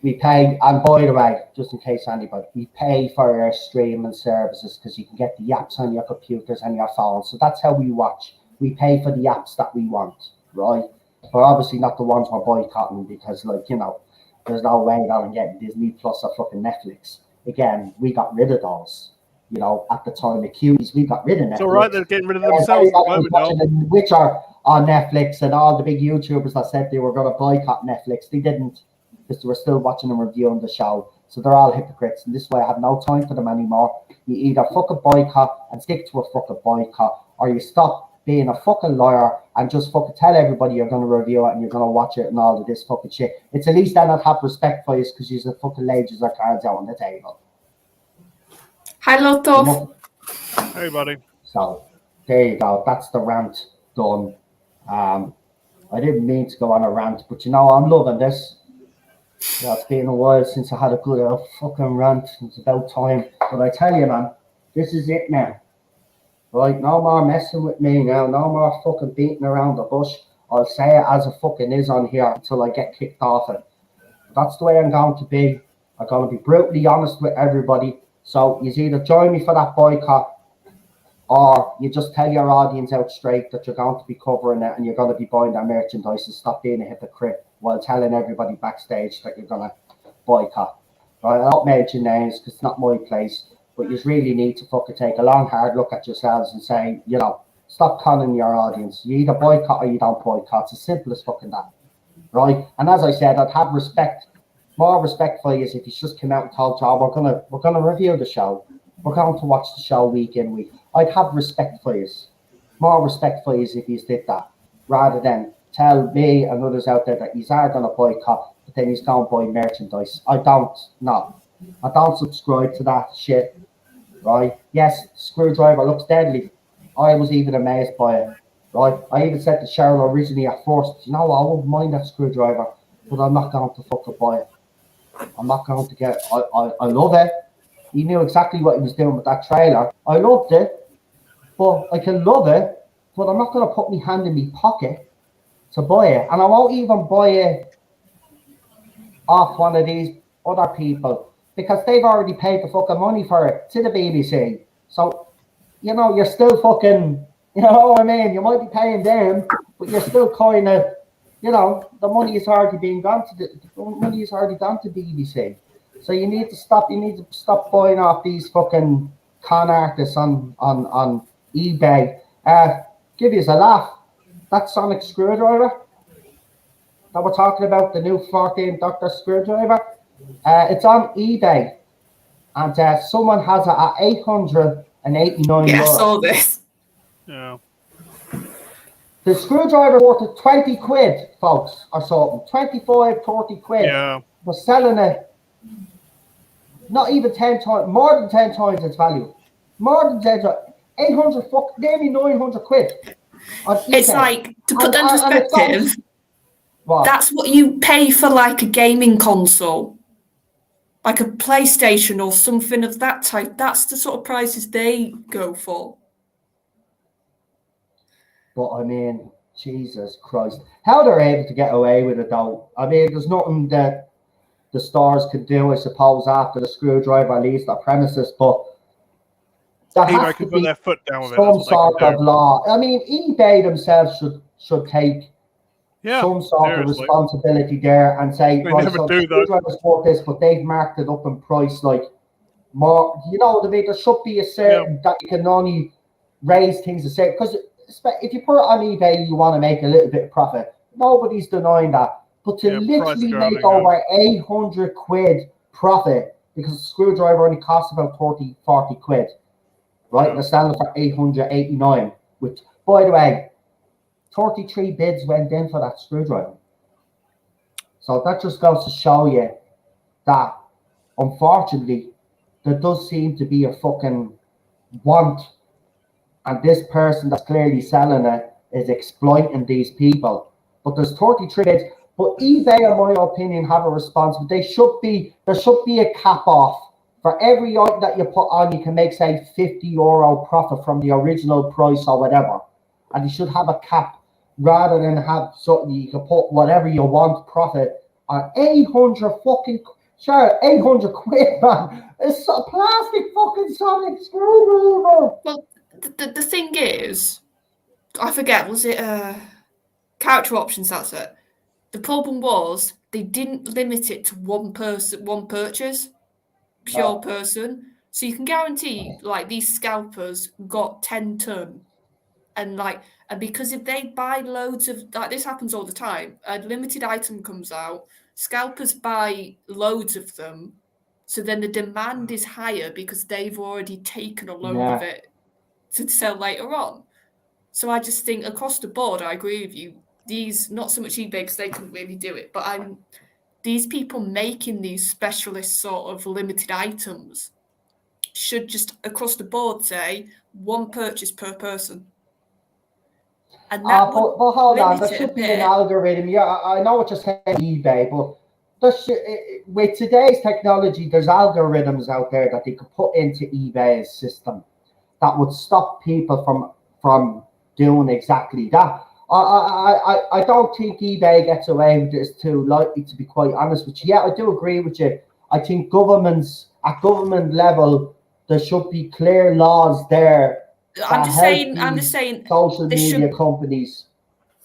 We pay, and by the way, just in case anybody, we pay for our streaming services because you can get the apps on your computers and your phones. So that's how we watch. We pay for the apps that we want, right? But obviously not the ones we're boycotting because, there's no way that I'm getting Disney Plus or fucking Netflix. Again, we got rid of those. At the time of Cuties, we got rid of Netflix. It's all right, they're getting rid of themselves at the moment, watching The Witcher on Netflix, and all the big YouTubers that said they were going to boycott Netflix, they didn't, because they were still watching and reviewing the show. So they're all hypocrites, and this way I have no time for them anymore. You either fucking boycott and stick to a fucking boycott, or you stop being a fucking lawyer and just fucking tell everybody you're going to review it and you're going to watch it and all of this fucking shit. It's at least then I'd have respect for you because you're fucking laid your cards out on the table. Hi, Lotov. Hey, buddy. So, there you go. That's the rant done. I didn't mean to go on a rant, but I'm loving this. It's been a while since I had a good fucking rant. It's about time. But I tell you, man, this is it now. Right? No more messing with me now. No more fucking beating around the bush. I'll say it as it fucking is on here until I get kicked off it. That's the way I'm going to be. I'm going to be brutally honest with everybody. So you either join me for that boycott, or you just tell your audience out straight that you're going to be covering it and you're going to be buying their merchandise and stop being a hypocrite while telling everybody backstage that you're going to boycott. Right? I don't mention names because it's not my place, but you really need to fucking take a long, hard look at yourselves and say, stop conning your audience. You either boycott or you don't boycott. It's as simple as fucking that. Right? And as I said, I'd have respect. More respect for you if you just came out and told you, we're gonna review the show. We're going to watch the show week in, week. I'd have respect for you. More respect for you if you did that, rather than tell me and others out there that he's are going to boycott, but then he's going to buy merchandise. I don't subscribe to that shit, right? Yes, screwdriver looks deadly. I was even amazed by it, right? I even said to Cheryl originally at first, you know what, I wouldn't mind that screwdriver, but I'm not going to fucking buy it. I'm not going to get it. I love it. He knew exactly what he was doing with that trailer. I loved it, but I can love it, but I'm not going to put my hand in my pocket to buy it. And I won't even buy it off one of these other people because they've already paid the fucking money for it to the BBC. So, you know, you're still fucking, you know what I mean? You might be paying them, but you're still kind of, you know, the money is already gone to BBC. So you need to stop buying off these fucking con artists on eBay. Give you a laugh. That sonic screwdriver that we're talking about, the new 14 Doctor screwdriver, it's on eBay, and someone has it at €889. Yeah, I saw this. Yeah. The screwdriver worth 20 quid, folks, or something. 25, 30 quid. Yeah. We're selling it not even 10 times, more than 10 times its value. More than 10 times. 800, nearly 900 quid. It's like, to put that in perspective, that's what you pay for like a gaming console, like a PlayStation or something of that type. That's the sort of prices they go for. But I mean, Jesus Christ, how they're able to get away with it though. I mean, there's nothing that the stores could do, I suppose, after the screwdriver leaves their premises, but there has to be their foot down with some sort of law. I mean, eBay themselves should take some sort of responsibility there and say, right, so the screwdriver's worth this, but they've marked it up in price like more. You know what I mean? There should be a certain that you can only raise things a certain, because if you put it on eBay, you want to make a little bit of profit. Nobody's denying that. But to literally make over 800 quid profit because the screwdriver only costs about 30, 40 quid, right? They're selling for 889, which, by the way, 33 bids went in for that screwdriver. So that just goes to show you that, unfortunately, there does seem to be a fucking want, and this person that's clearly selling it is exploiting these people. But there's 33 bids. But eBay, in my opinion, have a responsibility. There should be a cap off. For every item that you put on, you can make, say, €50 profit from the original price or whatever. And you should have a cap rather than have something you can put whatever you want profit on 800 fucking, sure, 800 quid, man. It's a plastic fucking sonic screwdriver. Well, the thing is, I forget, was it character options, that's it. The problem was they didn't limit it to one person, one purchase, pure person. So you can guarantee, like, these scalpers got 10 ton. And because if they buy loads of, like, this happens all the time, a limited item comes out, scalpers buy loads of them, so then the demand is higher because they've already taken a load of it to sell later on. So I just think across the board, I agree with you. These, not so much eBay because they couldn't really do it, but these people making these specialist sort of limited items should just across the board say one purchase per person. And that but hold on, there should be an algorithm. Yeah, I know what you're saying, eBay, but with today's technology, there's algorithms out there that they could put into eBay's system that would stop people from doing exactly that. I don't think eBay gets away with this too lightly, to be quite honest with you. Yeah, I do agree with you. I think at government level, there should be clear laws there. I'm just saying social media companies.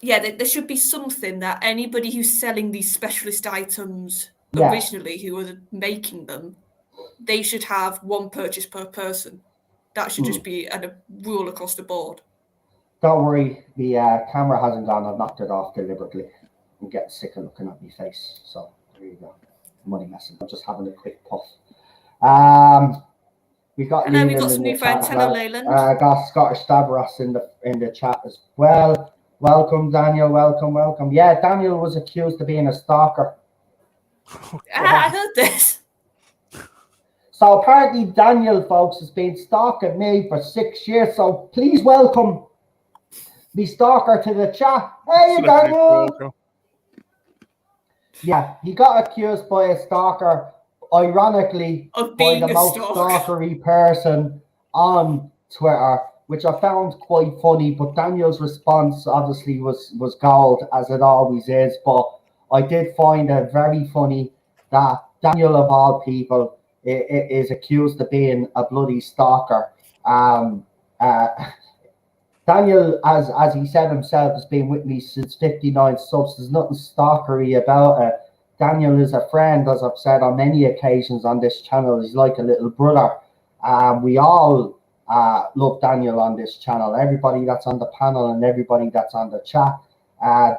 Yeah, there should be something that anybody who's selling these specialist items originally, who are making them, they should have one purchase per person. That should just be a rule across the board. Don't worry, the camera hasn't gone. I've knocked it off deliberately. I'm getting sick of looking at my face. So there you go. Money messing. I'm just having a quick puff. We got Hello, we Leland got some in new the friends. chat. Hello, Leyland. Got Scottish Stavros in the chat as well. Welcome, Daniel. Welcome. Yeah, Daniel was accused of being a stalker. Oh, I God. heard this. So apparently Daniel, folks, has been stalking me for 6 years. So please welcome the stalker to the chat. Hey, Celebrity Daniel. stalker. Yeah, he got accused by a stalker, ironically, Of by the being a most stalker. stalkery person on Twitter, which I found quite funny. But Daniel's response obviously was gold, as it always is. But I did find it very funny that Daniel, of all people, is accused of being a bloody stalker. Uh, Daniel, as he said himself, has been with me since 59 subs. There's nothing stalkery about it. Daniel is a friend, as I've said on many occasions on this channel. He's like a little brother. We all love Daniel on this channel. Everybody that's on the panel and everybody that's on the chat.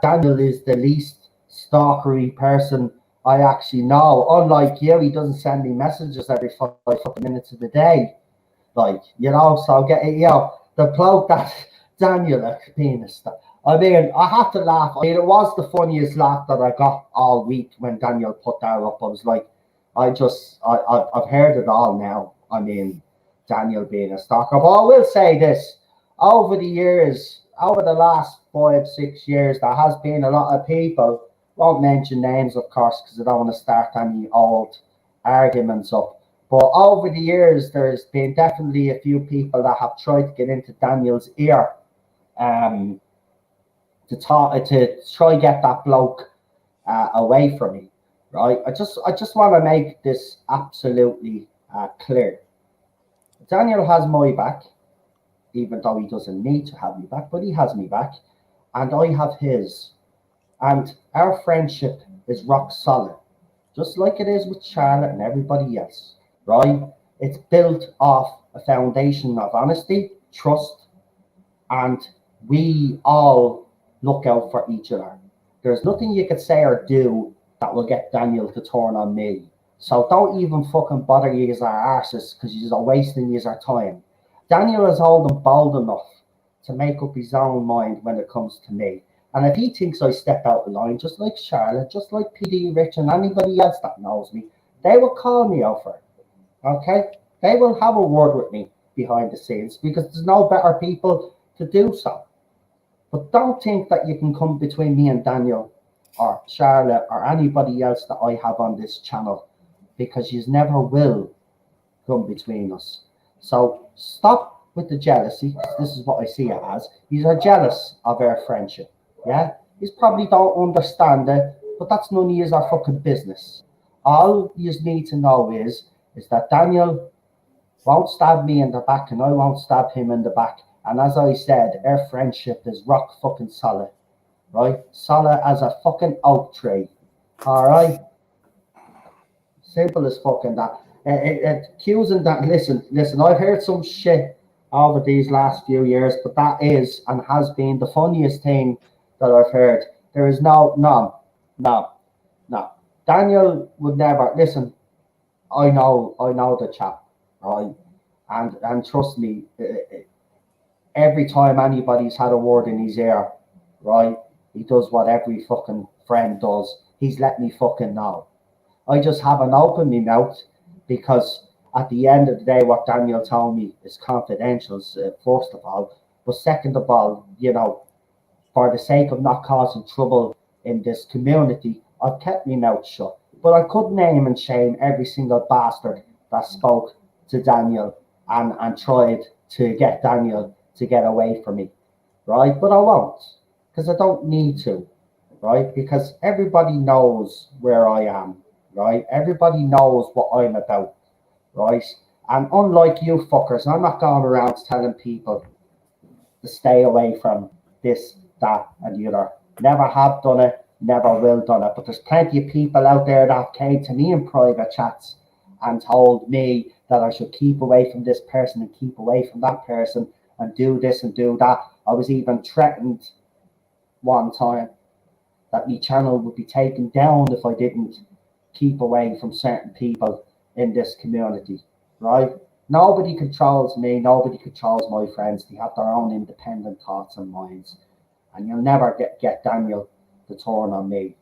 Daniel is the least stalkery person I actually know. Unlike you, he doesn't send me messages every 5 fucking minutes of the day. Like, you know, so the bloke that Daniel penis. I mean, I have to laugh. I mean, it was the funniest laugh that I got all week when Daniel put that up. I was like, I've heard it all now. I mean, Daniel being a stalker. But I will say this: over the years, over the last 5-6 years, there has been a lot of people. Won't mention names, of course, because I don't want to start any old arguments up. But over the years, there's been definitely a few people that have tried to get into Daniel's ear, to try get that bloke away from me, right? I just want to make this absolutely clear. Daniel has my back, even though he doesn't need to have me back, but he has me back, and I have his, and our friendship is rock solid, just like it is with Charlotte and everybody else. Right? It's built off a foundation of honesty, trust, and we all look out for each other. There's nothing you could say or do that will get Daniel to turn on me. So don't even fucking bother using our arses because you're wasting your time. Daniel is old and bold enough to make up his own mind when it comes to me. And if he thinks I step out of line, just like Charlotte, just like PD Rich and anybody else that knows me, they will call me out for it. Okay, they will have a word with me behind the scenes because there's no better people to do so. But don't think that you can come between me and Daniel or Charlotte or anybody else that I have on this channel, because you never will come between us. So stop with the jealousy. This is what I see it as. You are jealous of our friendship. Yeah, you probably don't understand it, but that's none of your fucking business. All you need to know is that Daniel won't stab me in the back and I won't stab him in the back. And as I said, our friendship is rock fucking solid, right? Solid as a fucking oak tree, all right? Simple as fucking that. Accusing that, listen, I've heard some shit over these last few years, but that is and has been the funniest thing that I've heard. There is no. Daniel would never, listen, I know the chap, right? And trust me, every time anybody's had a word in his ear, right, he does what every fucking friend does. He's let me fucking know. I just haven't opened my mouth because at the end of the day, what Daniel told me is confidential, first of all. But second of all, you know, for the sake of not causing trouble in this community, I've kept my mouth shut. But I could name and shame every single bastard that spoke to Daniel and tried to get Daniel to get away from me, right? But I won't, because I don't need to, right? Because everybody knows where I am, right? Everybody knows what I'm about, right? And unlike you fuckers, I'm not going around telling people to stay away from this, that, and the other. Never have done it, never will done it. But there's plenty of people out there that came to me in private chats and told me that I should keep away from this person and keep away from that person and do this and do that. I was even threatened one time that my channel would be taken down if I didn't keep away from certain people in this community, right? Nobody controls me. Nobody controls my friends. They have their own independent thoughts and minds. And you'll never get Daniel to turn on me.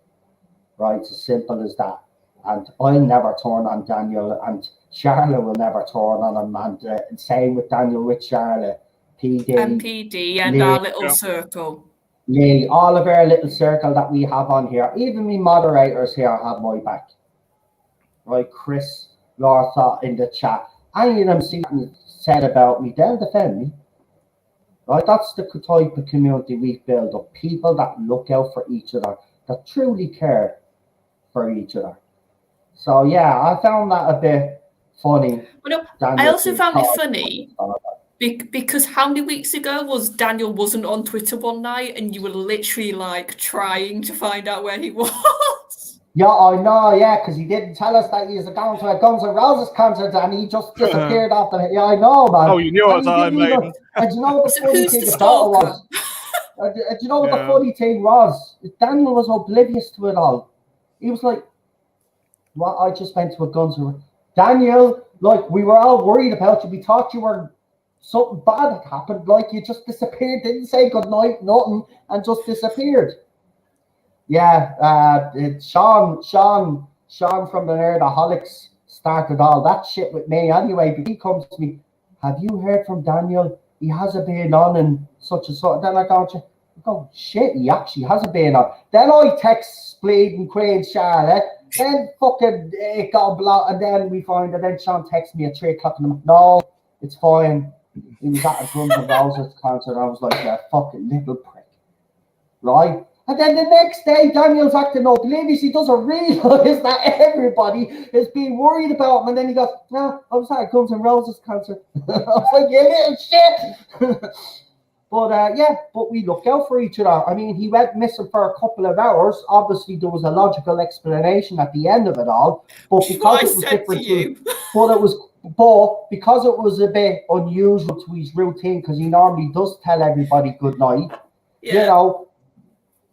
Right? It's as simple as that. And I'll never turn on Daniel. And Charlotte will never turn on him. And same with Daniel with Charlotte. PD. And PD and our little circle. Lee, all of our little circle that we have on here. Even me moderators here have my back. Right? Chris, Laura thought in the chat. Any of them said about me, they'll defend me. Right? That's the type of community we've built up. People that look out for each other, that truly care for each other. So yeah, I found that a bit funny. Well, no, I also found it funny because how many weeks ago was Daniel wasn't on Twitter one night and you were literally like trying to find out where he was? Yeah, I know, yeah, because he didn't tell us that he was going to a Guns N' Roses concert and he just disappeared off the... Yeah, I know, man. Oh, you knew it was Iron Maiden. And do you know what the funny thing about it was? Do you know what the funny thing was? Daniel was oblivious to it all. He was like, "What? I just went to a Guns N' Roses." Daniel, like, we were all worried about you. We thought you were... Something bad had happened. Like, you just disappeared, didn't say goodnight, nothing, and just disappeared. Yeah, it's Sean from the Nerdaholics started all that shit with me anyway. But he comes to me, "Have you heard from Daniel? He hasn't been on and such and such." Then I go, shit, he actually hasn't been on. Then I text Spleed and Queen Charlotte. Then fucking it got blocked. And then we find that then Sean texts me at 3 o'clock in the morning. "No, it's fine. He was at a Guns N' Roses concert." I was like, "Yeah, fucking little prick." Right? And then the next day, Daniel's acting oblivious. He doesn't realise that everybody is being worried about him. And then he goes, "No, I was at a Guns N' Roses concert." I was like, "You little shit." But we look out for each other. I mean, he went missing for a couple of hours. Obviously, there was a logical explanation at the end of it all. But because it was different, but because it was a bit unusual to his routine, because he normally does tell everybody good night, you know,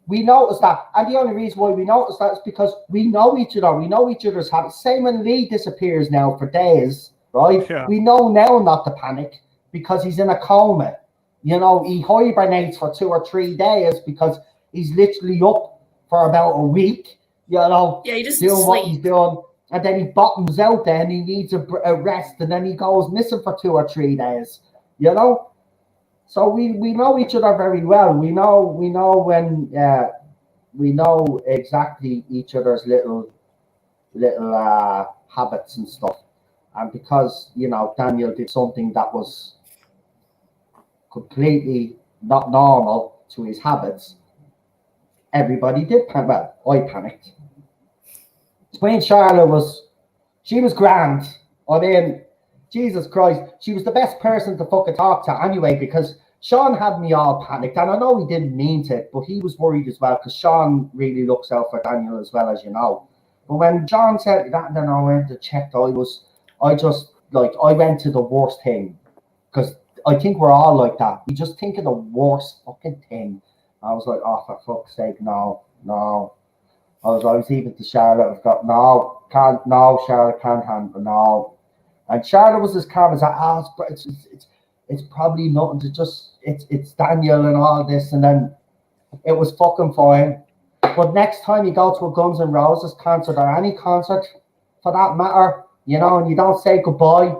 we noticed that. And the only reason why we noticed that is because we know each other. We know each other's habits. Same when Lee disappears now for days, right? Yeah. We know now not to panic because he's in a coma. You know, he hibernates for 2 or 3 days because he's literally up for about a week, you know, he doesn't doing sleep. what he's doing. And then he bottoms out then. He needs a rest and then he goes missing for 2 or 3 days, you know? So we know each other very well. We know when we know exactly each other's little habits and stuff. And because, you know, Daniel did something that was completely not normal to his habits, everybody did panic. Well, I panicked. Queen Charlotte was grand. I mean, Jesus Christ, she was the best person to fucking talk to anyway, because Sean had me all panicked, and I know he didn't mean to, but he was worried as well, because Sean really looks out for Daniel as well, as you know. But when John said that, and then I went to check, I went to the worst thing, because I think we're all like that. We just think of the worst fucking thing. I was like, "Oh, for fuck's sake, no." I was even to Charlotte, I've got, Charlotte can't handle, no. And Charlotte was as calm as that. It's probably nothing to just, it's Daniel and all this, and then it was fucking fine. But next time you go to a Guns N' Roses concert or any concert for that matter, you know, and you don't say goodbye,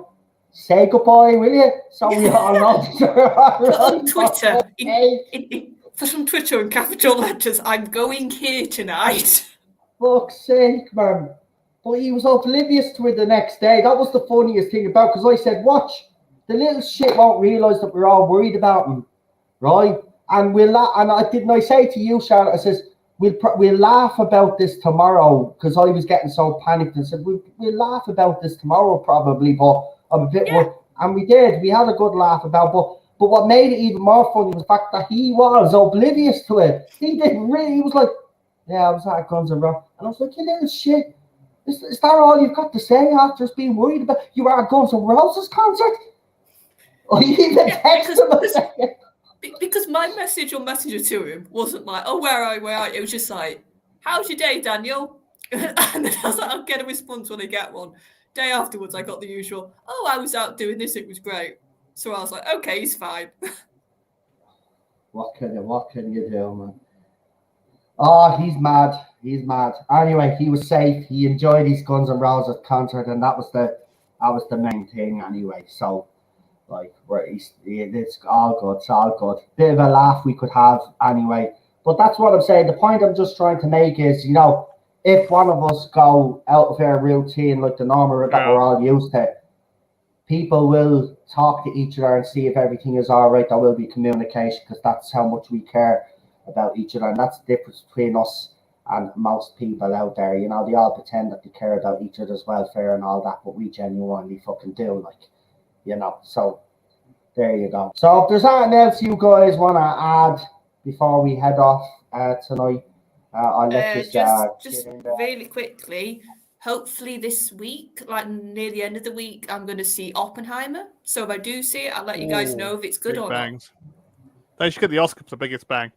will you? So we all know. On Twitter, put on Twitter in capital letters, "I'm going here tonight." Fuck's sake, man. But he was oblivious to it the next day. That was the funniest thing about, because I said, "Watch, the little shit won't realise that we're all worried about him, right? And I say to you, Charlotte, I says, we'll laugh about this tomorrow," because I was getting so panicked, and said, we'll laugh about this tomorrow probably, but I'm a bit and we did. We had a good laugh about, but what made it even more funny was the fact that he was oblivious to it. He didn't really. He was like, "Yeah, I was at Guns N' Roses," and I was like, "You little shit. Is that all you've got to say after being worried about you were at Guns N' Roses concert?" Or you even text him. Because my message on Messenger to him wasn't like, "Oh, where are you?" It was just like, "How's your day, Daniel?" And then I was like, "I'll get a response when I get one." Day afterwards, I got the usual, oh, I was out doing this, it was great. So I was like, okay, he's fine. What can you do, man? Oh, he's mad. He's mad. Anyway, he was safe. He enjoyed his Guns N' Roses concert, and that was the main thing. Anyway, so like, it's all good. It's all good. Bit of a laugh we could have anyway. But that's what I'm saying. The point I'm just trying to make is, if one of us go out of our routine, like the normal that we're all used to, people will talk to each other and see if everything is all right. There will be communication because that's how much we care about each other. And that's the difference between us and most people out there. They all pretend that they care about each other's welfare and all that, but we genuinely fucking do, So there you go. So if there's anything else you guys want to add before we head off tonight, I'll let you just really quickly. Hopefully this week, like near the end of the week, I'm going to see Oppenheimer. So if I do see it, I'll let you guys know if it's good or bangs. They should get the Oscar for the biggest bang.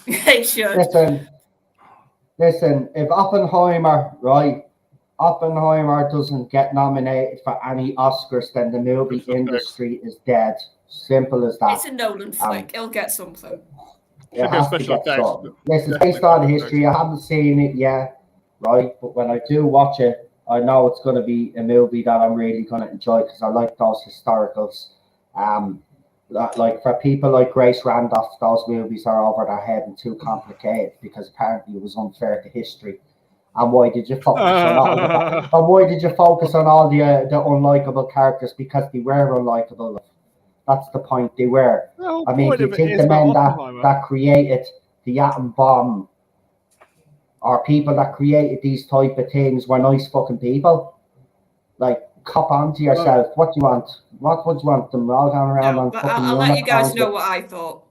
They should. Listen. If Oppenheimer doesn't get nominated for any Oscars, then the movie industry is dead. Simple as that. It's a Nolan flick. It'll get something. It has to get something. Listen, based on history, I haven't seen it yet, right? But when I do watch it, I know it's going to be a movie that I'm really going to enjoy because I like those historicals. Like for people like Grace Randolph, those movies are over their head and too complicated because apparently it was unfair to history. And why did you focus on all the unlikable characters? Because they were unlikable. That's the point. They were. I mean, do you think the men that created the atom bomb or people that created these type of things were nice fucking people? Like, cop on to yourself. What do you want? What would you want them all going around on fucking I'll let you guys know what I thought.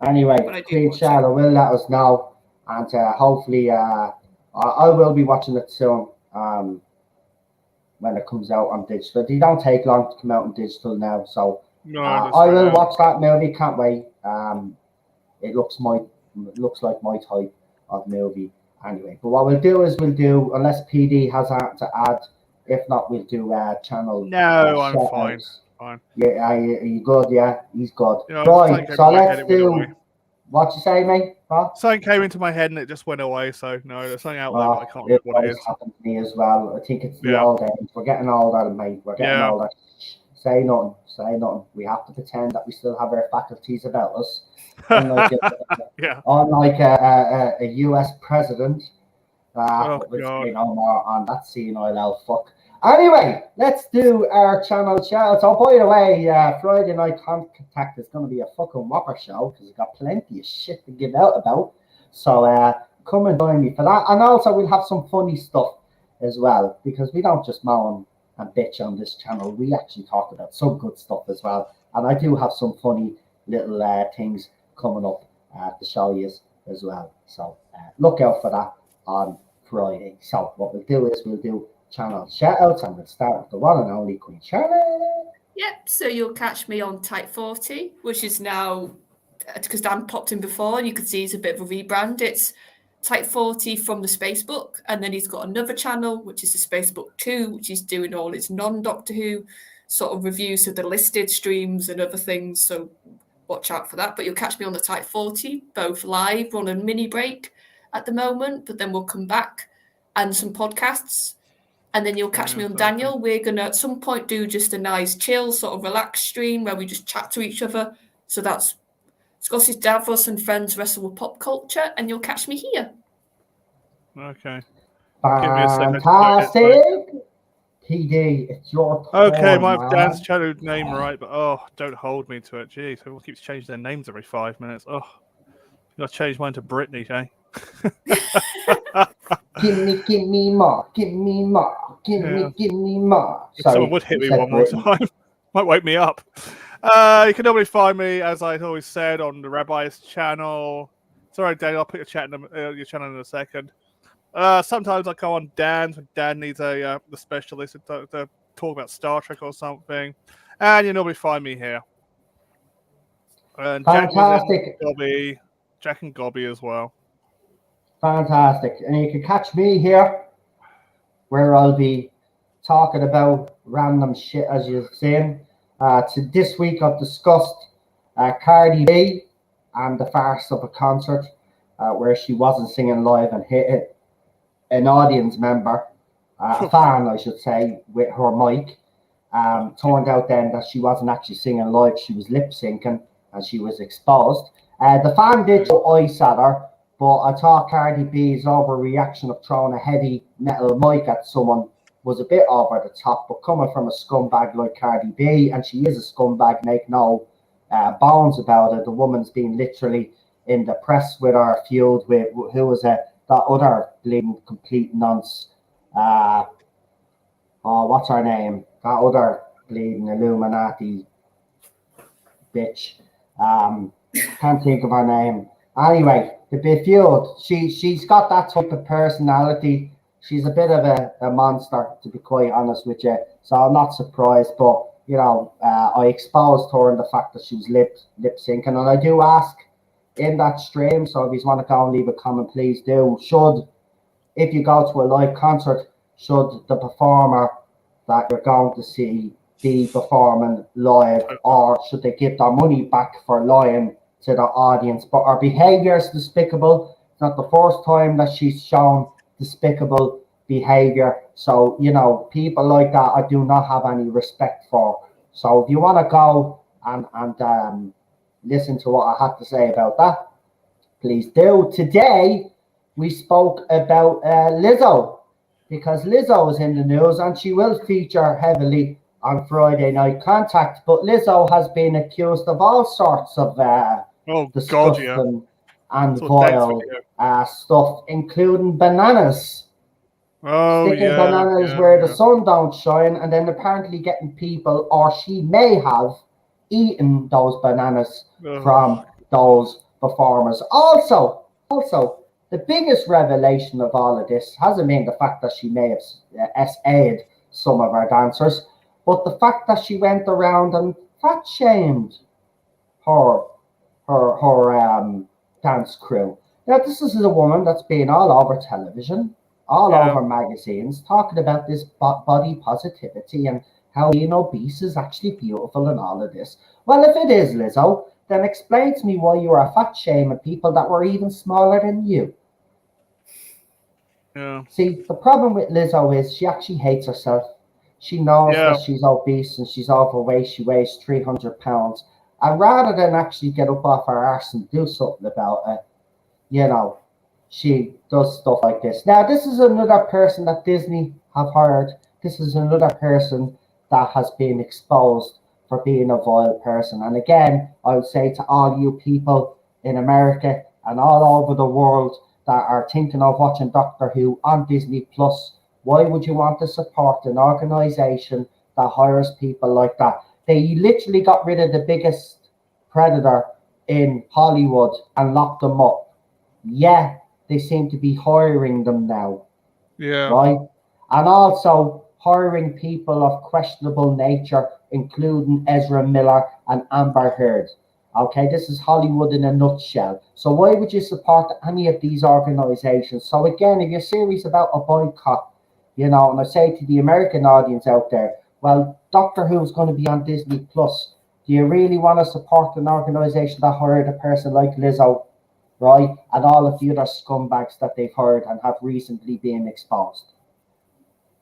Anyway, Queen Charlotte will let us know. And hopefully I will be watching it soon when it comes out on digital. They don't take long to come out on digital now. So I will watch that movie. Can't wait. It looks like my type of movie anyway. But what we'll do, unless PD has to add, if not, we'll do channel. No, I'm fine. Fine. Yeah, are you good? Yeah, he's good. Right, so let's do. What you say, mate? Huh? Something came into my head and it just went away. So no, there's something out there, but I can't remember what it is. Happened to me as well. I think it's the old age. We're getting older, mate. We're getting older. Say nothing. We have to pretend that we still have our faculties about us. Unlike a US president. We'll say no more on that senile fuck. Anyway, let's do our channel shout. So, by the way, Friday Night Contact is going to be a fucking whopper show because we've got plenty of shit to give out about. So, come and join me for that. And also, we'll have some funny stuff as well because we don't just moan and bitch on this channel. We actually talk about some good stuff as well. And I do have some funny little things coming up to show you as well. So, look out for that on Friday. So, what we'll do is we'll do channel shout outs and we'll start with the one and only Queen Charlotte. Yep, so you'll catch me on Type 40, which is now, because Dan popped in before and you could see it's a bit of a rebrand. It's Type 40 from the Spacebook, and then he's got another channel which is the Spacebook 2, which is doing all his non-Doctor Who sort of reviews of the listed streams and other things, so watch out for that. But you'll catch me on the Type 40, both live. We're on a mini break at the moment, but then we'll come back and some podcasts. And then you'll catch me on Daniel. We're going to at some point do just a nice chill sort of relaxed stream where we just chat to each other. So that's Scottish Davos and Friends Wrestle with Pop Culture. And you'll catch me here. Okay. Fantastic. PD, it's your turn. Okay, my Dan's channel name right, but don't hold me to it. Jeez, everyone keeps changing their names every 5 minutes. I got to change mine to Brittany, eh? Give me more. Give me more. If someone would hit me one more time, might wake me up. You can normally find me, as I always said, on the Rabbi's channel. Sorry, Daniel, I'll put your channel in a second. Sometimes I go on Dan's when Dan needs the specialist to talk about Star Trek or something. And you normally find me here. And fantastic. Jack and Gobby as well. Fantastic. And you can catch me here where I'll be talking about random shit, as you've seen. To this week, I've discussed Cardi B and the farce of a concert where she wasn't singing live and hit an audience member, a fan, I should say, with her mic. Turned out then that she wasn't actually singing live, she was lip syncing, and she was exposed. The fan did throw ice at her, but I thought Cardi B's overreaction of throwing a heavy metal mic at someone was a bit over the top. But coming from a scumbag like Cardi B, and she is a scumbag, make no bones about it. The woman's been literally in the press with her feud with who was that other bleeding complete nonce. What's her name? That other bleeding Illuminati bitch. Can't think of her name. Anyway, the big feud. She's got that type of personality. She's a bit of a monster, to be quite honest with you. So I'm not surprised, but you know, I exposed her in the fact that she was lip syncing, and I do ask in that stream. So if you want to go and leave a comment, please do. If you go to a live concert, should the performer that you're going to see be performing live, or should they give their money back for lying to the audience? But her behaviour is despicable. It's not the first time that she's shown despicable behaviour. So, you know, people like that I do not have any respect for. So if you want to go and listen to what I had to say about that, please do. Today, we spoke about Lizzo, because Lizzo is in the news and she will feature heavily on Friday Night Contact. But Lizzo has been accused of all sorts of disgusting and vile stuff, including bananas. Sticking bananas where the sun don't shine, and then apparently getting people, or she may have eaten those bananas from those performers. Also, the biggest revelation of all of this hasn't been the fact that she may have SA'd some of our dancers, but the fact that she went around and fat shamed her dance crew. Now, this is a woman that's been all over television, all over magazines, talking about this body positivity and how being obese is actually beautiful and all of this. Well, if it is, Lizzo, then explain to me why you are fat shaming people that were even smaller than you. Yeah. See, the problem with Lizzo is she actually hates herself. She knows that she's obese and she's overweight. She weighs 300 pounds. And rather than actually get up off her arse and do something about it, you know, she does stuff like this. Now, this is another person that Disney have hired. This is another person that has been exposed for being a vile person. And again, I would say to all you people in America and all over the world that are thinking of watching Doctor Who on Disney Plus, why would you want to support an organization that hires people like that? They literally got rid of the biggest predator in Hollywood and locked them up. Yeah, they seem to be hiring them now. Yeah. Right? And also hiring people of questionable nature, including Ezra Miller and Amber Heard. Okay, this is Hollywood in a nutshell. So why would you support any of these organizations? So again, if you're serious about a boycott, you know, and I say to the American audience out there, well, Doctor Who's going to be on Disney Plus. Do you really want to support an organization that hired a person like Lizzo, right? And all of the other scumbags that they've hired and have recently been exposed.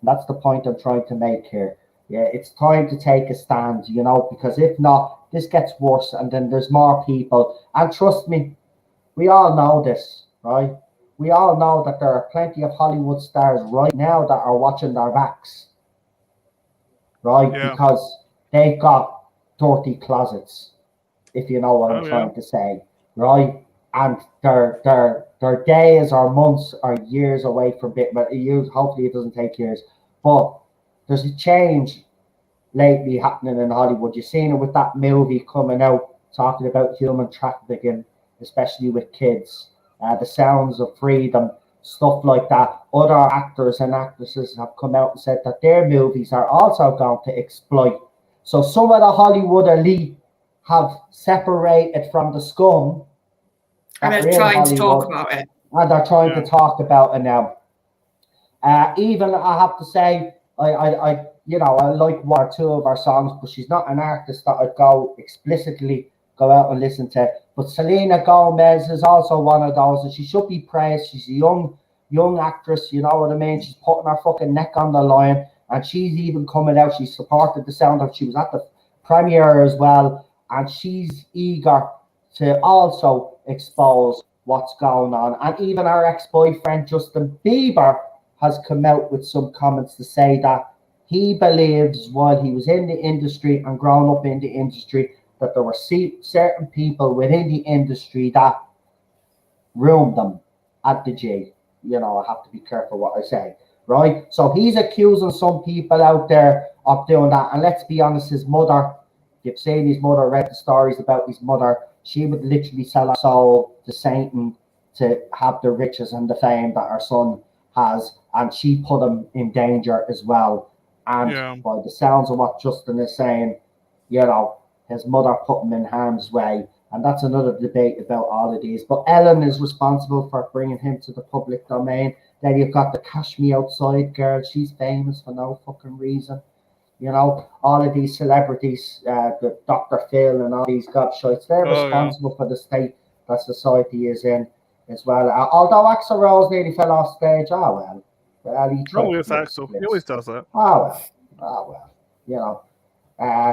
And that's the point I'm trying to make here. Yeah, it's time to take a stand, you know, because if not, this gets worse and then there's more people. And trust me, we all know this, right? We all know that there are plenty of Hollywood stars right now that are watching their backs, right? Yeah. Because they've got dirty closets, if you know what I'm trying to say, right? And their days or months or years away from it, but hopefully it doesn't take years. But there's a change lately happening in Hollywood. You've seen it with that movie coming out talking about human trafficking, especially with kids. The Sounds of Freedom, stuff like that. Other actors and actresses have come out and said that their movies are also going to exploit. So some of the Hollywood elite have separated from the scum. And they're trying to talk about it. And they're trying to talk about it now. Even I have to say, I like one or two of her songs, but she's not an artist that I'd go explicitly go out and listen to. But Selena Gomez is also one of those, and she should be praised. She's a young actress, you know what I mean? She's putting her fucking neck on the line, and she's even coming out. She supported the sound of. She was at the premiere as well, and she's eager to also expose what's going on. And even our ex-boyfriend Justin Bieber has come out with some comments to say that he believes while he was in the industry and grown up in the industry that there were certain people within the industry that ruined them at the G. You know, I have to be careful what I say, right? So he's accusing some people out there of doing that. And let's be honest, his mother, you've seen his mother, read the stories about his mother, she would literally sell her soul to Satan to have the riches and the fame that her son has, and she put him in danger as well. And by the sounds of what Justin is saying, you know, his mother put him in harm's way, and that's another debate about all of these. But Ellen is responsible for bringing him to the public domain. Then you've got the Cash Me Outside girl. She's famous for no fucking reason. You know, all of these celebrities, the Dr. Phil and all these gobshites, they're responsible for the state that society is in as well. Although Axl Rose nearly fell off stage, he tried. It's Axl. He always does that. You know,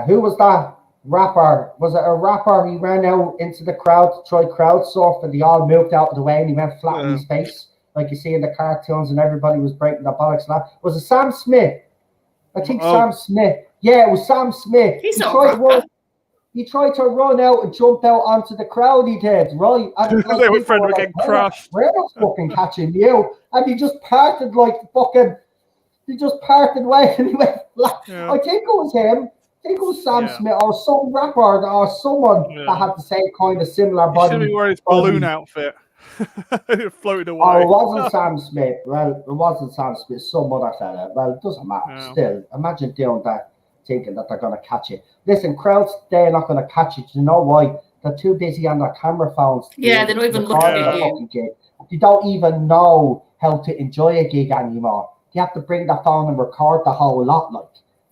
who was that rapper? Was it a rapper? He ran out into the crowd to try crowd surf, and they all moved out of the way, and he went flat on his face, like you see in the cartoons, and everybody was breaking their bollocks. And that was it. Sam Smith. I think Sam Smith. Yeah, it was Sam Smith. He tried to run out and jump out onto the crowd. He did, right? And like, they were afraid of getting crushed. We're not fucking catching you. And he just parted like fucking. He just parted way and he went flat. Yeah. I think it was him. I think it was Sam Smith or some rapper or someone that had the same kind of similar body. He should be wearing his balloon outfit. It floated away. Oh, it wasn't Sam Smith. Well, it wasn't Sam Smith. Some other fella. Well, it doesn't matter. Yeah. Still, imagine doing that, thinking that they're going to catch it. Listen, crowds, they're not going to catch it. You know why? They're too busy on their camera phones. Yeah, they don't even look at you. They don't even know how to enjoy a gig anymore. You have to bring the phone and record the whole lot,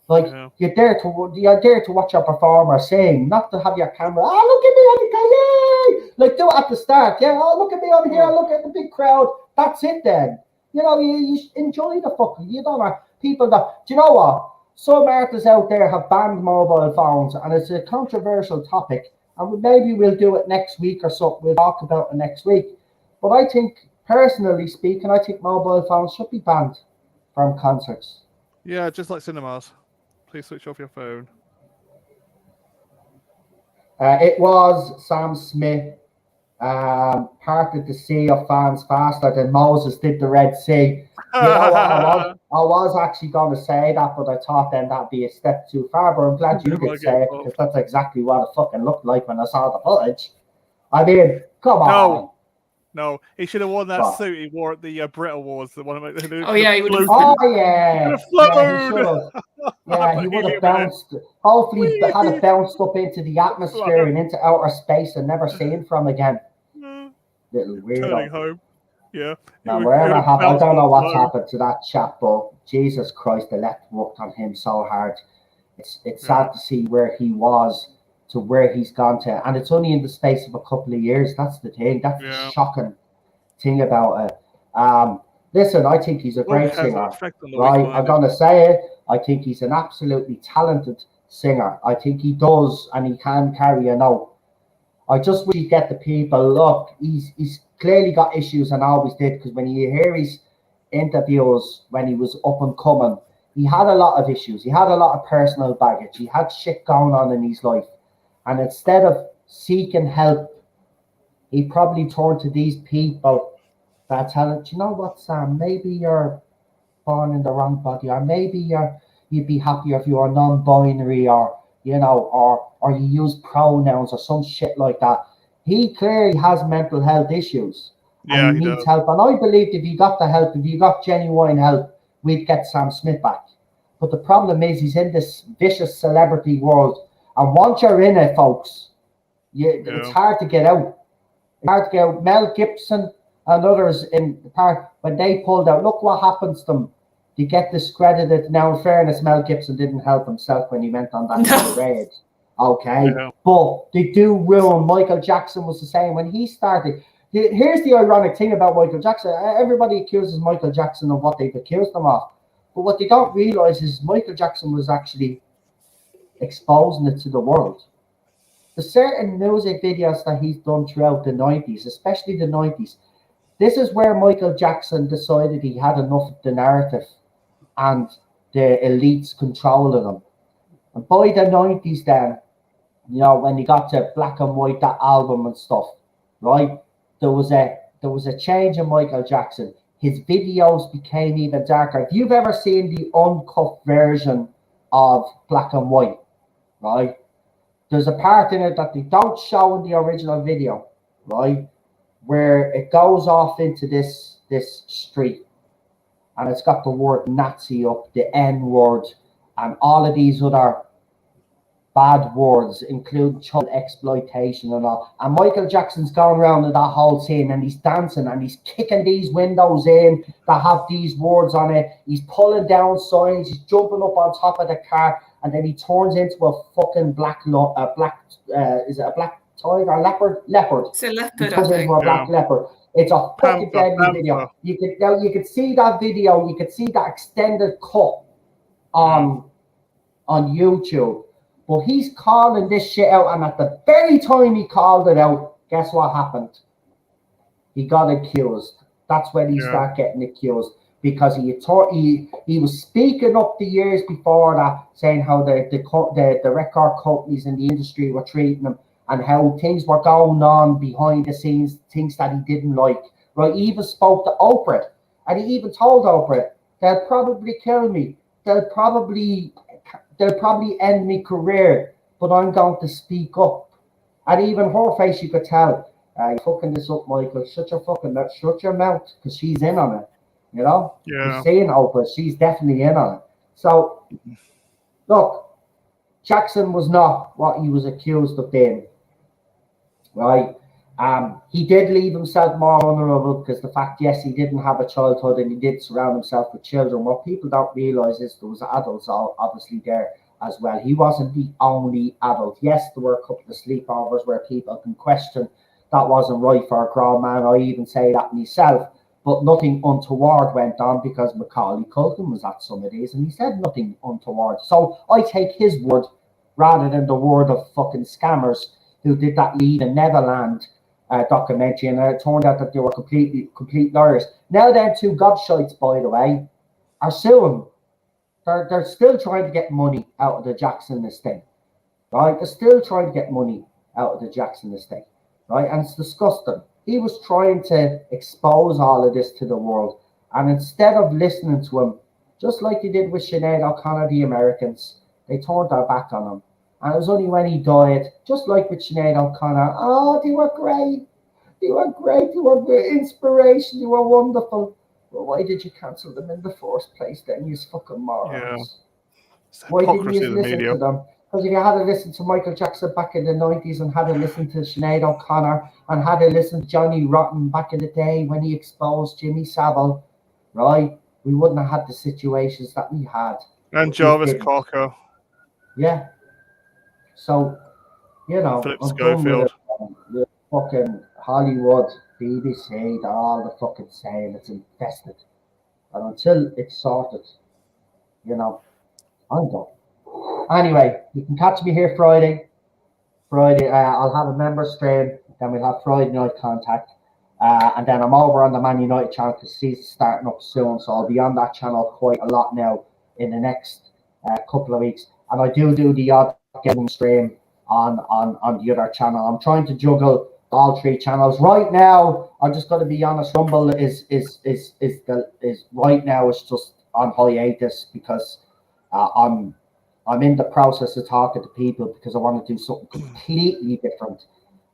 you're there to watch your performer sing, not to have your camera. Oh, look at me on the yay! Like do it at the start. Yeah, oh, look at me on here. Look at the big crowd. That's it then. You know, you enjoy the fucking. You don't know people that. Do you know what? Some artists out there have banned mobile phones, and it's a controversial topic. And maybe we'll do it next week or something. We'll talk about it next week. But I think, personally speaking, I think mobile phones should be banned from concerts. Yeah, just like cinemas. Please switch off your phone. It was Sam Smith parted the sea of fans faster than Moses did the Red Sea. You know what, I was actually going to say that, but I thought then that'd be a step too far. But I'm glad you did say it, because that's exactly what it fucking looked like when I saw the footage. I mean, come on. No, he should have worn that suit he wore at the Brit Awards. The one he would have. Oh yeah, he would have bounced. Hopefully, he had it bounced up into the atmosphere and into outer space and never seen from again. Little weirdo. Turning home. Yeah. Now, I don't know what's happened to that chap, but Jesus Christ, the left worked on him so hard. It's sad to see where he was to where he's gone to, and it's only in the space of a couple of years. That's the thing. That's the shocking thing about it. Listen, I think he's a great singer. Right, I'm gonna say it. I think he's an absolutely talented singer. I think he does, and he can carry a note. I just wish he'd get the people. Look, he's clearly got issues, and always did, because when you hear his interviews when he was up and coming, he had a lot of issues. He had a lot of personal baggage. He had shit going on in his life. And instead of seeking help, he probably turned to these people that tell him, you know what, Sam, maybe you're born in the wrong body, or maybe you'd be happier if you were non-binary, or, you know, or you use pronouns or some shit like that. He clearly has mental health issues. Yeah, and he needs help. And I believed if he got the help, if he got genuine help, we'd get Sam Smith back. But the problem is he's in this vicious celebrity world. And once you're in it, folks, it's hard to get out. It's hard to get out. Mel Gibson and others in the park, when they pulled out, look what happens to them. They get discredited. Now, in fairness, Mel Gibson didn't help himself when he went on that tirade. Okay, Yeah. but they do ruin. Michael Jackson was the same when he started. Here's the ironic thing about Michael Jackson. Everybody accuses Michael Jackson of what they've accused him of. But what they don't realize is Michael Jackson was actually exposing it to the world. The certain music videos that he's done throughout the 90s, especially the 90s, this is where Michael Jackson decided he had enough of the narrative and the elites controlling him. And by the 90s then, you know, when he got to Black and White, that album and stuff, right? There was a change in Michael Jackson. His videos became even darker. If you've ever seen the uncut version of Black and White, right? There's a part in it that they don't show in the original video, right? Where it goes off into this street, and it's got the word Nazi up, the N word, and all of these other bad words, include child exploitation and all. And Michael Jackson's going around in that whole scene, and he's dancing and he's kicking these windows in that have these words on it. He's pulling down signs, he's jumping up on top of the car, and then he turns into a fucking is it a black tiger, leopard? It's a leopard, He turns into a black leopard. It's a fucking deadly video. You could see that video. You could see that extended cut on YouTube. But he's calling this shit out, and at the very time he called it out, guess what happened? He got accused. That's when he started getting accused, because he was speaking up the years before that, saying how the record companies in the industry were treating him, and how things were going on behind the scenes, things that he didn't like. Right? He even spoke to Oprah, and he even told Oprah, they'll probably kill me. They'll probably end my career, but I'm going to speak up. And even her face, you could tell, you're fucking this up, Michael. Shut your mouth, because she's in on it. You know? Yeah. You're seeing Oprah, she's definitely in on it. So, look, Jackson was not what he was accused of being. Right? He did leave himself more vulnerable, because the fact, yes, he didn't have a childhood and he did surround himself with children. What people don't realize is there was adults obviously there as well. He wasn't the only adult. Yes, there were a couple of sleepovers where people can question that wasn't right for a grown man. I even say that myself, but nothing untoward went on, because Macaulay Culkin was at some of these and he said nothing untoward. So I take his word rather than the word of fucking scammers who did that Leave in Neverland documentary, and it turned out that they were complete liars. Now them two gobshites, by the way, are suing. They're still trying to get money out of the Jackson estate, right? They're still trying to get money out of the Jackson estate, right? And it's disgusting. He was trying to expose all of this to the world, and instead of listening to him, just like they did with Sinead O'Connor, the Americans, they turned their back on him. And it was only when he died, just like with Sinead O'Connor, oh, they were great. They were great. They were inspiration. They were wonderful. Well, why did you cancel them in the first place then, you fucking morons? Yeah. Why didn't you listen to them? Because if you had to listen to Michael Jackson back in the 90s, and had to listen to Sinead O'Connor, and had to listen to Johnny Rotten back in the day when he exposed Jimmy Savile, right? We wouldn't have had the situations that we had. And Jarvis Cocker. Yeah. So, you know, Philip I'm Schofield. the fucking Hollywood, BBC, they're all the fucking saying it's infested. And until it's sorted, you know, I'm done. Anyway, you can catch me here Friday. I'll have a member stream, then we'll have Friday night contact. And then I'm over on the Man United channel, because season's starting up soon, so I'll be on that channel quite a lot now in the next couple of weeks. And I do the odd gaming stream on the other channel. I'm trying to juggle all three channels right now. I'm just going to be honest. Rumble is right now. It's just on hiatus, because I'm in the process of talking to people, because I want to do something completely different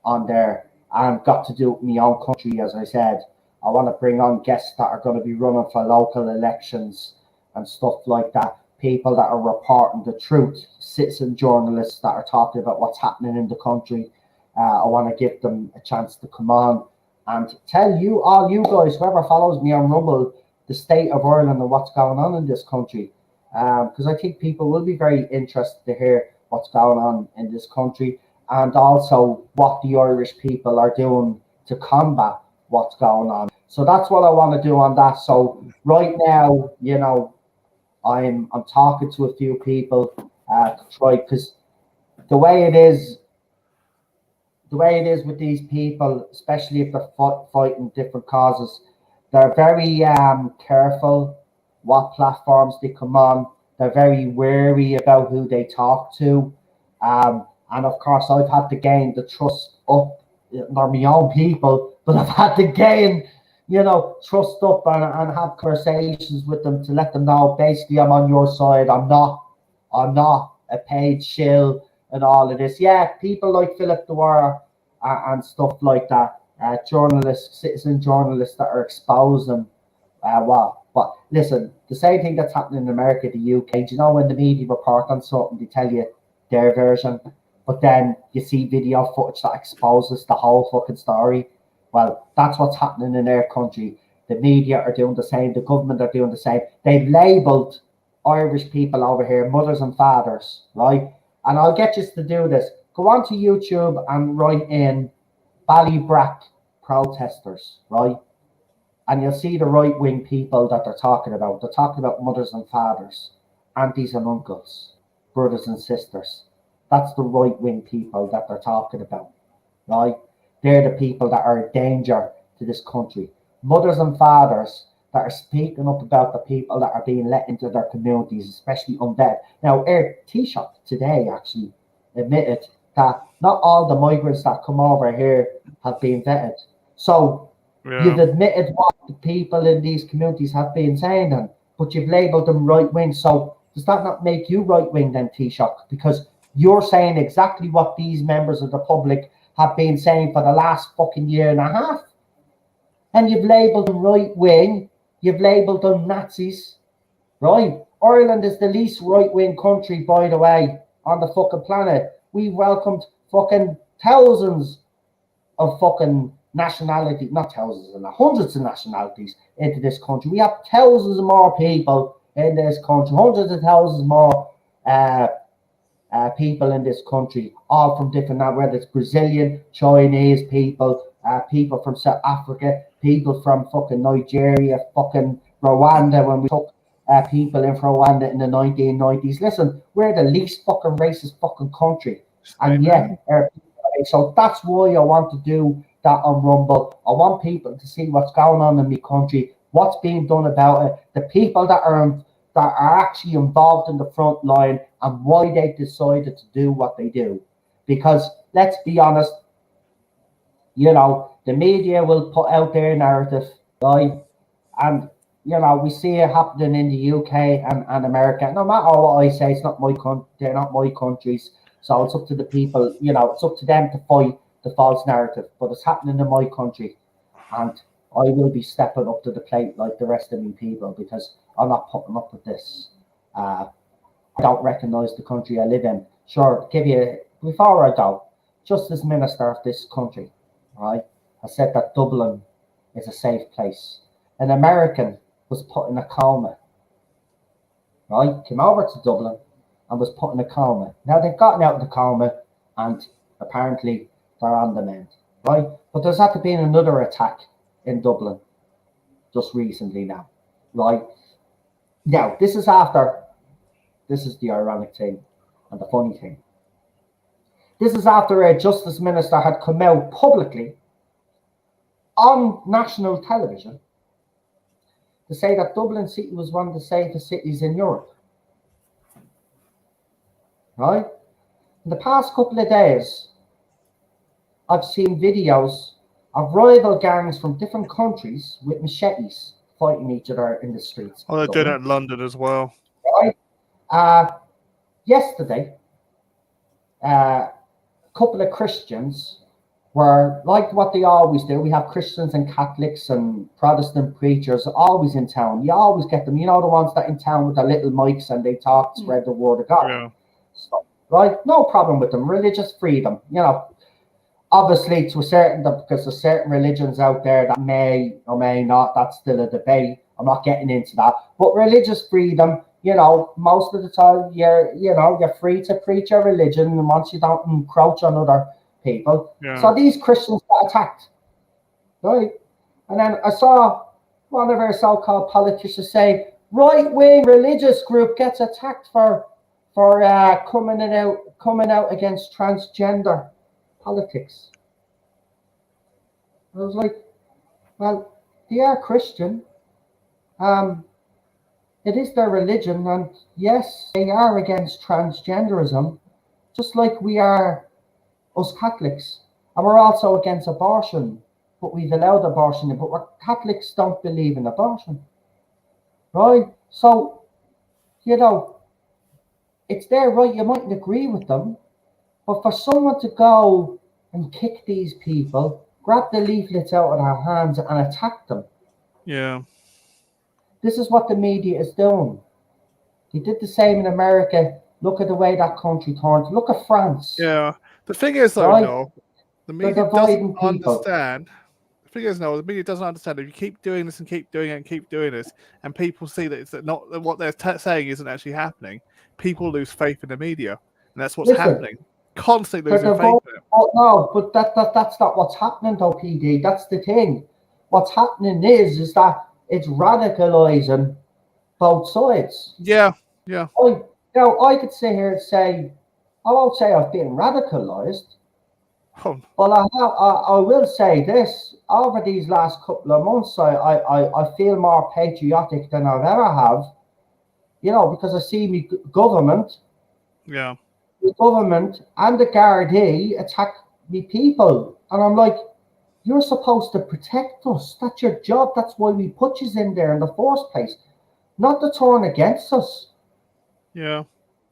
on there. I've got to do it in my own country, as I said. I want to bring on guests that are going to be running for local elections and stuff like that. People that are reporting the truth, citizen journalists that are talking about what's happening in the country. I want to give them a chance to come on and tell you, all you guys, whoever follows me on Rumble, the state of Ireland and what's going on in this country. Because I think people will be very interested to hear what's going on in this country, and also what the Irish people are doing to combat what's going on. So that's what I want to do on that. So right now, you know, I'm talking to a few people to try, because the way it is with these people, especially if they're fighting different causes, they're very careful what platforms they come on. They're very wary about who they talk to. And of course, I've had to gain the trust up. They're my own people, but I've had to gain, you know, trust up and have conversations with them to let them know basically I'm on your side. I'm not a paid shill and all of this. Yeah, people like Philip Dwyer and stuff like that, journalists, citizen journalists that are exposing But listen, the same thing that's happening in America, the UK, do you know when the media report on something, they tell you their version, but then you see video footage that exposes the whole fucking story? Well, that's what's happening in their country. The media are doing the same, the government are doing the same. They've labelled Irish people over here mothers and fathers, right? And I'll get you to do this. Go onto YouTube and write in Ballybrack protesters, right? And you'll see the right-wing people that they're talking about. They're talking about mothers and fathers, aunties and uncles, brothers and sisters. That's the right-wing people that they're talking about, right? They're the people that are a danger to this country. Mothers and fathers that are speaking up about the people that are being let into their communities, especially undead. Now, Taoiseach today actually admitted that not all the migrants that come over here have been vetted. So you've admitted what the people in these communities have been saying then, but you've labelled them right-wing. So does that not make you right-wing then, Taoiseach? Because you're saying exactly what these members of the public have been saying for the last fucking year and a half. And you've labelled them right-wing, you've labelled them Nazis, right? Ireland is the least right-wing country, by the way, on the fucking planet. We've welcomed fucking thousands of fucking nationality, not thousands and hundreds of nationalities into this country. We have thousands of more people in this country, hundreds of thousands more people in this country, all from different, whether it's Brazilian, Chinese people, people from South Africa, people from fucking Nigeria, fucking Rwanda, when we took people in from Rwanda in the 1990s. Listen, we're the least fucking racist fucking country. And yet, so that's why I want to do that on Rumble. I want people to see what's going on in my country, what's being done about it, the people that are actually involved in the front line, and why they decided to do what they do. Because let's be honest, you know, the media will put out their narrative, right? And you know, we see it happening in the UK and America. No matter what I say, it's not my country. They're not my countries. So it's up to the people, you know, it's up to them to fight the false narrative. But it's happening in my country. And I will be stepping up to the plate like the rest of me people, because I'm not putting up with this. I don't recognise the country I live in. Sure, before I go, Justice Minister of this country, right, has said that Dublin is a safe place. An American was put in a coma, right? Came over to Dublin and was put in a coma. Now they've gotten out of the coma and apparently they're on the mend, right? But there's had to be another attack in Dublin just recently now, right? Now, this is the ironic thing and the funny thing. This is after a Justice Minister had come out publicly on national television to say that Dublin City was one of the safest cities in Europe. Right? In the past couple of days, I've seen videos of rival gangs from different countries with machetes fighting each other in the streets. Oh, they're doing it in London as well. Right? Yesterday, a couple of Christians were like what they always do. We have Christians and Catholics and Protestant preachers always in town. You always get them, you know, the ones that in town with their little mics and they talk, spread the word of God. Yeah. So, right? No problem with them. Religious freedom, you know. obviously to a certain, because there's certain religions out there that may or may not, that's still a debate. I'm not getting into that. But religious freedom, you know, most of the time you're free to preach your religion, and once you don't encroach on other people. Yeah. So these Christians got attacked, right? And then I saw one of our so-called politicians say, right-wing religious group gets attacked for coming out against transgender politics. I was like, well, they are Christian. It is their religion, and yes, they are against transgenderism, just like we are, us Catholics. And we're also against abortion, but we've allowed abortion, but we're Catholics don't believe in abortion. Right? So, you know, it's their right, you mightn't agree with them, but for someone to go and kick these people, grab the leaflets out of their hands and attack them, Yeah. this is what the media is doing. They did the same in America. Look at the way that country turned. Look at France. Yeah. The thing is, though, Right? no, the media dividing doesn't people. understand. The thing is, no, the media doesn't understand. If you keep doing this and keep doing it and keep doing this, and people see that it's not that what they're saying isn't actually happening, people lose faith in the media, and that's what's happening. Constantly losing faith in it. Oh, no, but that's not what's happening, though, PD. That's the thing. What's happening is that it's radicalizing both sides. Yeah, yeah. I could sit here and say, I won't say I've been radicalized, Oh, but I will say this: over these last couple of months, I feel more patriotic than I've ever have. You know, because I see me government. yeah. The government and the Gardaí attack me people, and I'm like, you're supposed to protect us. That's your job. That's why we put you in there in the first place, not to turn against us. Yeah.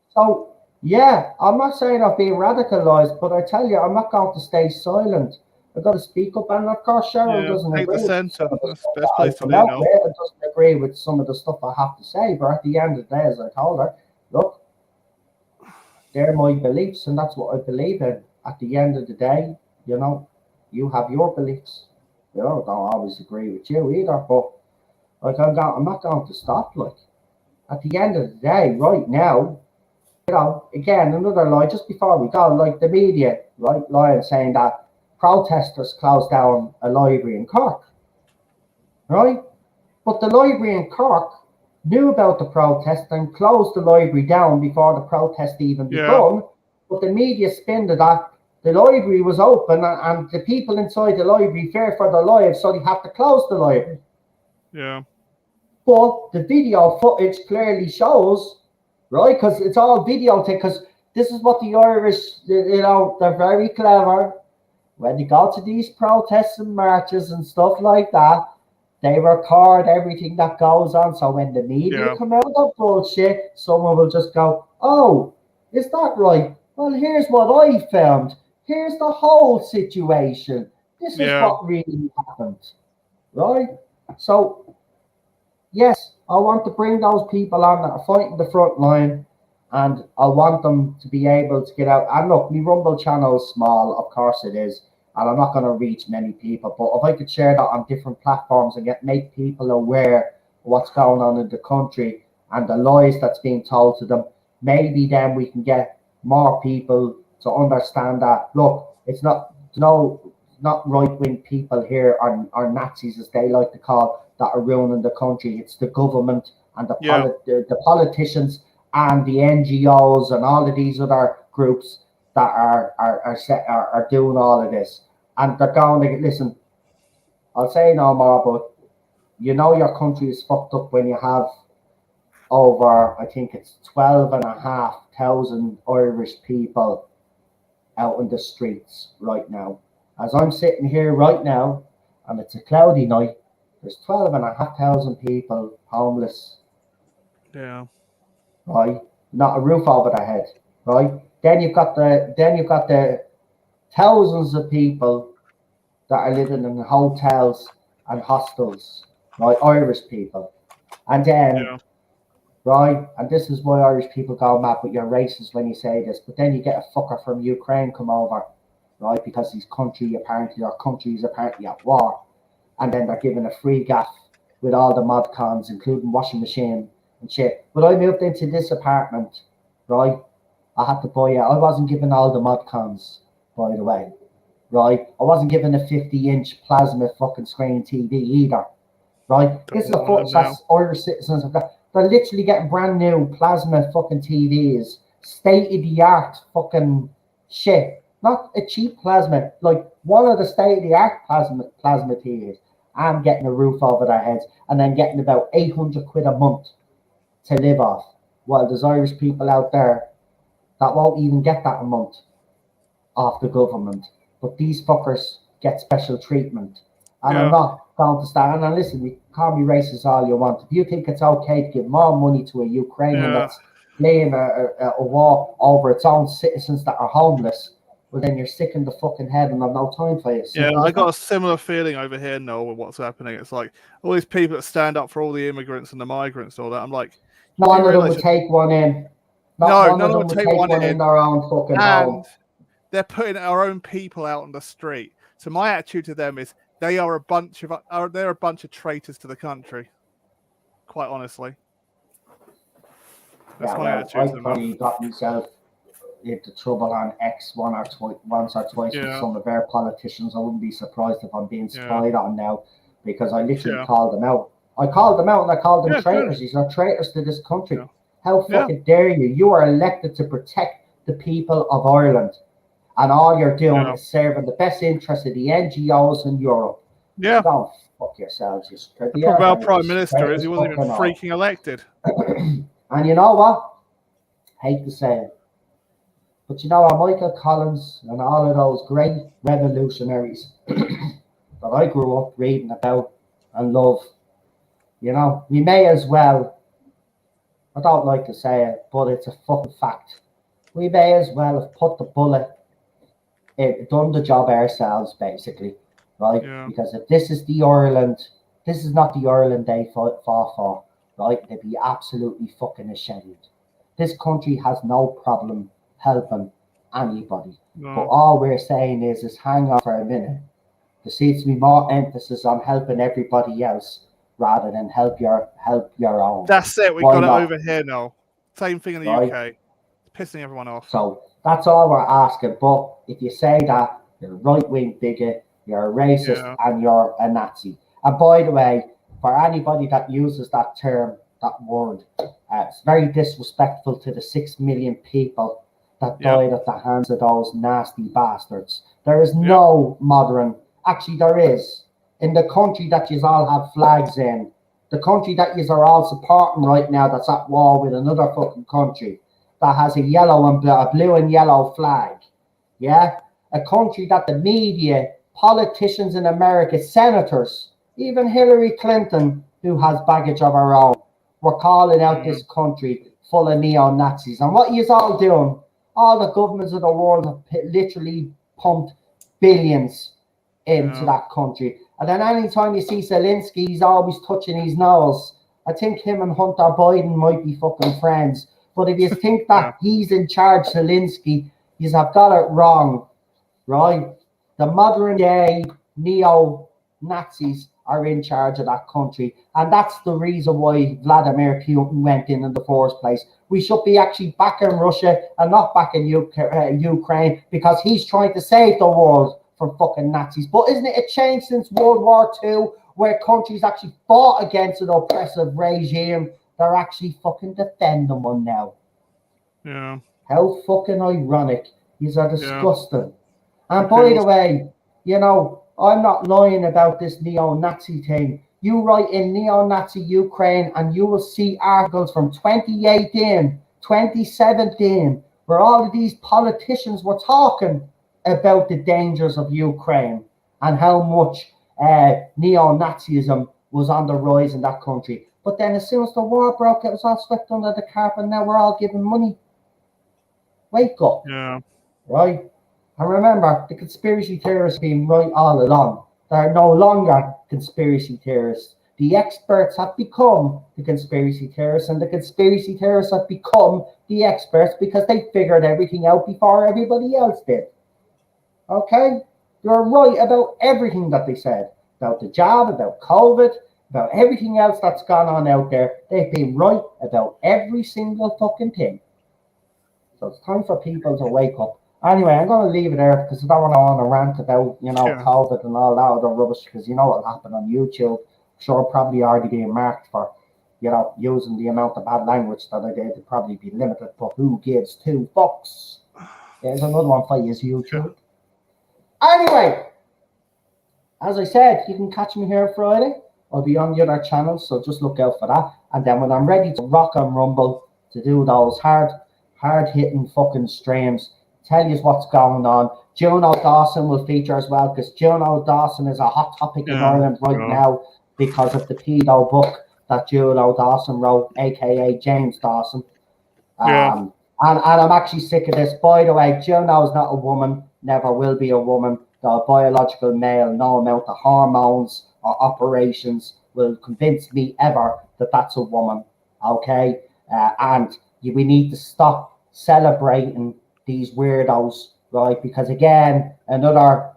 So yeah, I'm not saying I've been radicalized, but I tell you, I'm not going to stay silent. I've got to speak up, and of course, Cheryl doesn't take agree the with centre. some of the That's stuff the best that I place to come be out now. with. It doesn't agree with some of the stuff I have to say, but at the end of the day, as I told her, look, they're my beliefs, and that's what I believe in. At the end of the day, you know, you have your beliefs. You know, I don't always agree with you either, but like I'm not going to stop. Like at the end of the day, right now, you know, again, another lie just before we go, like the media, right, lying saying that protesters closed down a library in Cork, right? But the library in Cork knew about the protest and closed the library down before the protest even begun. But the media spin that the library was open and the people inside the library feared for their lives, so they have to close the library. Yeah. But the video footage clearly shows, right? Because it's all video because this is what the Irish, you know, they're very clever. When they go to these protests and marches and stuff like that, they record everything that goes on. So when the media come out of bullshit, someone will just go, oh, is that right? Well, here's what I found. Here's the whole situation. This is what really happened, right? So, yes, I want to bring those people on that are fighting the front line, and I want them to be able to get out. And look, my Rumble channel is small, of course it is, and I'm not going to reach many people. But if I could share that on different platforms and make people aware of what's going on in the country and the lies that's being told to them, maybe then we can get more people to understand that, look, it's not right-wing people here or Nazis, as they like to call, that are ruining the country. It's the government and the politicians and the NGOs and all of these other groups that are doing all of this. And they're going to listen. I'll say no more, but you know your country is fucked up when you have over, I think it's 12,500 Irish people out in the streets right now. As I'm sitting here right now, and it's a cloudy night, there's 12,500 people homeless. Yeah. Right? Not a roof over their head. Right? Then you've got the thousands of people that are living in hotels and hostels, right? Irish people. And then right? And this is why Irish people go mad, but you're racist when you say this. But then you get a fucker from Ukraine come over, right? Because his country apparently, our country is apparently at war. And then they're given a free gaff with all the mod cons, including washing machine and shit. But I moved into this apartment, right? I had to buy it. I wasn't given all the mod cons, by the way, right? I wasn't given a 50-inch plasma fucking screen TV either, right? This is the footage that Irish citizens have got. They're literally getting brand new plasma fucking TVs, state-of-the-art fucking shit. Not a cheap plasma, like one of the state-of-the-art plasma TVs. I'm getting a roof over their heads and then getting about 800 quid a month to live off. While there's Irish people out there that won't even get that a month off the government. But these fuckers get special treatment. And I'm not going to stand. And listen, you call me racist all you want. If you think it's okay to give more money to a Ukrainian that's playing a war over its own citizens that are homeless, well, then you're sick in the fucking head and I've no time for you. Yeah, I got a similar feeling over here, Noel, with what's happening. It's like all these people that stand up for all the immigrants and the migrants and all that. I'm like, none of them would take one in. None of them would take one in their own fucking home. They're putting our own people out on the street. So my attitude to them is they're a bunch of traitors to the country. Quite honestly, that's my attitude to them. I probably got myself into trouble on X once or twice with some of their politicians. I wouldn't be surprised if I'm being spied on now, because I literally called them out. I called them out and I called them traitors. These are traitors to this country. Yeah. How fucking dare you? You are elected to protect the people of Ireland, and all you're doing is serving the best interests of the NGOs in Europe. Yeah. Don't fuck yourselves. The problem with our Prime Minister is he wasn't even freaking elected. And you know what? Hate to say it, but you know what, Michael Collins and all of those great revolutionaries that I grew up reading about and love, you know, we may as well, I don't like to say it, but it's a fucking fact. We may as well have put the bullet, done the job ourselves, basically, right? Yeah. Because if this is the Ireland, this is not the Ireland they fought for, right? They'd be absolutely fucking ashamed. This country has no problem helping anybody. No. But all we're saying is hang on for a minute. There seems to be more emphasis on helping everybody else rather than help your own. That's it. We got it over here now. Same thing in the UK. It's pissing everyone off. So that's all we're asking. But if you say that, you're a right-wing bigot, you're a racist, and you're a Nazi. And by the way, for anybody that uses that term, that word, it's very disrespectful to the 6 million people that died at the hands of those nasty bastards. There is no modern, actually there is, in the country that you all have flags in, the country that you are all supporting right now that's at war with another fucking country that has a yellow and a blue and yellow flag, a country that the media, politicians in America, senators, even Hillary Clinton, who has baggage of her own, were calling out this country full of neo-Nazis. And what you all doing? All the governments of the world have literally pumped billions into that country. And then anytime you see Zelensky, he's always touching his nose. I think him and Hunter Biden might be fucking friends. But if you think that he's in charge, Zelensky, you have got it wrong, right? The modern day neo-Nazis are in charge of that country. And that's the reason why Vladimir Putin went in the first place. We should be actually backing Russia and not backing Ukraine, because he's trying to save the world from fucking Nazis. But isn't it a change since World War II, where countries actually fought against an oppressive regime? They're actually fucking defending one now. Yeah. How fucking ironic. These are disgusting. And by the way, you know, I'm not lying about this neo-Nazi thing. You write in neo-Nazi Ukraine and you will see articles from 2018, 2017, where all of these politicians were talking about the dangers of Ukraine and how much neo-Nazism was on the rise in that country. But then as soon as the war broke, it was all swept under the carpet. Now we're all giving money. Wake up. Yeah. Right? And remember, the conspiracy theorists have been right all along. They're no longer conspiracy theorists. The experts have become the conspiracy theorists, and the conspiracy theorists have become the experts because they figured everything out before everybody else did. Okay? They're right about everything that they said. About the jab, about COVID, about everything else that's gone on out there. They've been right about every single fucking thing. So it's time for people to wake up. Anyway, I'm going to leave it there because I don't want to go on a rant about, COVID and all that other rubbish, because you know what'll happen on YouTube. Sure, probably already being marked for, using the amount of bad language that I did. It'd probably be limited, but who gives two fucks? There's another one for you, YouTube. Anyway, as I said, you can catch me here Friday. I'll be on the other channels, so just look out for that. And then when I'm ready to rock and rumble, to do those hard-hitting fucking streams, tell you what's going on. Juno Dawson will feature as well, because Juno Dawson is a hot topic in Ireland right now because of the pedo book that Juno Dawson wrote, aka James Dawson. And I'm actually sick of this. By the way, Juno is not a woman, never will be a woman. They're a biological male. No amount of hormones or operations will convince me ever that that's a woman. Okay? And we need to stop celebrating these weirdos, right? Because again, another,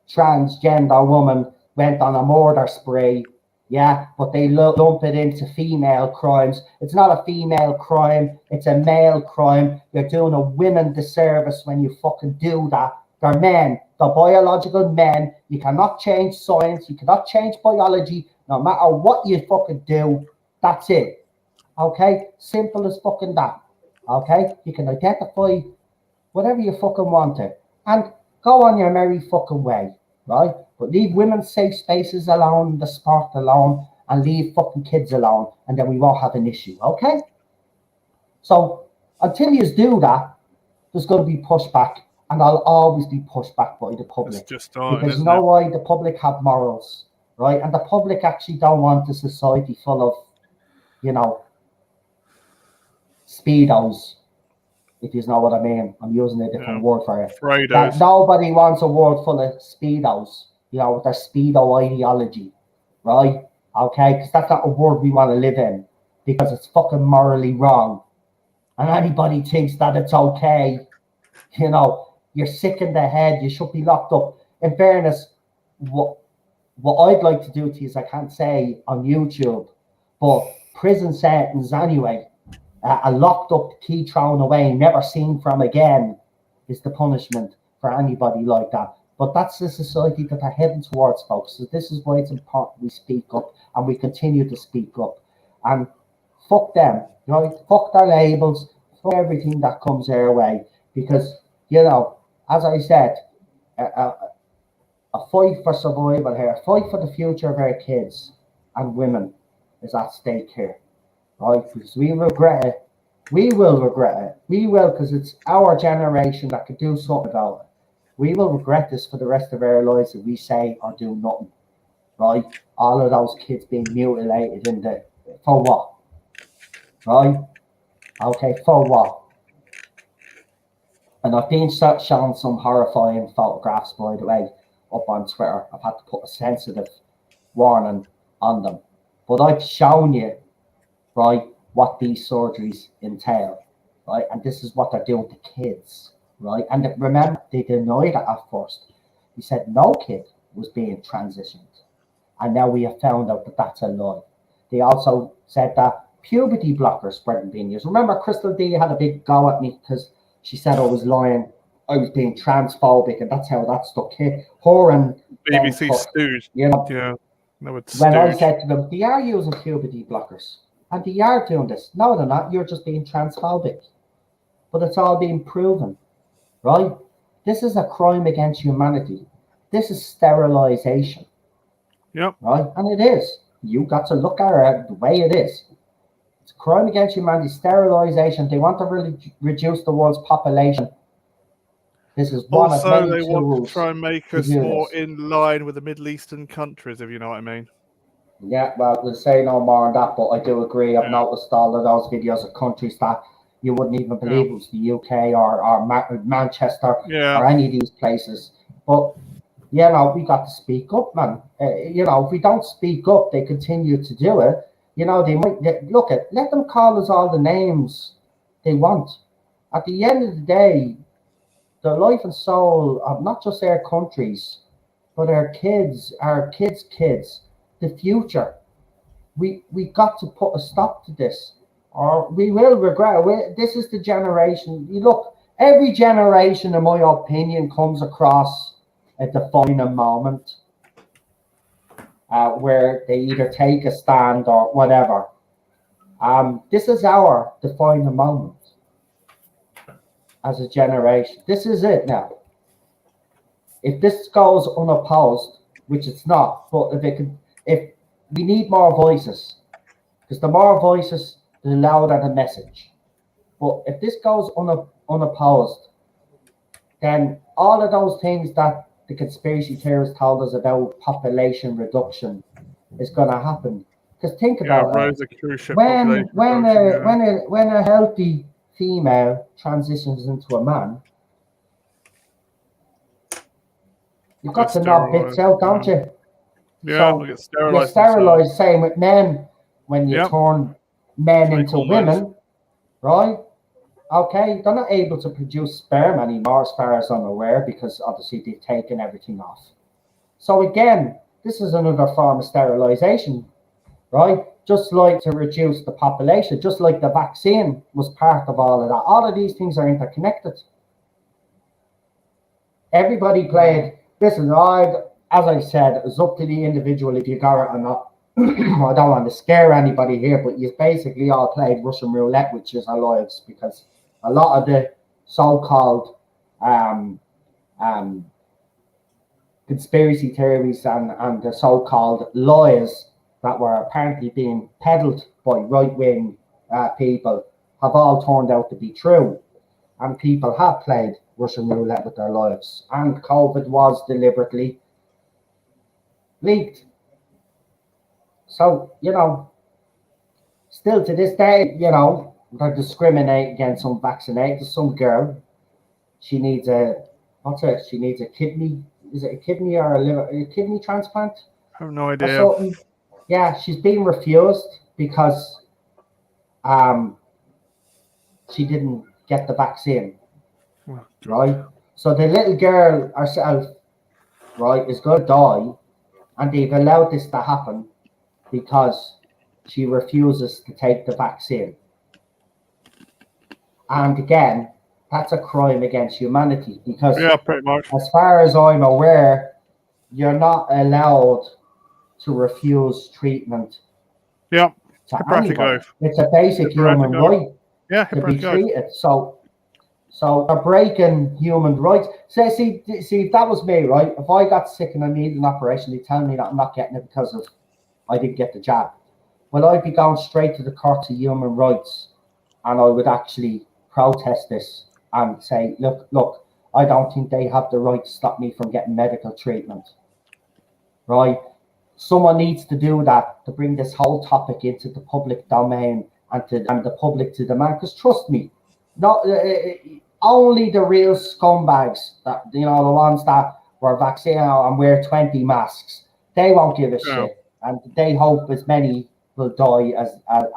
transgender woman went on a murder spree. Yeah, but they lump it into female crimes. It's not a female crime, it's a male crime. You're doing a women disservice when you fucking do that. They're men, they're biological men. You cannot change science, you cannot change biology, no matter what you fucking do. That's it. Okay? Simple as fucking that. Okay? You can identify whatever you fucking want to. And go on your merry fucking way. Right? But leave women's safe spaces alone, the sport alone, and leave fucking kids alone, and then we won't have an issue, okay? So until you do that, there's going to be pushback, and I'll always be pushed back by the public. Because you know why? The public have morals, right? And the public actually don't want a society full of, speedos. If you know what I mean, I'm using a different word for it. That nobody wants a world full of speedos, with their speedo ideology, right? Okay, because that's not a world we want to live in, because it's fucking morally wrong. And anybody thinks that it's okay, you're sick in the head. You should be locked up. In fairness, what I'd like to do to you is I can't say on YouTube, but prison sentence anyway. A locked up, key thrown away, never seen from again is the punishment for anybody like that. But that's the society that they're heading towards, folks. So this is why it's important we speak up and we continue to speak up. And fuck them, right? Fuck their labels, fuck everything that comes their way. Because, as I said, a fight for survival here, a fight for the future of our kids and women is at stake here. Right? Because we regret it. We will regret it. We will, because it's our generation that could do something about it. We will regret this for the rest of our lives if we say or do nothing. Right? All of those kids being mutilated for what? Right? Okay, for what? And I've been shown some horrifying photographs, by the way, up on Twitter. I've had to put a sensitive warning on them. But I've shown you, right, what these surgeries entail, right? And this is what they're doing to kids, right? And remember, they denied it at first. He said no kid was being transitioned. And now we have found out that that's a lie. They also said that puberty blockers weren't being used. Remember, Crystal D had a big go at me because she said I was lying. I was being transphobic, and that's how that stuck. Her and BBC Stooge. Yeah. No, it's when I said to them, they are using puberty blockers. And they are doing this. No, they're not. You're just being transphobic. But it's all being proven, right? This is a crime against humanity. This is sterilization. Yep. Right? And it is. You got to look at it the way it is. It's a crime against humanity, sterilization. They want to really reduce the world's population. This is one of many they tools want to try and make us more in line with the Middle Eastern countries, if you know what I mean. Yeah, well, we'll say no more on that, but I do agree. I've noticed all of those videos of countries that you wouldn't even believe it was the UK or Manchester or any of these places. But, we got to speak up, man. If we don't speak up, they continue to do it. They might let them call us all the names they want. At the end of the day, the life and soul of not just our countries, but our kids, kids, the future. We got to put a stop to this, or we will regret it. This is the generation. You look, every generation, in my opinion, comes across a defining moment where they either take a stand or whatever. This is our defining moment as a generation. This is it now. If this goes unopposed, which it's not, but if we need more voices, because the more voices, the louder the message. But if this goes unopposed, then all of those things that the conspiracy theorists told us about population reduction is going to happen. Because think about it. When a healthy female transitions into a man, you've got to knock bits out, don't you? Yeah, so get you're sterilized. Same with men. When you turn men into women, right? Okay, they're not able to produce sperm anymore, as far as I'm aware, because obviously they've taken everything off. So again, this is another form of sterilization, right? Just like to reduce the population, just like the vaccine was part of all of that. All of these things are interconnected. Everybody played. Listen, as I said, it's up to the individual if you got it or not. I don't want to scare anybody here, but you basically all played Russian roulette with your lives, because a lot of the so-called conspiracy theories and the so-called lies that were apparently being peddled by right-wing people have all turned out to be true. And people have played Russian roulette with their lives. And COVID was deliberately leaked. So, still to this day, they discriminate against unvaccinated. Some girl, she needs she needs a kidney. Is it a kidney or a liver? A kidney transplant? I have no idea. Yeah, she's being refused because she didn't get the vaccine. Oh, right? So the little girl herself, right, is going to die, and they've allowed this to happen because she refuses to take the vaccine. And again, that's a crime against humanity, because pretty much. as far as I'm aware, you're not allowed to refuse treatment to anybody. It's a basic human right to be treated. So they're breaking human rights. So see, if that was me, right? If I got sick and I needed an operation, they tell me that I'm not getting it because of I didn't get the jab. Well, I'd be going straight to the courts of human rights, and I would actually protest this and say, look, I don't think they have the right to stop me from getting medical treatment. Right? Someone needs to do that, to bring this whole topic into the public domain and the public to demand. Because trust me, only the real scumbags, that the ones that were vaccinated and wear 20 masks, they won't give a shit, and they hope as many will die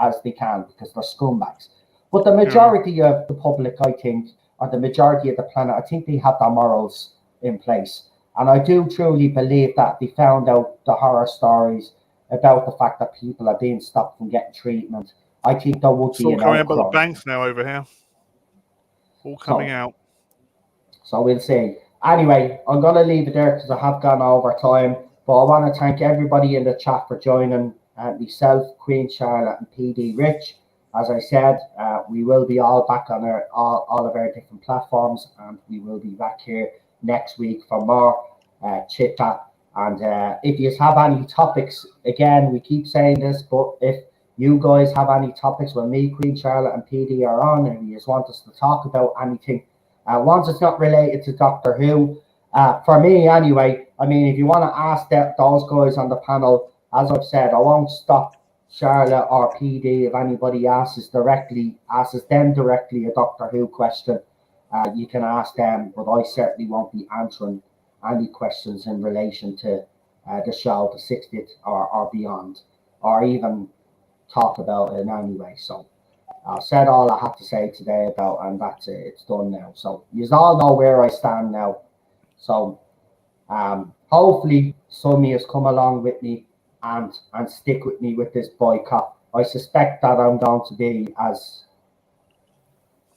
as they can, because they're scumbags. But the majority of the public, I think, or the majority of the planet, I think they have their morals in place. And I do truly believe that they found out the horror stories about the fact that people are being stopped from getting treatment. I think there would be an outcry. About the banks now over here. All coming out. So we'll see. Anyway, I'm going to leave it there because I have gone over time. But I want to thank everybody in the chat for joining. Myself, Queen Charlotte, and PD Rich. As I said, we will be all back on all of our different platforms, and we will be back here next week for more chit chat. And if you have any topics, again, we keep saying this, but if you guys have any topics when me, Queen Charlotte, and PD are on, and you just want us to talk about anything, once it's not related to Doctor Who, for me anyway, I mean, if you want to ask those guys on the panel, as I've said, I won't stop Charlotte or PD if anybody asks them directly a Doctor Who question. You can ask them, but I certainly won't be answering any questions in relation to the show, the 60th or beyond, or even talk about it in any way. So I said all I had to say today about, and that's it. It's done now. So you all know where I stand now. So hopefully some of you come along with me and stick with me with this boycott. I suspect that I'm going to be, as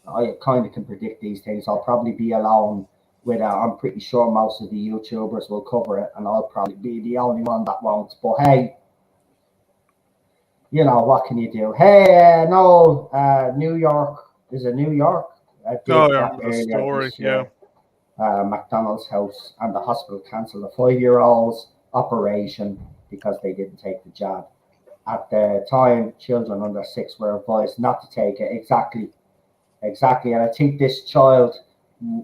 I kind of can predict these things, I'll probably be alone with I'm pretty sure most of the YouTubers will cover it, and I'll probably be the only one that won't. But hey, you know, what can you do? Hey, no, New York, is it New York? Oh, yeah, the story, yeah. McDonald's house and the hospital cancelled a 5-year-old's operation because they didn't take the jab. At the time, children under 6 were advised not to take it. Exactly. And I think this child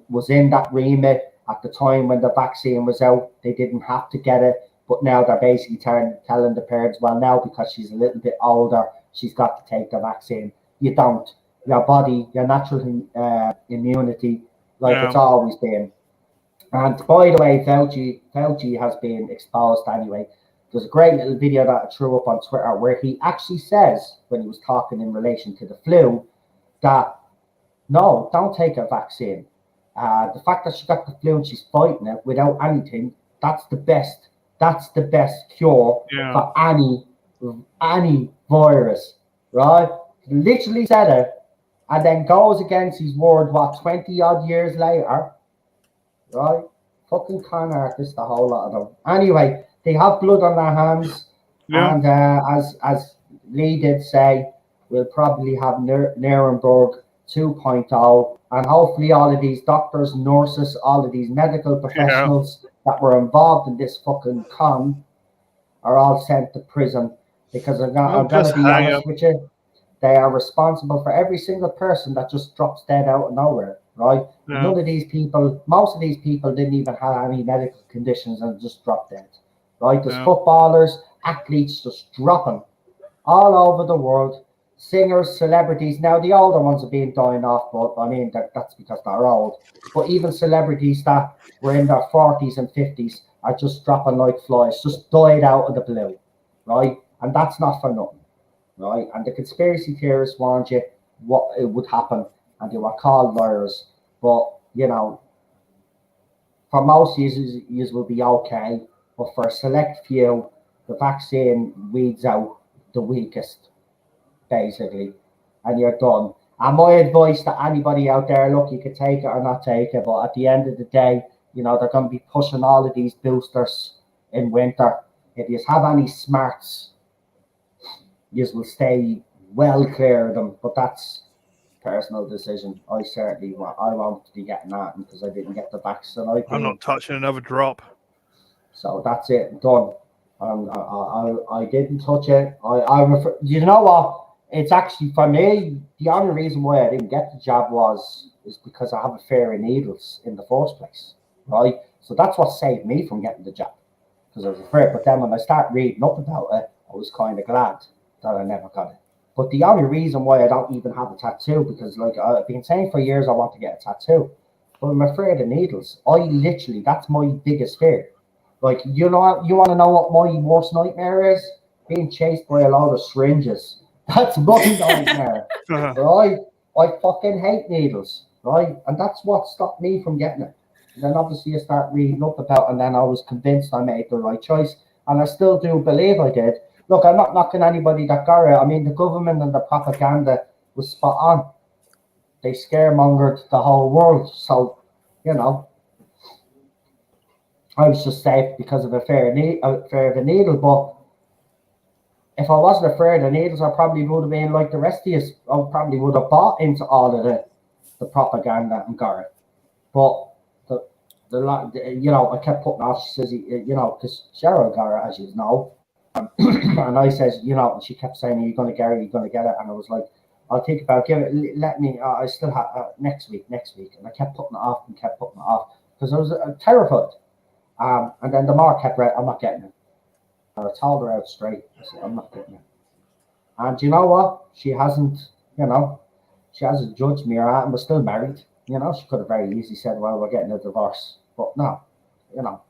was in that remit at the time when the vaccine was out. They didn't have to get it, but now they're basically telling the parents, well, now because she's a little bit older, she's got to take the vaccine. You don't. Your body, your natural immunity, like it's always been. And by the way, Fauci has been exposed anyway. There's a great little video that I threw up on Twitter where he actually says, when he was talking in relation to the flu, that no, don't take a vaccine. The fact that she got the flu and she's fighting it without anything, that's the best cure for any virus, right? He literally said it, and then goes against his word, 20 odd years later, right? Fucking con artists, the whole lot of them. Anyway, they have blood on their hands, and as Lee did say, we'll probably have Nuremberg 2.0, and hopefully all of these doctors, nurses, all of these medical professionals that were involved in this fucking con are all sent to prison, because I'm going to be honest with you, they are responsible for every single person that just drops dead out of nowhere, right? None of these people, most of these people didn't even have any medical conditions and just dropped dead, right? There's footballers, athletes just dropping all over the world. Singers, celebrities. Now the older ones are being dying off, but I mean that's because they're old. But even celebrities that were in their 40s and 50s are just dropping like flies, just died out of the blue, right? And that's not for nothing, right? And the conspiracy theorists warned you what it would happen, and they were called liars. But you know, for most you will be okay, but for a select few, the vaccine weeds out the weakest, basically, and you're done. And my advice to anybody out there, look, you can take it or not take it, but at the end of the day, you know, they're going to be pushing all of these boosters in winter. If you have any smarts, you will stay well clear of them, but that's personal decision. I certainly won't be getting that because I didn't get the vaccine. I'm not touching another drop. So that's it, done. I didn't touch it. You know what? It's actually, for me, the only reason why I didn't get the jab is because I have a fear of needles in the first place, right? So that's what saved me from getting the jab, because I was afraid. But then when I started reading up about it, I was kind of glad that I never got it. But the only reason why I don't even have a tattoo, because like I've been saying for years I want to get a tattoo, but I'm afraid of needles. That's my biggest fear. Like, you know, you want to know what my worst nightmare is? Being chased by a load of syringes. That's my nightmare, right? I fucking hate needles, right? And that's what stopped me from getting it. And then obviously I start reading up about it, and then I was convinced I made the right choice. And I still do believe I did. Look, I'm not knocking anybody that got it. I mean, the government and the propaganda was spot on. They scaremongered the whole world. So, you know, I was just safe because of a fear of a needle. But if I wasn't afraid of needles, I probably would have been like the rest of us. I probably would have bought into all of the propaganda and got it. But you know, I kept putting off. She says, you know, because Cheryl got it, as you know. And I says, you know, she kept saying, "Are you going to get it? Are you going to get it?" And I was like, "I'll think about it. Let me. I still have next week." And I kept putting it off because I was terrified. And then the more I kept right, I'm not getting it. And I told her out straight. I said, I'm not getting it. And you know what? She hasn't judged me or that, and we're still married. You know, she could have very easily said, well, we're getting a divorce. But no, you know,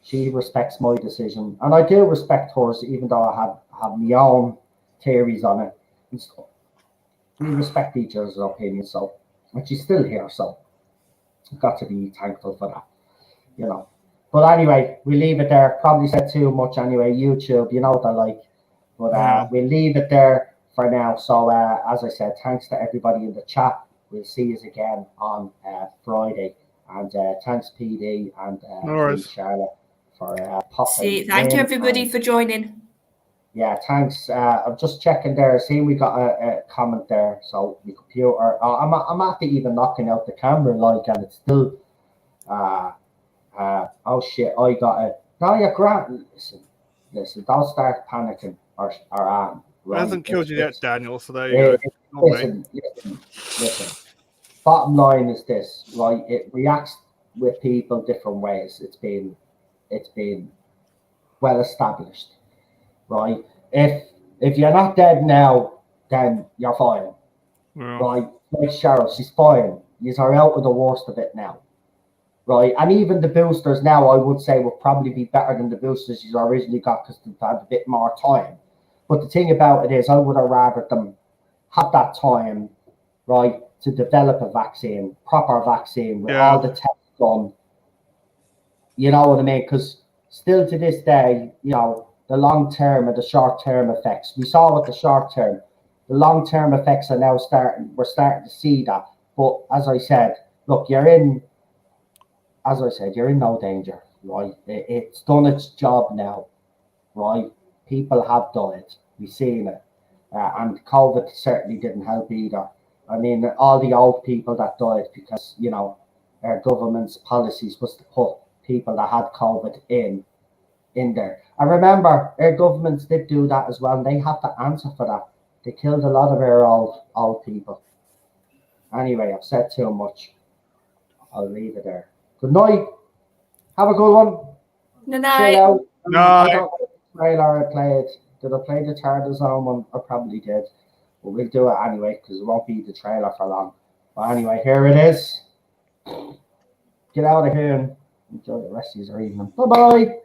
she respects my decision. And I do respect hers, even though I have my own theories on it and stuff. we respect each other's opinions. So, and she's still here, so I've got to be thankful for that, you know. But anyway, we leave it there. Probably said too much anyway. YouTube, you know what I like. But we'll leave it there for now. So as I said, thanks to everybody in the chat. We'll see you again on Friday. And thanks PD and Charlotte for popping. Thank you everybody for joining. Yeah, thanks. I'm just checking there. Seeing we got a comment there. So the computer. I'm at even knocking out the camera like, and it's still. Oh shit! I got it. No, you're grand. Listen. Don't start panicking or right. It hasn't killed you yet, Daniel. So there you go. Listen. Bottom line is this, right? It reacts with people different ways. It's been well established, right? If you're not dead now, then you're fine, right? Like Cheryl, she's fine. You are out of the worst of it now, right? And even the boosters now, I would say, will probably be better than the boosters you originally got because they've had a bit more time. But the thing about it is, I would have rather them have that time, right, to develop a vaccine, proper vaccine with all the tests done. You know what I mean? Because still to this day, you know, the long term and the short term effects. We saw with the short term, the long term effects are now starting. We're starting to see that. But as I said, look, you're in no danger, right? It's done its job now, right? People have died. We've seen it. And COVID certainly didn't help either. I mean, all the old people that died because, you know, our government's policies was to put people that had COVID in there. I remember our governments did do that as well, and they have to answer for that. They killed a lot of our old people. Anyway, I've said too much. I'll leave it there. Good night. Have a good one. Good night. Night. Trailer I played. Did I play the Tardazone one? I probably did. But we'll do it anyway because it won't be the trailer for long. But anyway, here it is. Get out of here and enjoy the rest of your evening. Bye-bye.